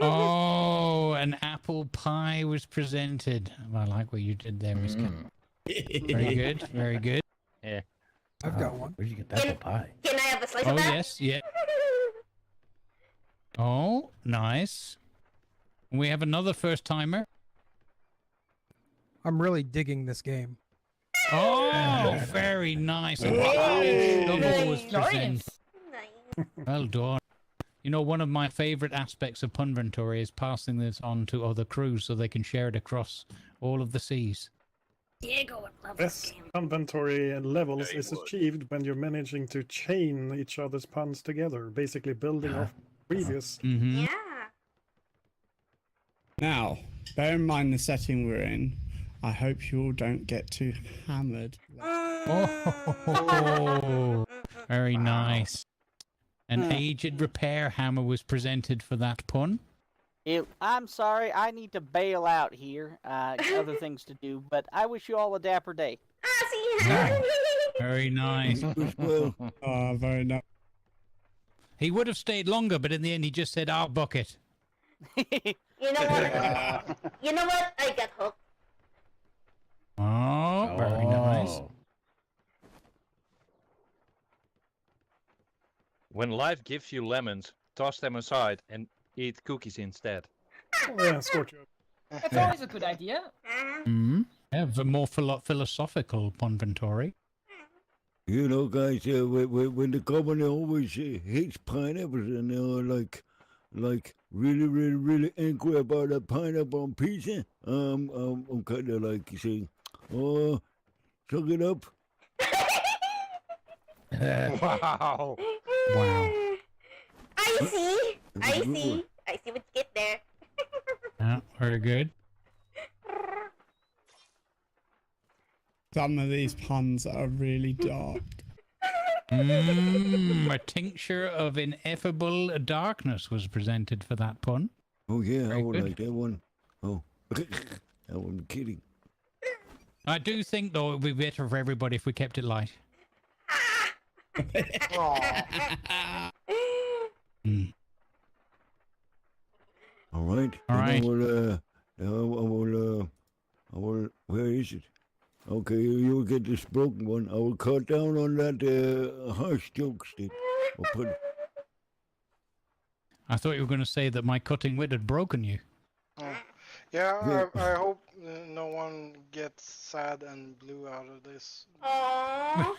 Oh, an apple pie was presented. I like what you did there, Miss Cat. Very good. Very good. Yeah. I've got one. Where'd you get that apple pie? Can I have a slice Oh, of that? yes. Yeah. Oh, nice. We have another first timer. I'm really digging this game. Oh, very nice. A double was presented. Well done. You know, one of my favorite aspects of Punventory is passing this on to other crews so they can share it across all of the seas. Diego would love this Best game. inventory levels is achieved when you're managing to chain each other's puns together, basically building off previous. Mm-hmm. Yeah. Now, bear in mind the setting we're in. I hope you all don't get too hammered. Oh, very nice. An aged repair hammer was presented for that pun. I'm sorry, I need to bail out here. Other things to do, but I wish you all a dapper day. Very nice. Oh, very nice. He would have stayed longer, but in the end, he just said, "I'll book it." You know what? You know what? I got hooked. Oh, very nice. When life gives you lemons, toss them aside and eat cookies instead. Oh, yeah, Scorcho. That's always a good idea. Mm-hmm. Yeah, the more philosophical Punventory. You know, guys, when the governor always hates pineapples and they're like really angry about a pineapple on pizza, I'm kind of like saying, oh, suck it up. Wow. Wow. I see what you get there. Yeah, very good. Some of these puns are really dark. A tincture of ineffable darkness was presented for that pun. Oh yeah, Very I would good. like that one. Oh, I wasn't kidding. I do think, though, it would be better for everybody if we kept it light. All right. All right. I will. Where is it? Okay, you will get this broken one. I will cut down on that harsh jokes that I'll put. I thought you were going to say that my cutting wit had broken you. Yeah, I hope no one gets sad and blue out of this. Aww.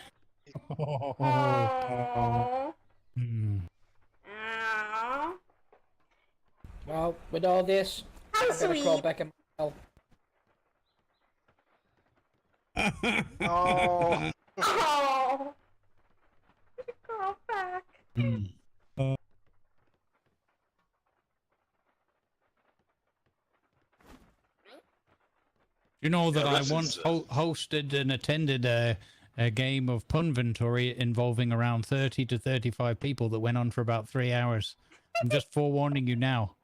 Aww. Aww. Well, with all this, How I better crawl sweet. back in my cell. Oh. Oh. Go back. You know that Yeah, I this once is, hosted and attended a game of Punventory involving around 30 to 35 people that went on for about 3 hours. I'm just forewarning you now.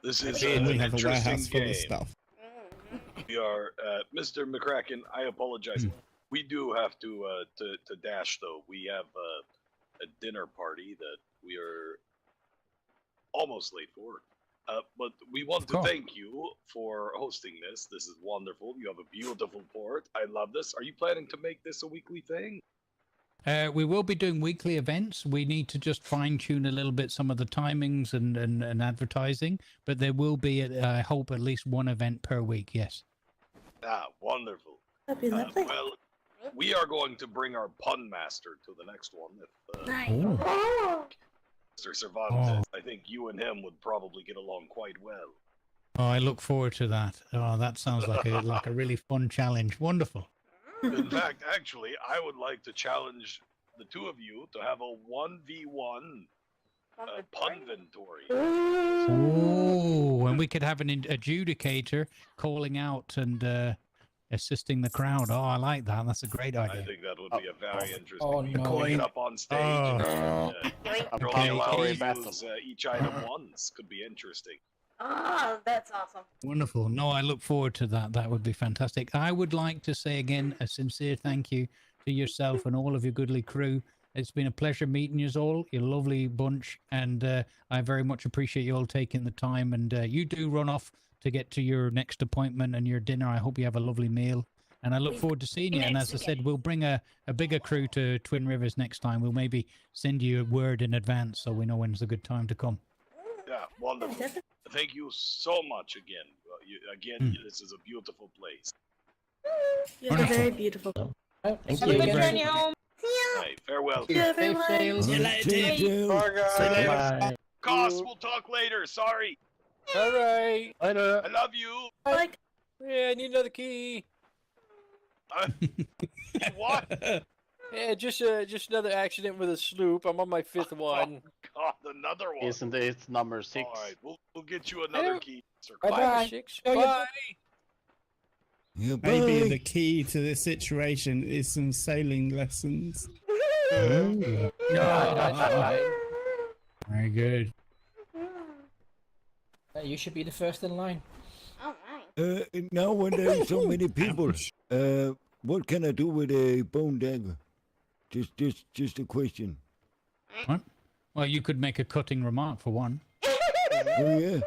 This is And an we have a interesting warehouse full game. of stuff. We are, Mr. McCracken. I apologize. We do have to dash though. We have a dinner party that we are almost late for. But we want to thank you for hosting this. This is wonderful. You have a beautiful port. I love this. Are you planning to make this a weekly thing? We will be doing weekly events. We need to just fine tune a little bit some of the timings and advertising, but there will be, I hope, at least one event per week. Yes. Ah, wonderful. That'd be lovely. Well, we are going to bring our pun master to the next one. If, Mr. Cervantes, I think you and him would probably get along quite well. Oh, I look forward to that. Oh, that sounds like a really fun challenge. Wonderful. In fact, actually, I would like to challenge the two of you to have a 1v1 punventory. Oh, and we could have an adjudicator calling out and assisting the crowd. Oh, I like that. That's a great idea. I think that would be a very interesting. Oh, We could no. get up on stage and only allow you to use each item once. Could be interesting. Oh, that's awesome. Wonderful. No, I look forward to that. That would be fantastic. I would like to say again a sincere thank you to yourself and all of your goodly crew. It's been a pleasure meeting you all. You're a lovely bunch, and I very much appreciate you all taking the time. And you do run off to get to your next appointment and your dinner. I hope you have a lovely meal, and I look forward to seeing you. And as I said, we'll bring a bigger crew to Twin Rivers next time. We'll maybe send you a word in advance so we know when's a good time to come. Yeah, wonderful. Thank you so much again. This is a beautiful place. You're very beautiful. Thank Have a good journey home. See ya. Hey, farewell. See you, everyone. See you later, Dave. Bye, guys. Bye. Cost, we'll talk later. Sorry. All right. I love you. Like, Yeah, I need another key. What? Yeah, just another accident with a sloop. I'm on my 5th one. God, another one. Isn't it number 6? All right, we'll get you another key, Sir. Bye. 5 or 6. Bye. Yeah, Maybe bye. the key to this situation is some sailing lessons. No, that's fine. Very good. You should be the first in line. Alright. Now when there's so many people, what can I do with a bone dagger? Just a question. What? Well, you could make a cutting remark for one. Oh yeah.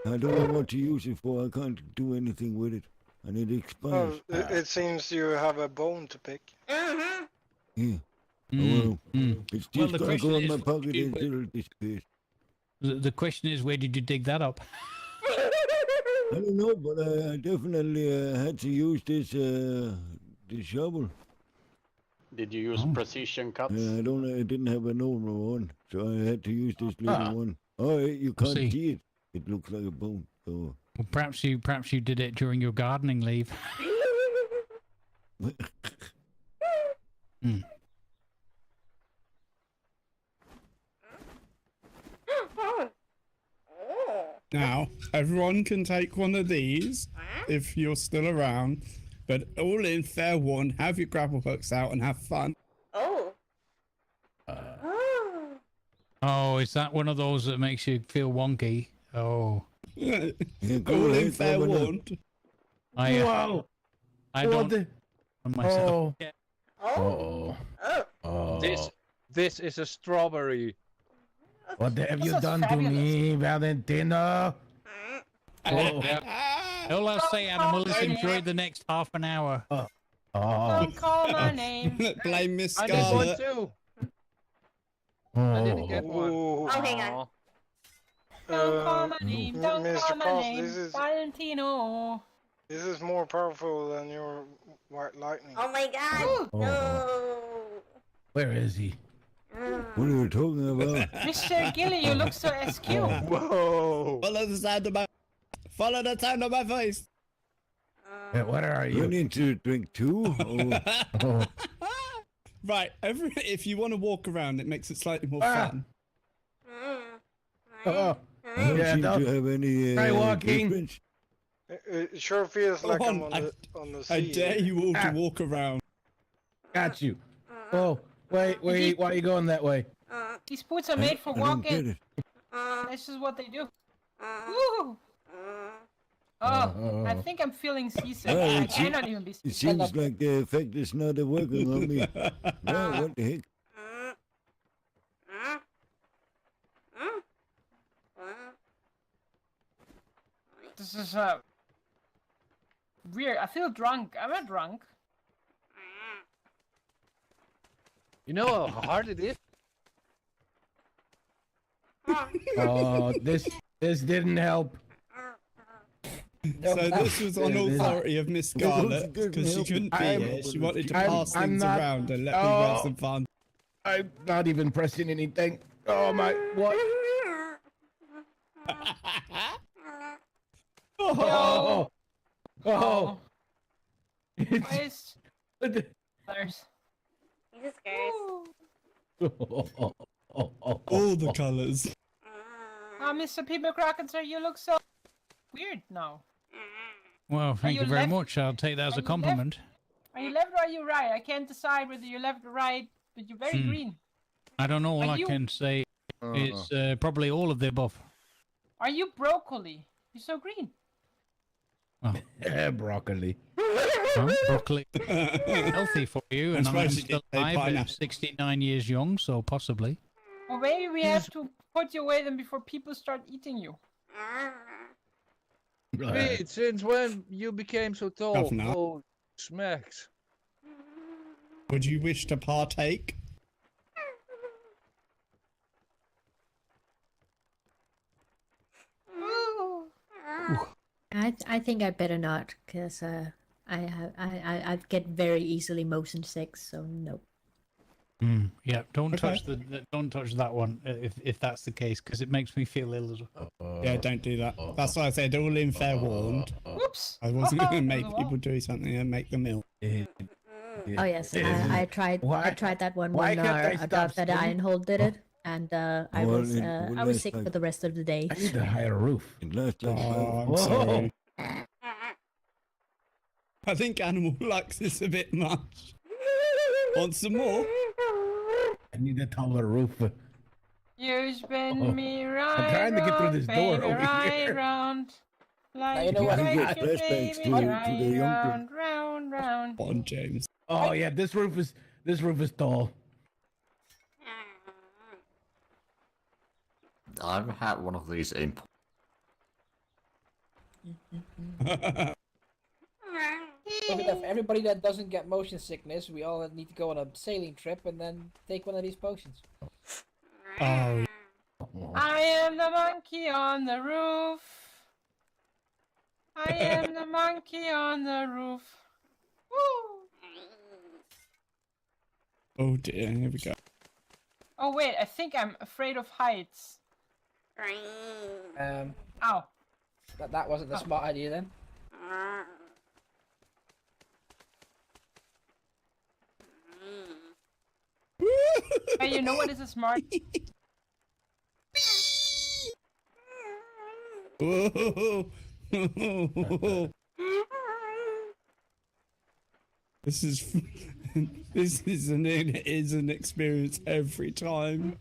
I don't know what to use it for. I can't do anything with it, and it expires. Oh, it seems you have a bone to pick. Mm-hmm. Yeah. Mm, Well, it's Well, just the gonna question go in is, my pocket until it disappears. The question is, where did you dig that up? I don't know, but I definitely had to use this shovel. Did you use precision cuts? I didn't have a normal one, so I had to use this little one. Oh, you can't see it. It looks like a bone. So. Well, perhaps you did it during your gardening leave. Hmm. Now, everyone can take one of these if you're still around, but all in fair warning, have your grapple hooks out and have fun. Oh. Oh, is that one of those that makes you feel wonky? Oh. Yeah, all in fair warning. I don't. Myself. Oh. This is a strawberry. What have you done to me, Valentino? All I'll say, animal, is enjoy the next half an hour. Don't call my name. Blame Miss I did one Scarlet. too. I didn't get one. Oh, hang on. Don't call my name. Don't Mr. call my Cost, name. this is- Valentino. This is more powerful than your white lightning. Oh my god. No. Where is he? What are you talking about? Mr. Gilly, you look so SQ. Whoa. Follow the sound of my voice. What are You you? need to drink too? Oh. Right, if you want to walk around, it makes it slightly more fun. Oh. I don't Yeah, seem don't- to have any Try walking. difference. It sure feels like I'm on, on the I sea. dare you all to walk around. Got you. Oh, wait. Why are you going that way? These boots are made for I don't get walking. it. This is what they do. Woo! Oh, I think I'm feeling seasick. Oh, I it se- cannot even be It seasick. seems like the effect is not working on me. Well, what the heck? This is weird. I feel drunk. I'm not drunk. You know how hard it is? Oh, this didn't help. So this was on authority of Miss Scarlet because she couldn't be here. She wanted to pass things around and let people have some fun. I'm not even pressing anything. Oh my! What? Oh! Oh! Please. Others. Jesus Christ. All the colours. Mr. People Crocketer, you look so weird now. Well, thank you you very left? much. I'll take that as Are a you compliment. Are you left or are you right? I can't decide whether you're left or right, but you're very green. I don't know. All Are I you- can say is probably all of the above. Are you broccoli? You're so green. Broccoli. Huh? Broccoli. Healthy for you, and I'm Especially still a alive at pineapple. 69 years young, so possibly. Well, maybe we have to put you away then before people start eating you. Wait, since when you became so tall? Governor. Oh, smacks. Would you wish to partake? I think I better not, because I get very easily motion sick, so no. Yeah, don't touch don't touch that one if that's the case, because it makes me feel ill as well. Yeah, don't do that. That's why I said all in fair warned. Whoops! I wasn't going to make people do something and make them ill. Oh yes, I tried. I tried that one why when can't I stop that swimming? Ironhold did it, and I was sick for the rest of the day. I need to hire a roof. I'm sorry. I think Animal Lux is a bit much. Want some more? I need a taller roof. You spin me right I'm trying to get through this door baby, over right here. round. Like you know what? like a Flashbacks baby, to the younger. round, round, round. On James. Oh yeah, this roof is tall. I've had one of these in. For everybody that doesn't get motion sickness, we all need to go on a sailing trip and then take one of these potions. Oh. I am the monkey on the roof. I am the monkey on the roof. Woo! Oh dear, here we go. Oh wait, I think I'm afraid of heights. Ow. That wasn't the smart idea then. Hey, you know what is a smart? Whoa. This is an experience every time.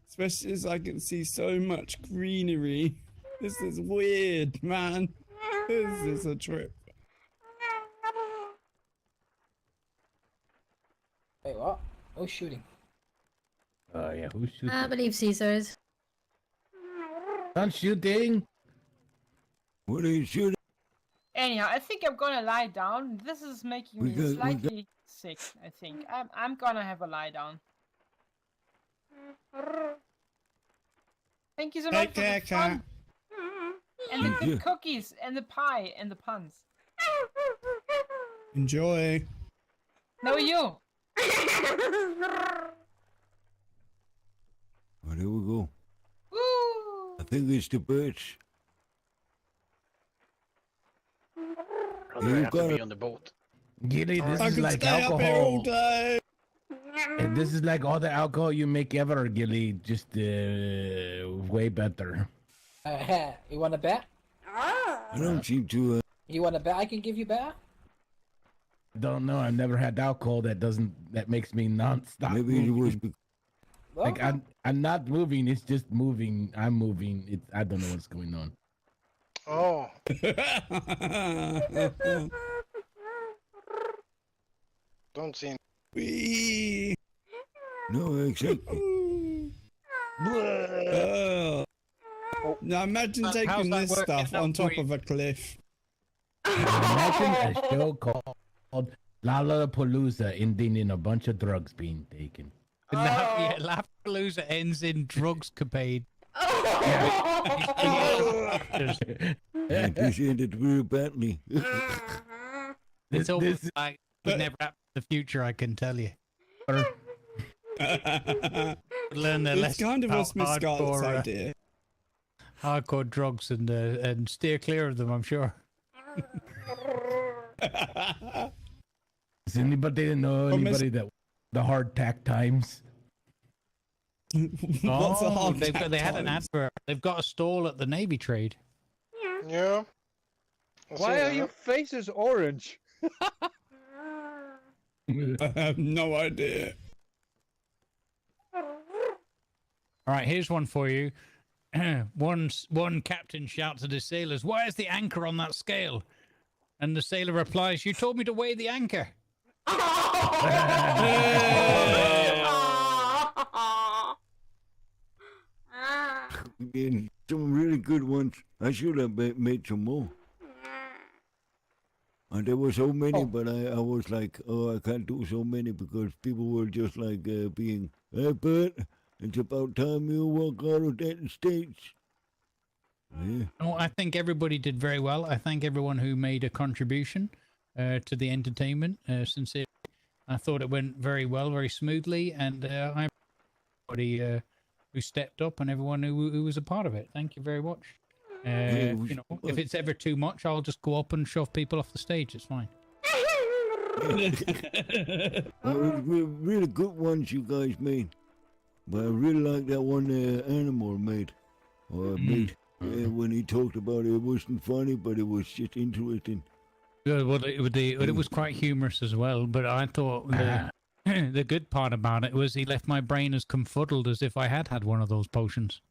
Especially as I can see so much greenery. This is weird, man. This is a trip. Wait, what? Who's shooting? Oh yeah, who's shooting? I believe Caesar's. I'm shooting. What are you shooting? Anyhow, I think I'm gonna lie down. This is making me slightly sick. I think I'm gonna have a lie down. Thank you so much for the fun. And the good cookies and the pie and the puns. Enjoy. No, you. Oh, there we go. Woo! I think it's the birds. Brother, I have to be on the boat. Gilly, this I is could like stay up here all alcohol. day. And this is like all the alcohol you make ever, Gilly. Just way better. You want to bet? I don't seem to. You want to bet? I can give you bet. Don't know. I've never had alcohol that makes me non-stop. Maybe it was. Like I'm not moving. It's just moving. I'm moving. I don't know what's going on. Oh. Don't seem. No, exactly. Now imagine taking this stuff on top of a cliff. Imagine a show called Lollapalooza ending in a bunch of drugs being taken. Yeah, Lollapalooza ends in drugs capade. And this ended very badly. It's almost like would never happen in the future, I can tell you. Learn the It's lesson kind of was about Miss Scarlett's hardcore, idea. Hardcore drugs and steer clear of them, I'm sure. Does anybody know anybody that the hard tack times? What's a hard they had an advert. They've got a stall at the Navy Trade. Yeah. Why are your faces orange? I have no idea. All right, here's one for you. One captain shouts at his sailors, "Why is the anchor on that scale?" And the sailor replies, "You told me to weigh the anchor." Some really good ones. I should have made some more. And there were so many, but I was like, oh, I can't do so many because people were just like being, hey, Bert, it's about time you walk out of that stage. Yeah. No, I think everybody did very well. I thank everyone who made a contribution to the entertainment. Sincerely, I thought it went very well, very smoothly, and I everybody who stepped up and everyone who was a part of it. Thank you very much. You know, if it's ever too much, I'll just go up and shove people off the stage. It's fine. Really good ones you guys made. But I really like that one animal made. When he talked about it, it wasn't funny, but it was just interesting. Yeah, well, it was quite humorous as well. But I thought the good part about it was he left my brain as confuddled as if I had had one of those potions.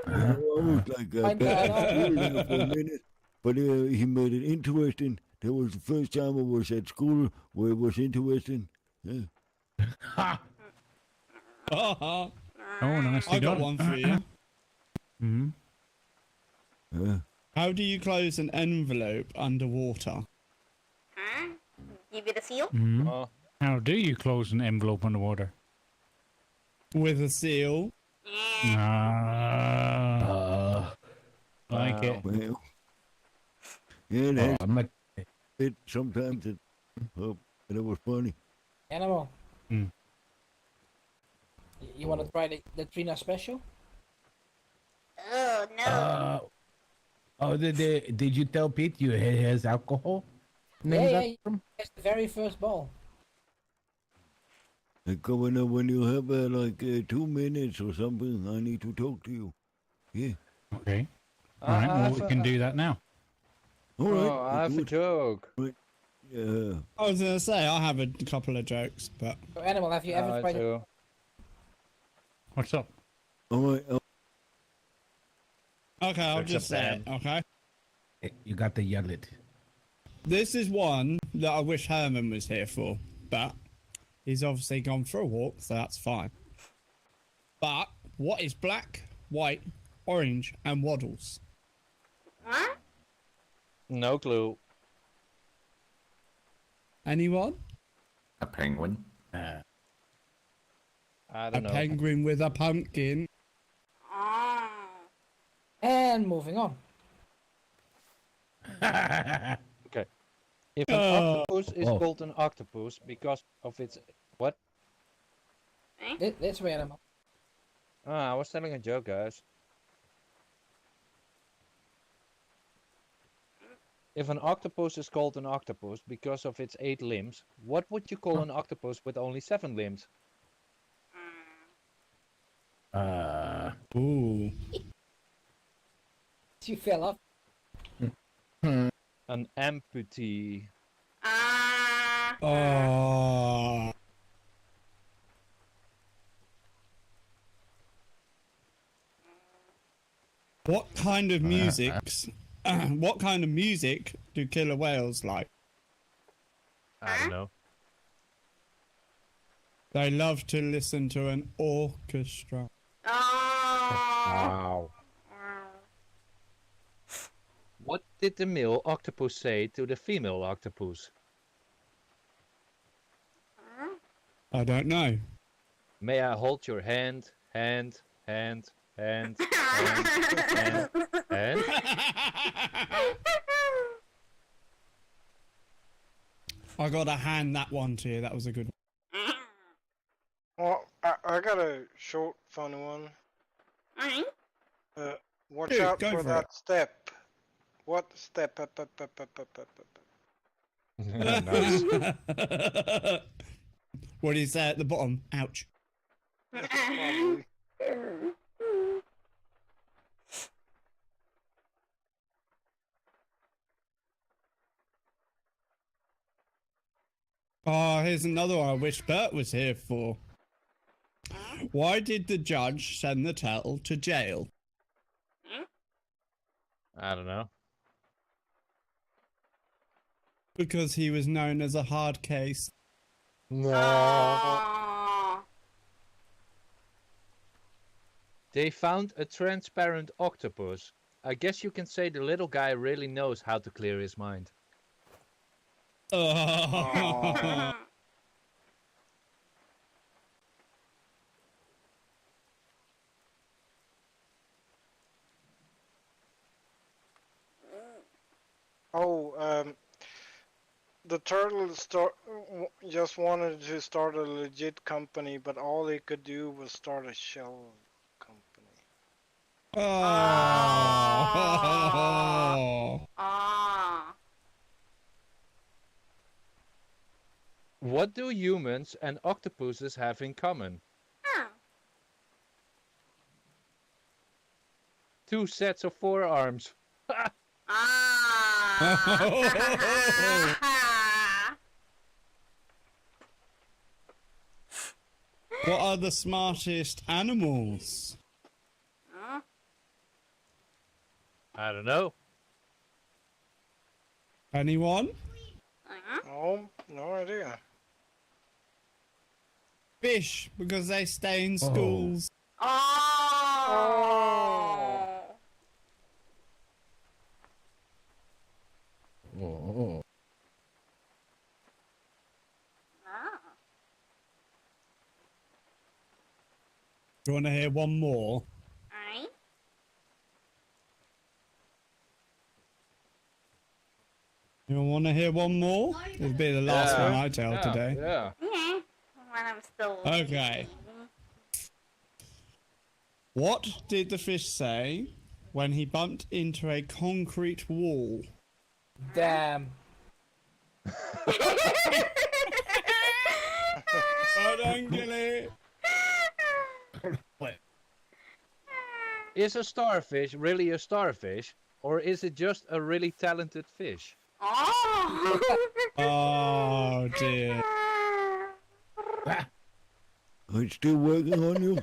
I was like that for a minute, but he made it interesting. That was the first time I was at school where it was interesting. Yeah. Oh, nicely I got done. one for you. Hmm. How do you close an envelope underwater? Huh? Give it a seal? How do you close an envelope underwater? With a seal. Like it. Well, yeah, I'm like it. Sometimes it was funny. Animal. You want to try the Trina special? Oh no. Did you tell Pete you has alcohol? Yeah. It's the very first ball. Governor, when you have 2 minutes or something, I need to talk to you. Yeah. Okay. All right. Well, we can do that now. All right. Oh, I have a joke. Yeah. I was gonna say I have a couple of jokes, but. So, Animal, have you ever tried? What's up? All right. Okay, I'll just say it. Okay. You got to yell it. This is one that I wish Herman was here for, but he's obviously gone for a walk, so that's fine. But what is black, white, orange, and waddles? Huh? No clue. Anyone? A penguin. I don't know. A penguin with a pumpkin. And moving on. Okay. If an octopus is called an octopus because of its what? This way, Animal. I was telling a joke, guys. If an octopus is called an octopus because of its 8 limbs, what would you call an octopus with only 7 limbs? Ooh. You fell off. An amputee. Oh. What kind of what kind of music do killer whales like? I don't know. They love to listen to an orchestra. Wow. What did the male octopus say to the female octopus? I don't know. May I hold your hand? I gotta hand that one to you. That was a good one. Well, I got a short, funny one. Watch Dude, out go for for that it. step. What step? Nice. What do you say at the bottom? Ouch. Probably. Oh, here's another one I wish Bert was here for. Why did the judge send the turtle to jail? I don't know. Because he was known as a hard case. No. They found a transparent octopus. I guess you can say the little guy really knows how to clear his mind. The turtle just wanted to start a legit company, but all he could do was start a shell company. Oh. What do humans and octopuses have in common? 2 sets of forearms. What are the smartest animals? I don't know. Anyone? Oh, no idea. Fish, because they stay in schools. Oh. Do you want to hear one more? You want to hear one more? It'll be the last one I tell today. Yeah. When I'm still. Okay. What did the fish say when he bumped into a concrete wall? Damn. Well done, Gilly. Is a starfish really a starfish, or is it just a really talented fish? Oh dear. I'm still working on you.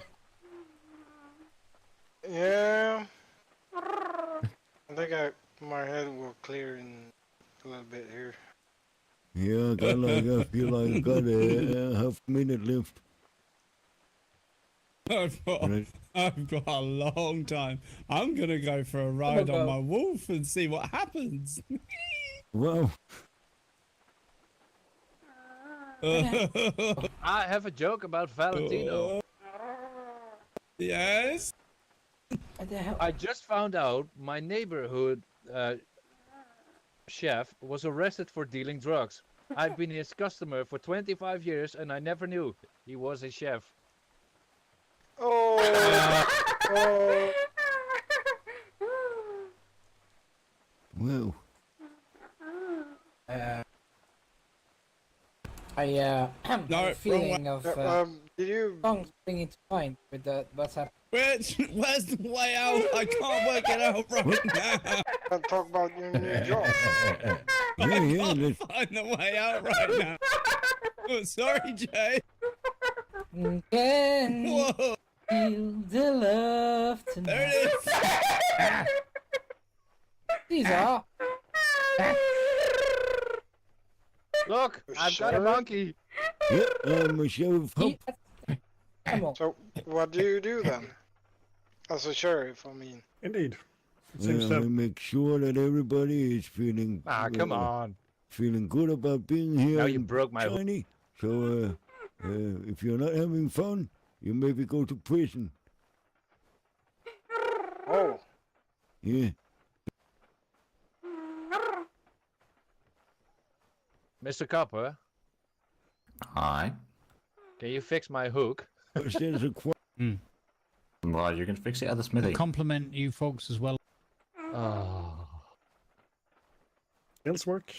Yeah. I think my head will clear in a little bit here. Yeah, I feel like I got a half minute left. I've got a long time. I'm gonna go for a ride on my wolf and see what happens. Wow. I have a joke about Valentino. Yes? I just found out my neighborhood chef was arrested for dealing drugs. I've been his customer for 25 years and I never knew he was a chef. Well. I have a feeling of did you songs springing to mind with what's happening. Where's the way out? I can't work it out right now. I'll talk about your new job. I can't find the way out right now. Oh, sorry, Jay. Can Whoa. feel the love tonight. There it is. These are. Look, I've got a monkey. Yeah, I'm a sheriff. So, what do you do then? As a sheriff, I mean. Indeed. I make sure that everybody is feeling. Come on. Feeling good about being here. Now you broke my shiny. So, if you're not having fun, you maybe go to prison. Oh. Yeah. Mr. Copper, Hi. can you fix my hook? Well, you can fix it at the smithy. Compliment you folks as well. Skills work.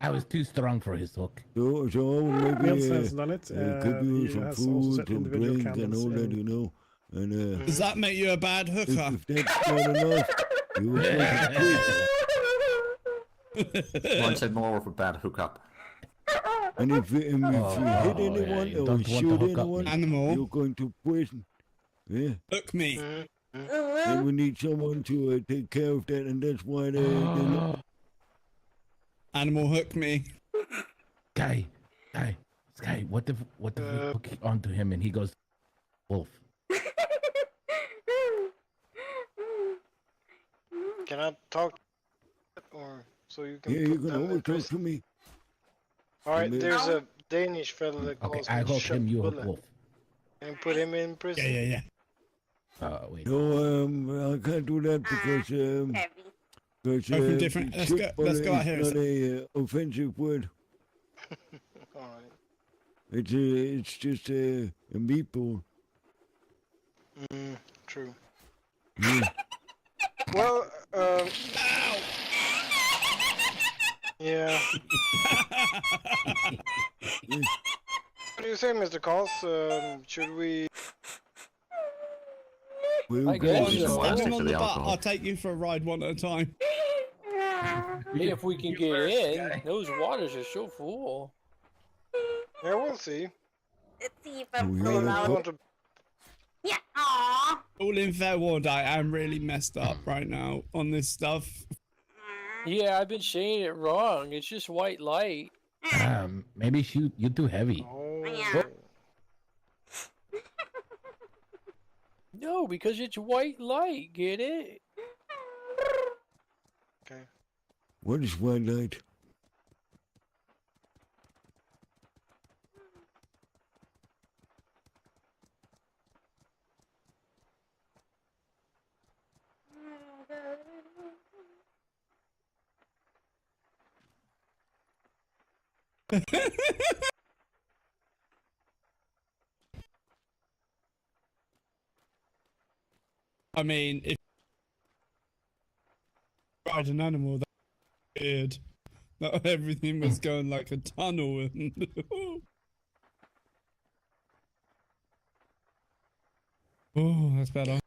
I was too strong for his hook. So maybe Niels has done it. give you he some has also food set and individual drink and cannons all that, in- you know. And Does that make you a bad hooker? if that's not enough, you will go to prison. One said more of a bad hookup. And if you hit anyone you or don't want to shoot hook up anyone, Animal. you're going to prison. Yeah. Hook me. And we need someone to take care of that, and that's why they Animal, hook me. Zkhai, what if we hook onto him and he goes, wolf? Can I talk? Or so you can. Yeah, put you can them in always talk prison? to me. Alright, Maybe- there's a Danish fella that Okay, calls I me hook him, you hook Bullet. wolf. And put him in prison. Yeah. Wait. No, I can't do that because Because Go from different. Let's go out here. It's not a offensive word. Alright. It's just a meatball. True. Yeah. Well, yeah. What do you say, Mr. Calls? Should we? We'll Go on, Use some stand plastic on for the the butt. alcohol. I'll take you for a ride one at a time. If we can get in, those waters are so full. Yeah, we'll see. Let's see if I'm We still have allowed. Want to? Yeah. Aww. All in fair warning, I am really messed up right now on this stuff. Yeah, I've been saying it wrong. It's just white light. Maybe you're too heavy. Yeah. No, because it's white light. Get it? Okay. What is white light? I mean, if you ride an animal, that's weird. That everything was going like a tunnel and. Oh, that's better.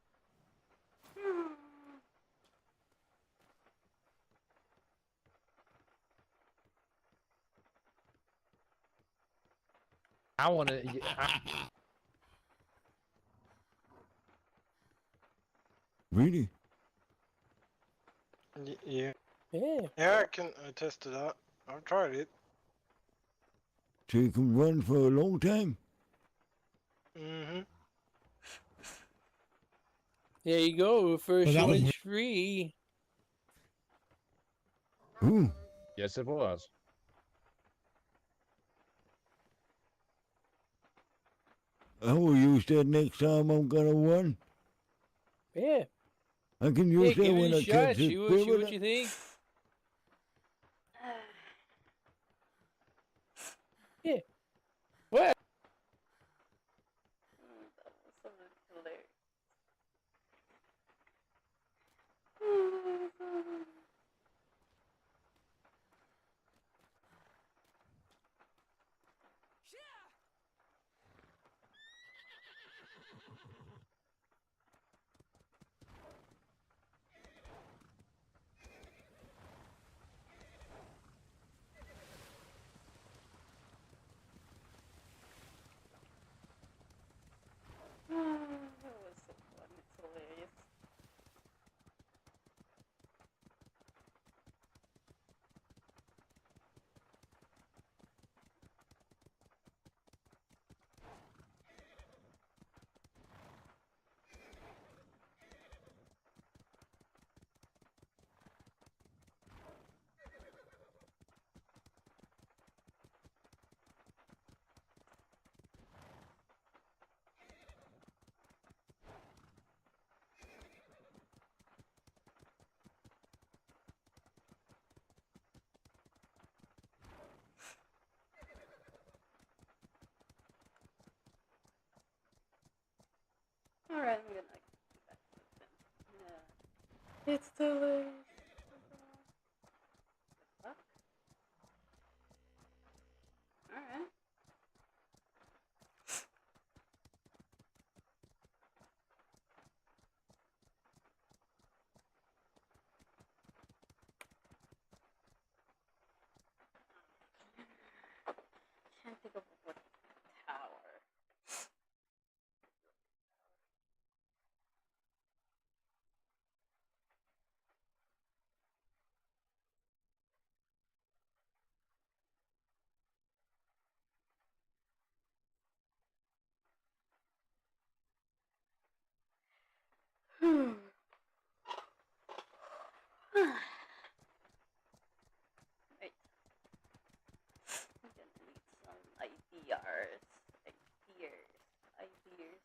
I want to. Really? Yeah. Yeah. Yeah, I can attest to that. I've tried it. So you can run for a long time? Mm-hmm. There you go. First Well, that was- one's free. Ooh. Yes, it was. I will use that next time I'm gonna run. Yeah. I can Yeah, use that give when it I a shot. catch See a what criminal. you think. Yeah. What? That was so fun. It's hilarious. Alright, I'm gonna get back to it then. Yeah. It's too late. The fuck? Alright. Can't think of what tower. Right. I'm gonna need some ideas. Ideas.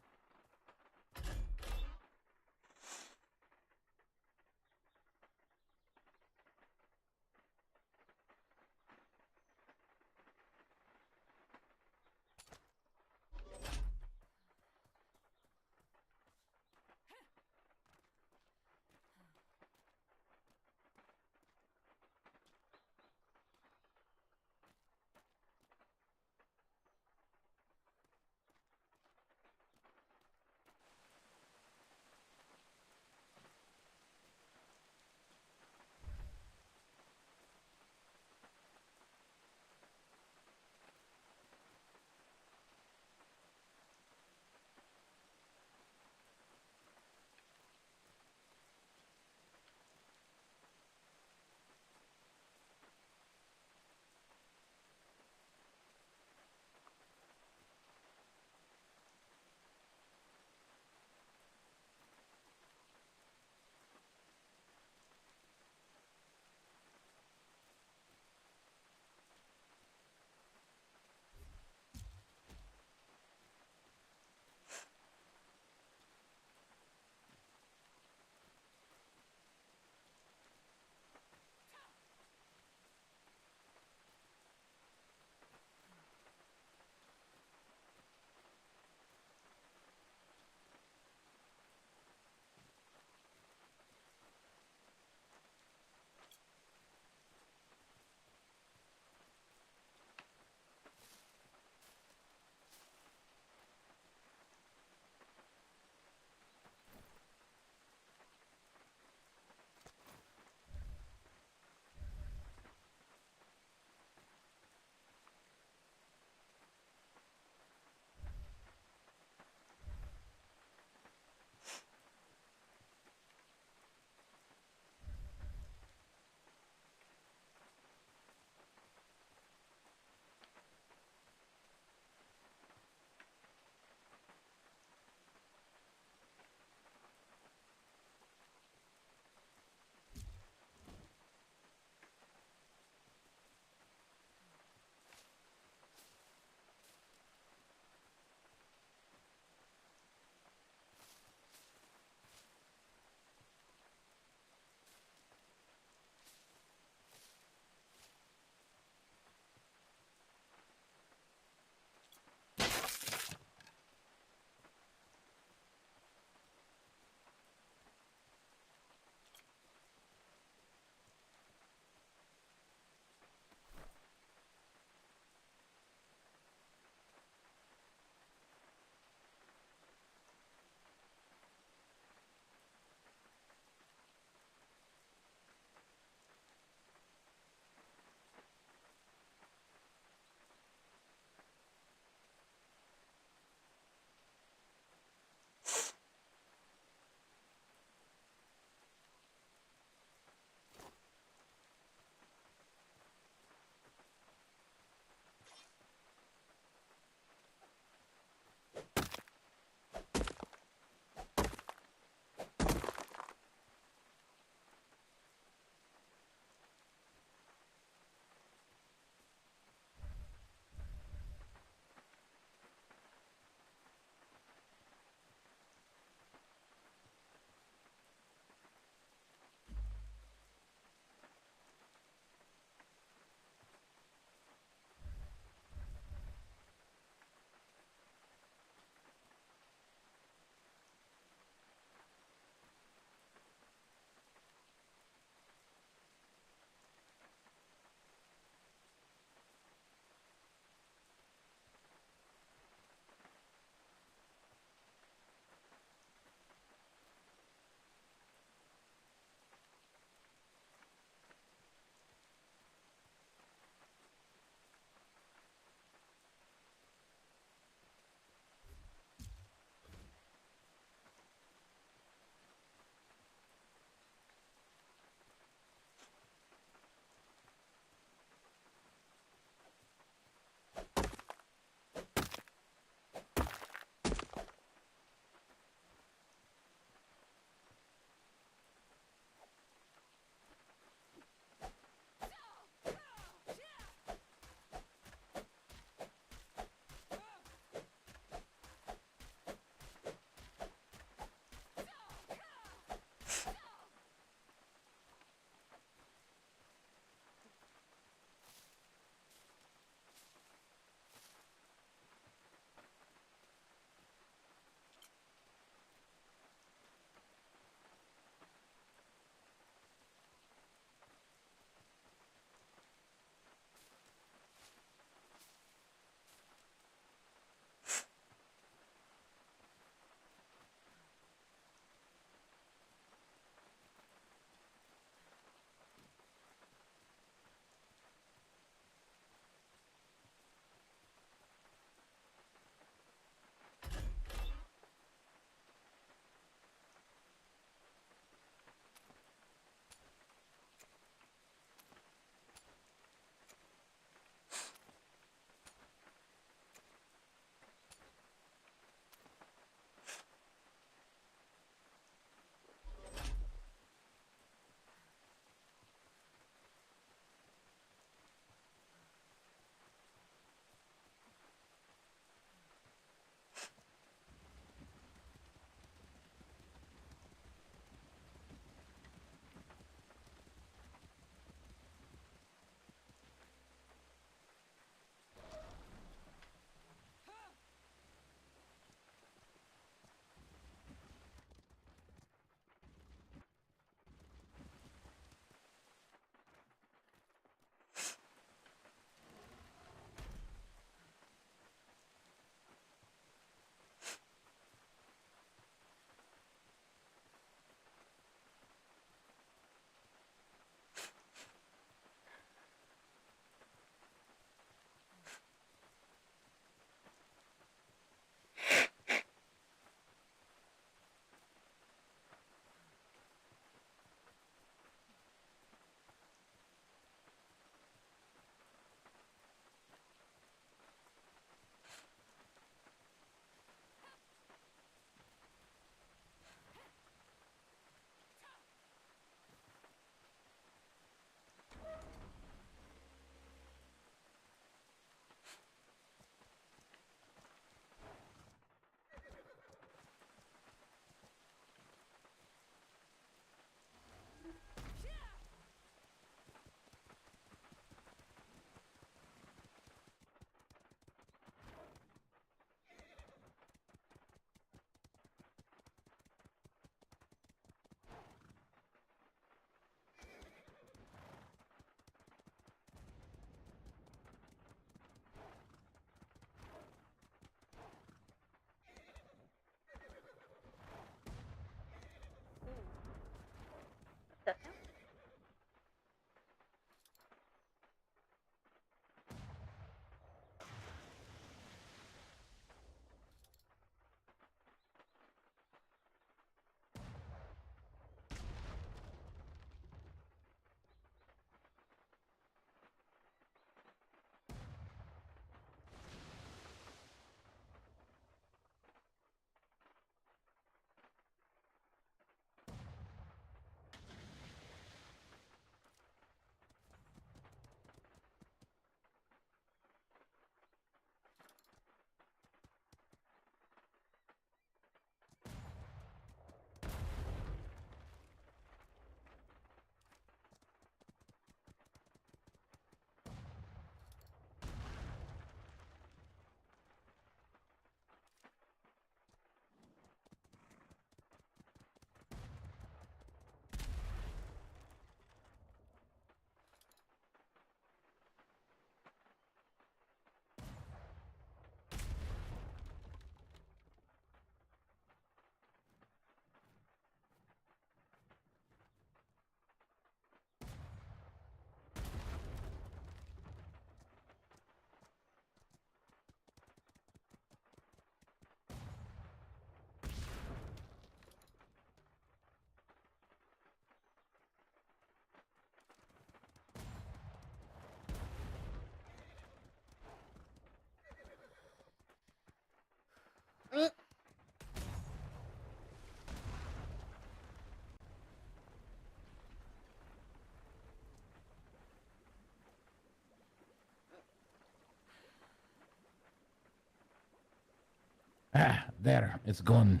There, it's gone.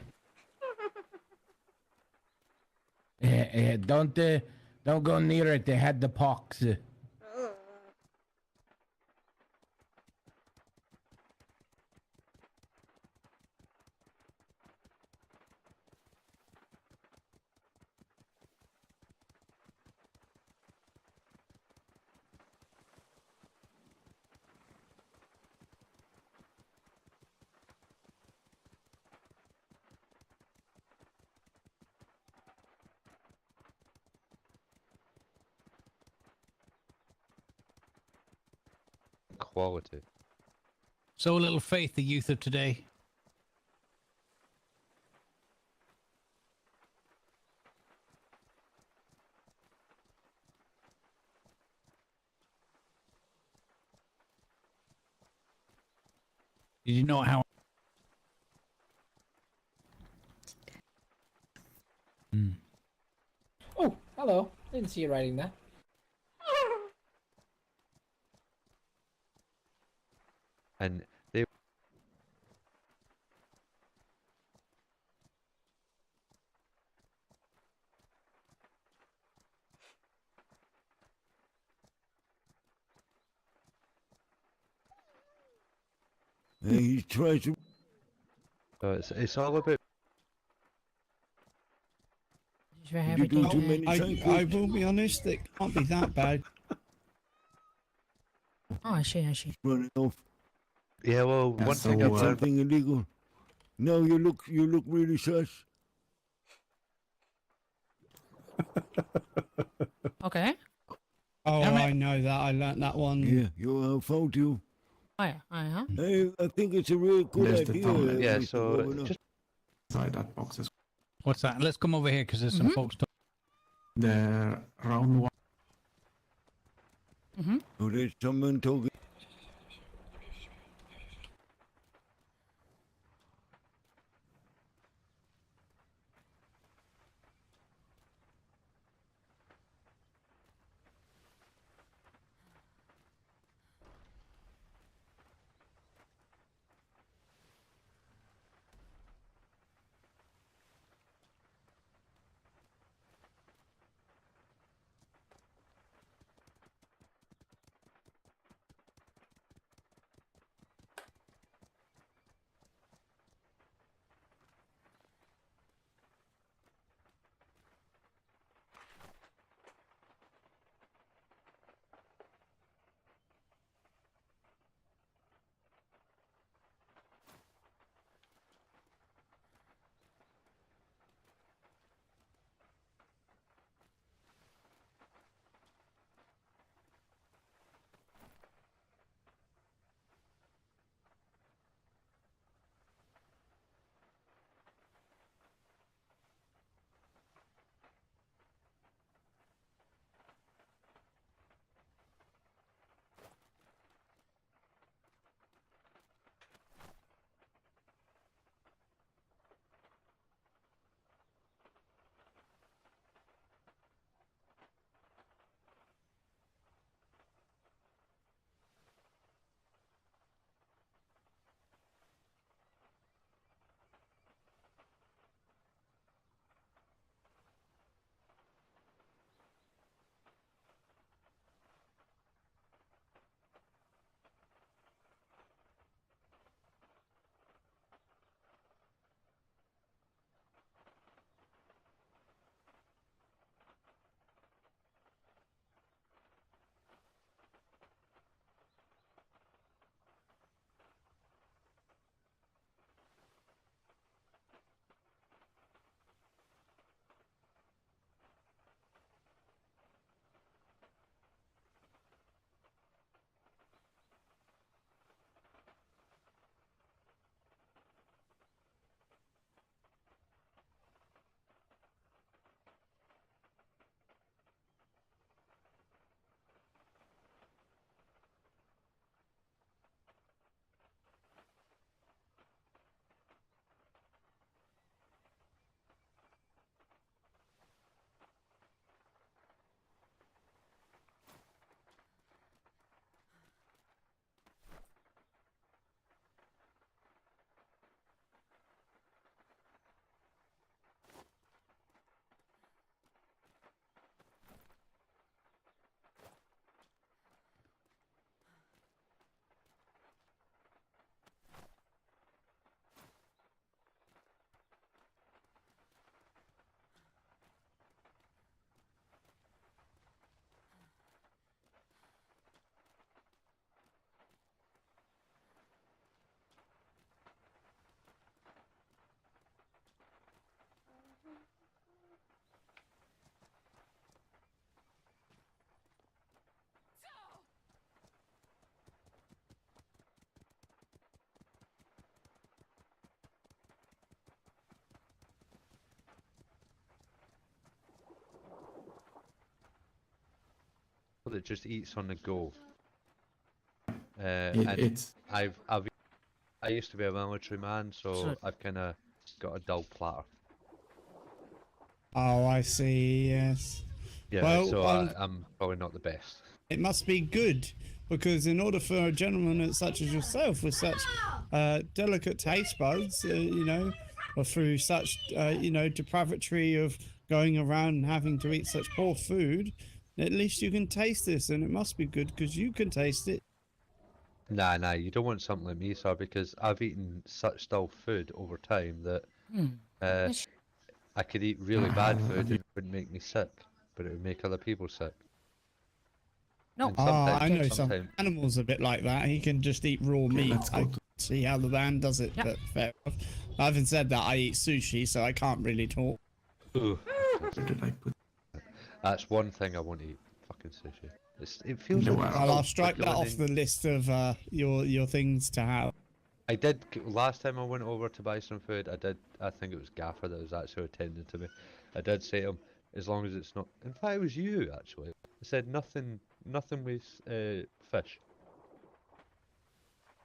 Don't go near it. They had the pox. Quality. So little faith, the youth of today. Did you know how? Oh, hello. Didn't see you writing that. And they He tries to. it's all about. You do too many side I quests. will be honest, it can't be that bad. Oh, I see. Running off. Yeah, well, one thing I've learned. Something illegal. No, you look really sus. Okay. Oh, I know that. I learnt that one. Yeah, I found you. Oh, yeah. Uh-huh. I think it's a real good There's the idea. tunnel. Yeah, Mr. so Governor. Just inside that box is What's that? Let's come over here because there's some folks. the round one. Oh, there's someone talking. that just eats on the go. It's I used to be a military man, so I've kind of got a dull platter. Oh, I see. Yes. Yeah, Well, so I'm probably not the best. it must be good, because in order for a gentleman such as yourself with such delicate taste buds, you know, or through such you know, depravity of going around and having to eat such poor food, at least you can taste this, and it must be good because you can taste it. Nah, you don't want something like me, sir, because I've eaten such dull food over time that I could eat really bad food and it wouldn't make me sick, but it would make other people sick. No. I know some animals a bit like that. He can just eat raw meat. I see how the man does it, but fair enough. Having said that, I eat sushi, so I can't really talk. Ooh. That's one thing I won't eat. Fucking sushi. It feels like I'll strike that off the list of your things to have. I did last time I went over to buy some food. I think it was Gaffer that was actually attending to me. I did say to him, as long as it's not. In fact, it was you actually. I said nothing with fish.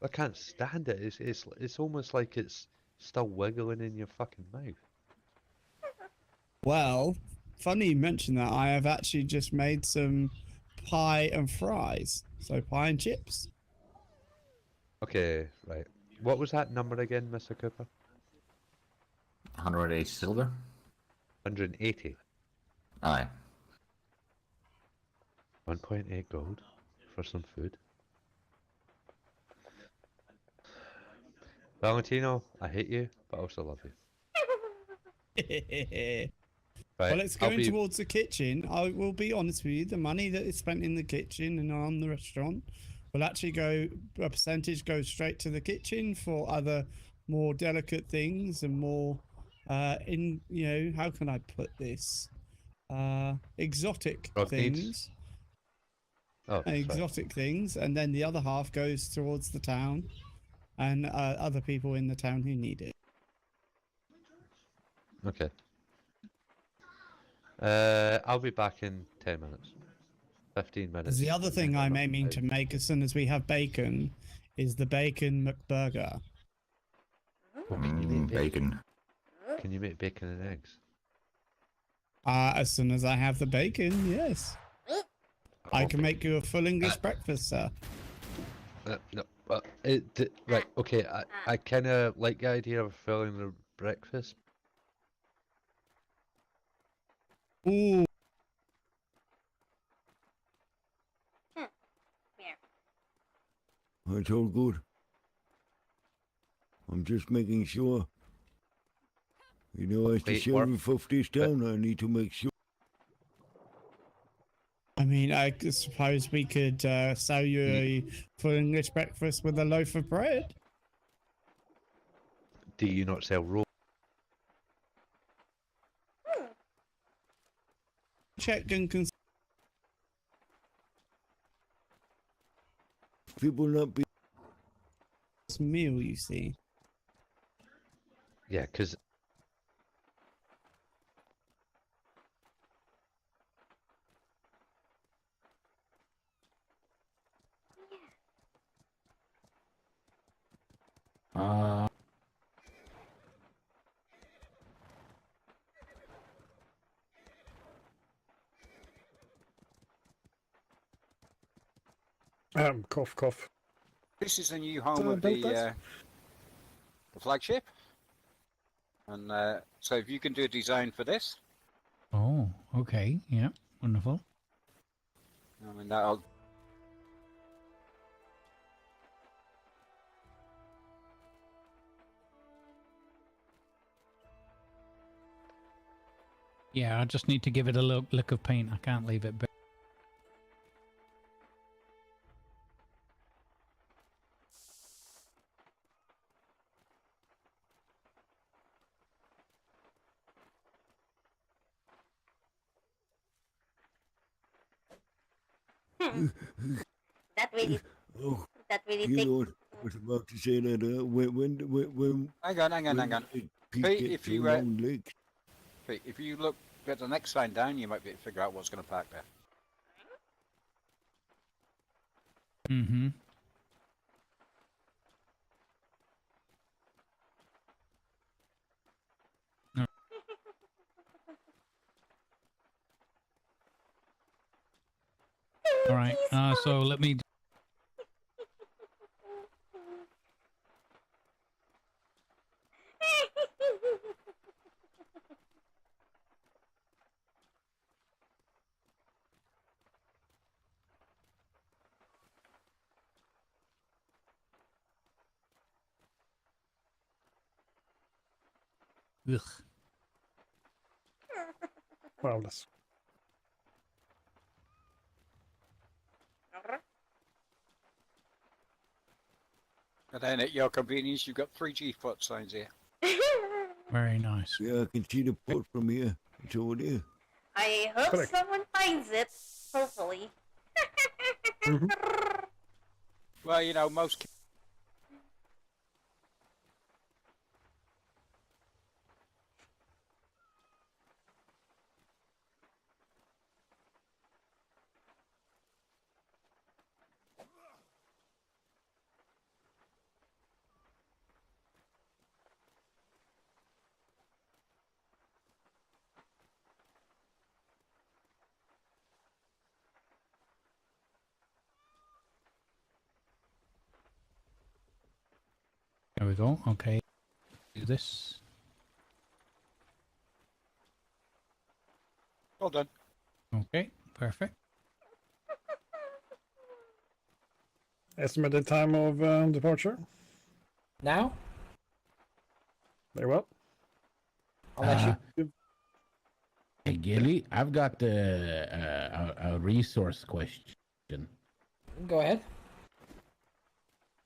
I can't stand it. It's almost like it's still wiggling in your fucking mouth. Well, funny you mention that. I have actually just made some pie and fries. So pie and chips. Okay, right. What was that number again, Mr. Cooper? 180 silver. 180. Aye. 1.8 gold for some food. Valentino, I hate you, but I also love you. Right, Well, it's going towards the kitchen. I will be honest with you, the money that is spent in the kitchen and on the restaurant will actually go, a percentage goes straight to the kitchen for other more delicate things and more, you know, how can I put this? Exotic things. Exotic things, and then the other half goes towards the town and other people in the town who need it. Okay. I'll be back in 10 minutes. 15 minutes. The other thing I'm aiming to make as soon as we have bacon is the bacon McBurger. Bacon. Can you make bacon and eggs? As soon as I have the bacon, yes. I can make you a full English breakfast, sir. No, right, okay, I kind of like the idea of filling the breakfast. Ooh. It's all good. I'm just making sure. You know, as the sheriff of this town, I need to make sure. I mean, I suppose we could sell you a full English breakfast with a loaf of bread. Do you not sell raw? Check and People not be meal, you see. Yeah, because Cough, cough. This is the new home of the flagship, and so if you can do a design for this, Oh, okay. Yeah, wonderful. I mean that'll. Yeah, I just need to give it a lick of paint. I can't leave it. That really. Oh, that really you takes. know what I was about to say that when Hang on. Pete, if you Pete, if you look at the next sign down, you might be able to figure out what's going to park there. Mm-hmm. All right. So let me. Ugh. Marvelous. And then at your convenience, you've got 3G foot signs here. Very nice. Yeah, I can see the port from here. It's over there. I hope Correct. someone finds it. Hopefully. Well, you know, most. There we go. Okay. Do this. Well done. Okay. Perfect. Estimated time of departure? Now? Very well. Unless you. Hey, Gilly, I've got a resource question. Go ahead.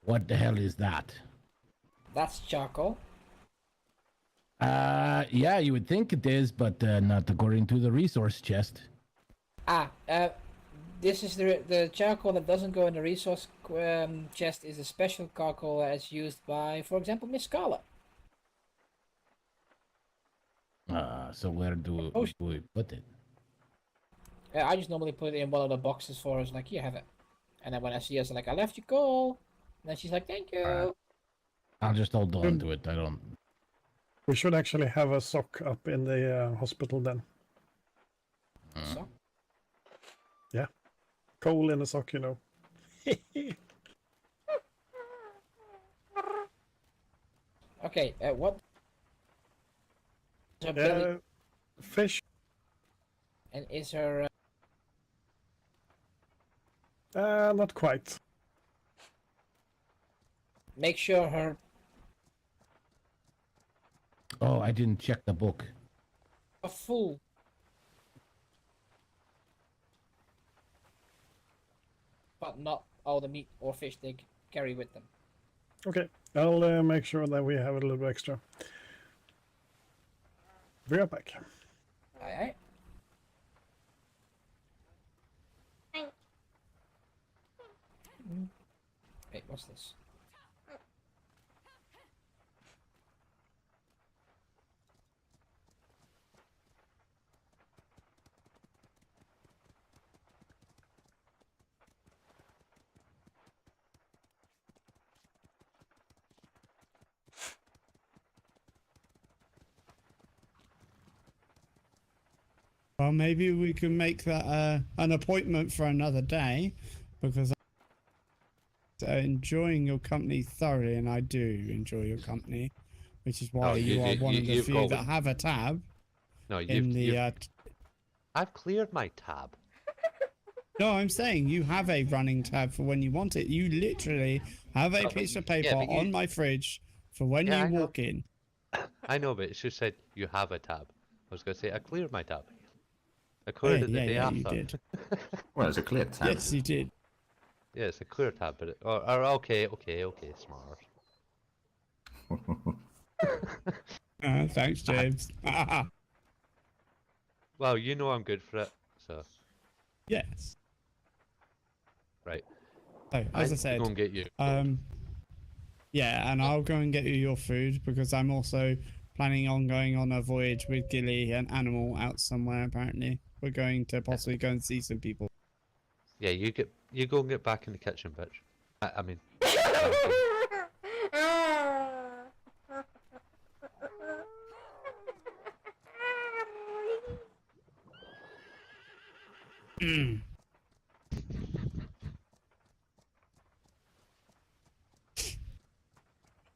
What the hell is that? That's charcoal. Yeah, you would think it is, but not according to the resource chest. This is the charcoal that doesn't go in the resource chest is a special charcoal that's used by, for example, Miss Scala. So where do we put it? I just normally put it in one of the boxes for us, like, here, have it. And then when I see her, I'm like, I left you coal. And then she's like, thank you. I'll just hold on to it. I don't. We should actually have a sock up in the hospital then. Sock? Yeah. Coal in a sock, you know. Okay, what? Is her belly... Fish. And is her... Not quite. Make sure her... Oh, I didn't check the book. A full. But not all the meat or fish they carry with them. Okay, I'll make sure that we have a little bit extra. Be right back. Aye. Wait, what's this? Well, maybe we can make that an appointment for another day, because I'm enjoying your company thoroughly, and I do enjoy your company, which is why you are one of the few that have a tab. No, I've cleared my tab. No, I'm saying you have a running tab for when you want it. You literally have a piece of paper on my fridge for when you walk in. I know, but it just said you have a tab. I was going to say I cleared my tab. I cleared it the day after. You did. Well, it's a clear tab. Yes, you did. Yeah, it's a clear tab, but okay, smart. Thanks, James. Well, you know I'm good for it, so. Yes. Right. So, as I said, go and get you. Yeah, and I'll go and get you your food, because I'm also planning on going on a voyage with Gilly and Animal out somewhere. Apparently, we're going to possibly go and see some people. Yeah, you go and get back in the kitchen, bitch. I mean.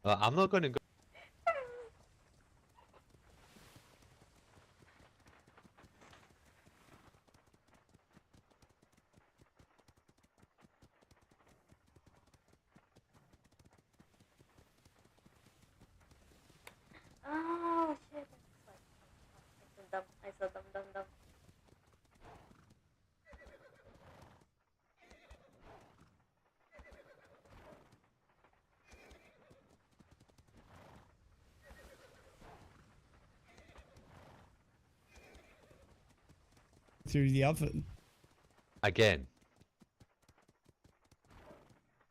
I'm not going to go. Oh shit! I so dumb. Through the oven. Again.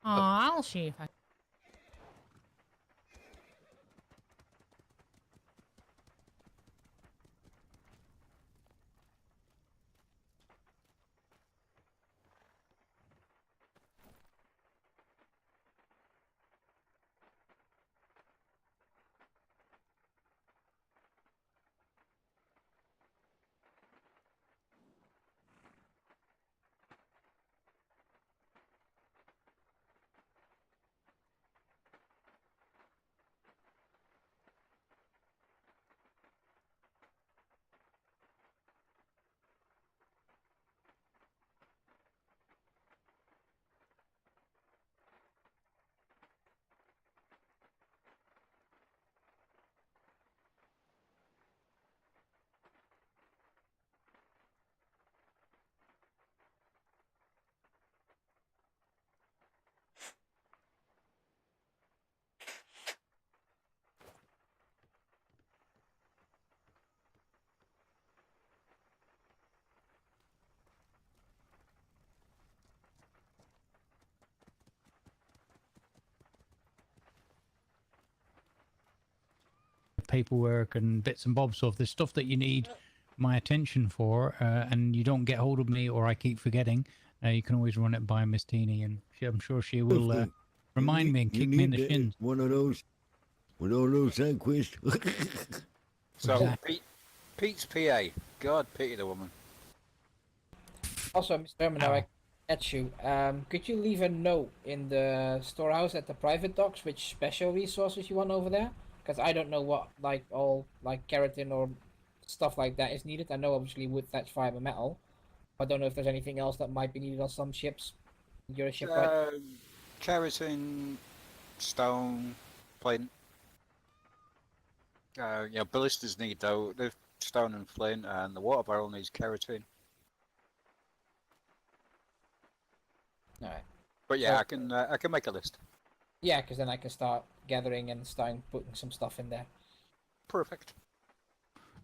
Oh, I'll see if I. Paperwork and bits and bobs. So if there's stuff that you need my attention for, and you don't get hold of me or I keep forgetting, you can always run it by Miss Teeny, and I'm sure she will remind me and kick me in the shins. One of those with all those side quests. So Exactly. Pete's PA. God pity the woman. Also, Mr. Terminator, I catch you. Could you leave a note in the storehouse at the private docks which special resources you want over there? Because I don't know what all keratin or stuff like that is needed. I know obviously wood, thatch, fiber, metal. I don't know if there's anything else that might be needed on some ships. Your ship, right? Keratin, stone, flint. Ballistas need the stone and flint, and the water barrel needs keratin. Alright. But yeah, I can make a list. Yeah, because then I can start gathering and starting putting some stuff in there. Perfect.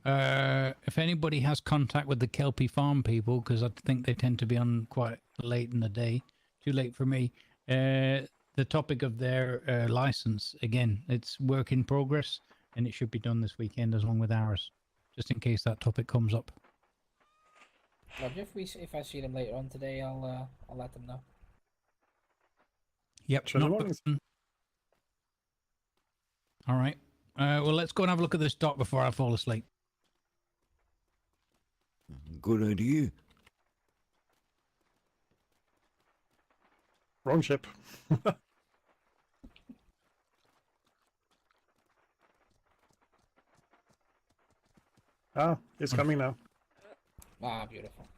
If anybody has contact with the Kelpie farm people, because I think they tend to be on quite late in the day, too late for me, the topic of their license, again, it's work in progress, and it should be done this weekend as long with ours, just in case that topic comes up. Well, if I see them later on today, I'll let them know. Yep. All right. Well, let's go and have a look at this dock before I fall asleep. Good idea. Wrong ship. It's coming now. Ah, beautiful.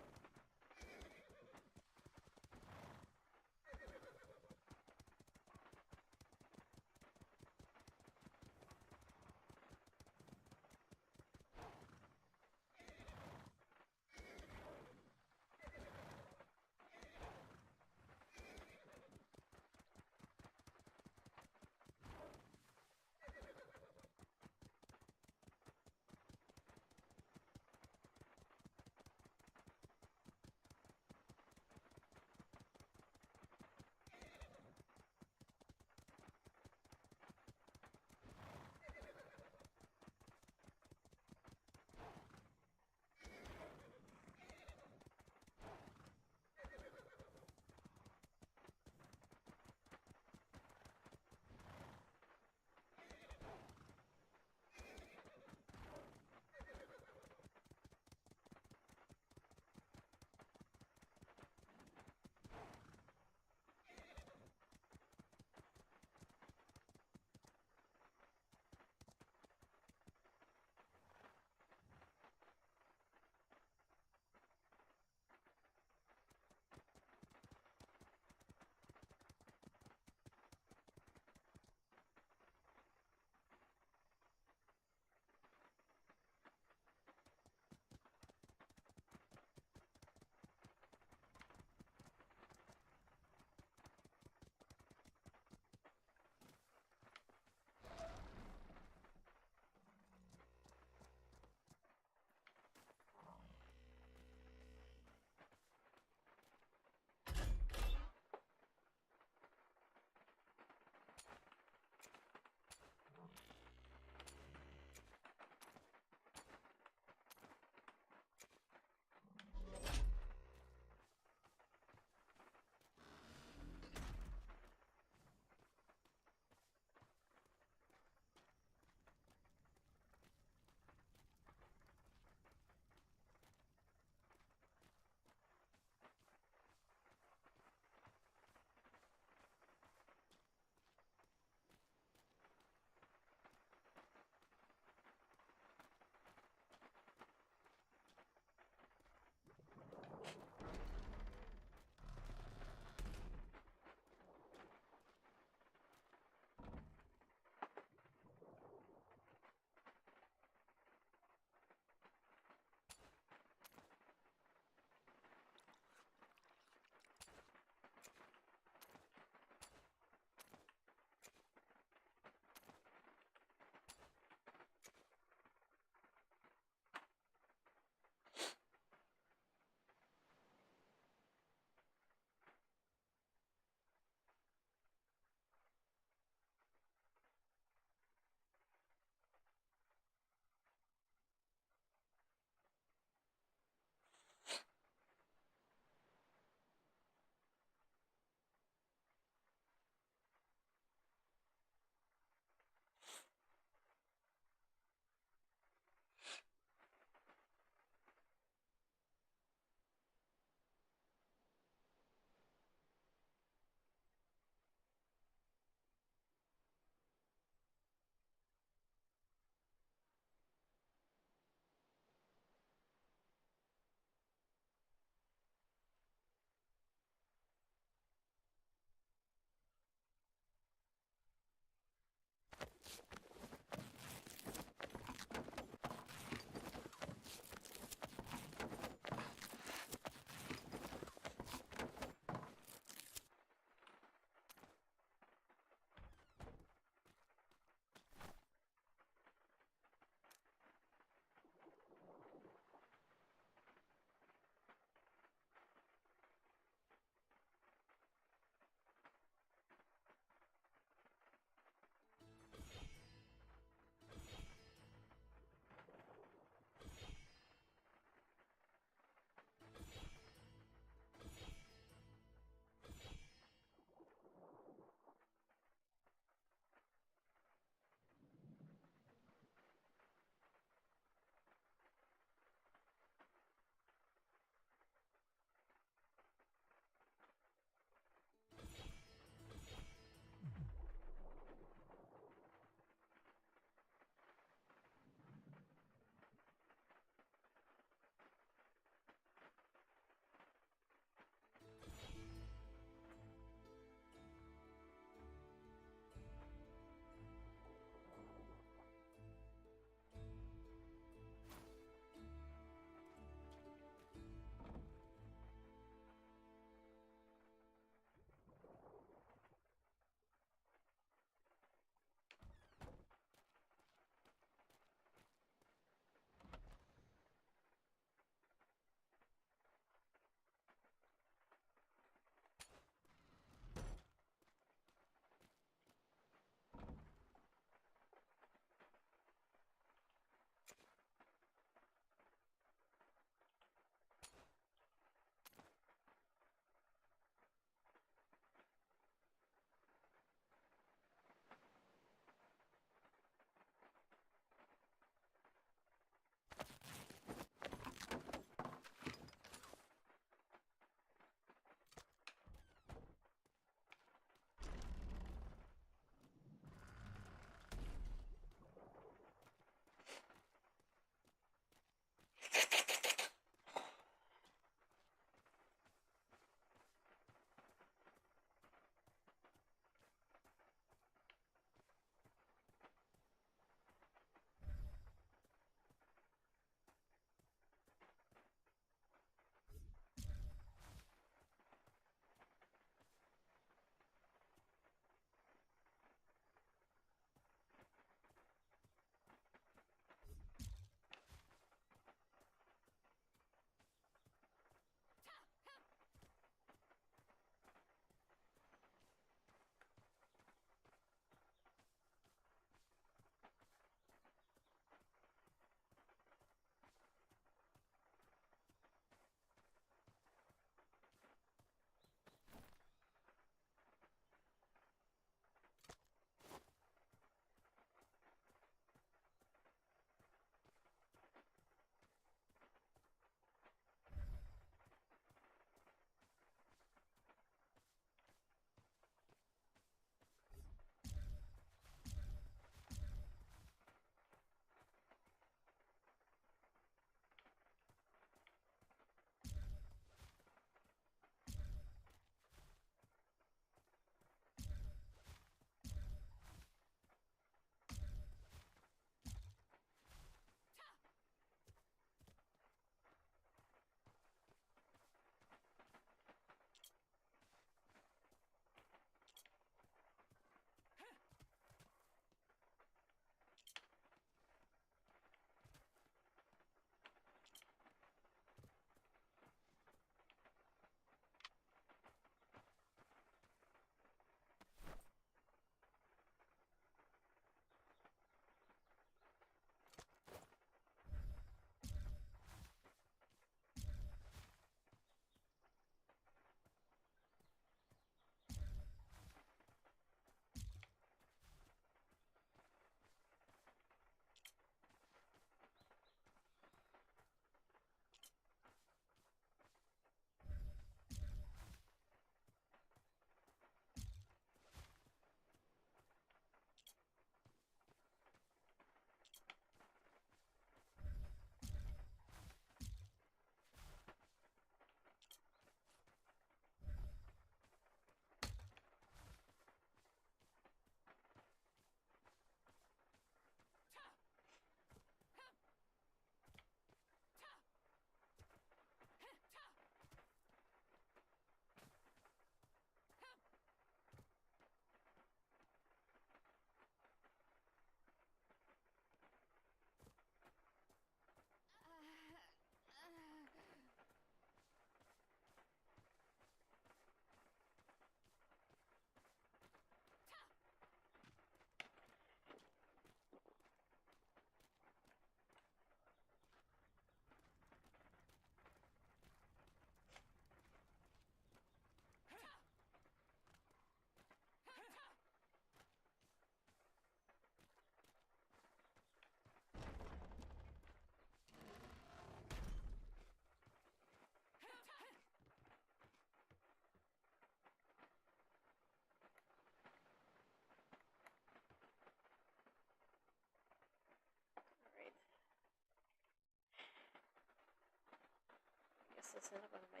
Guess that's another one of my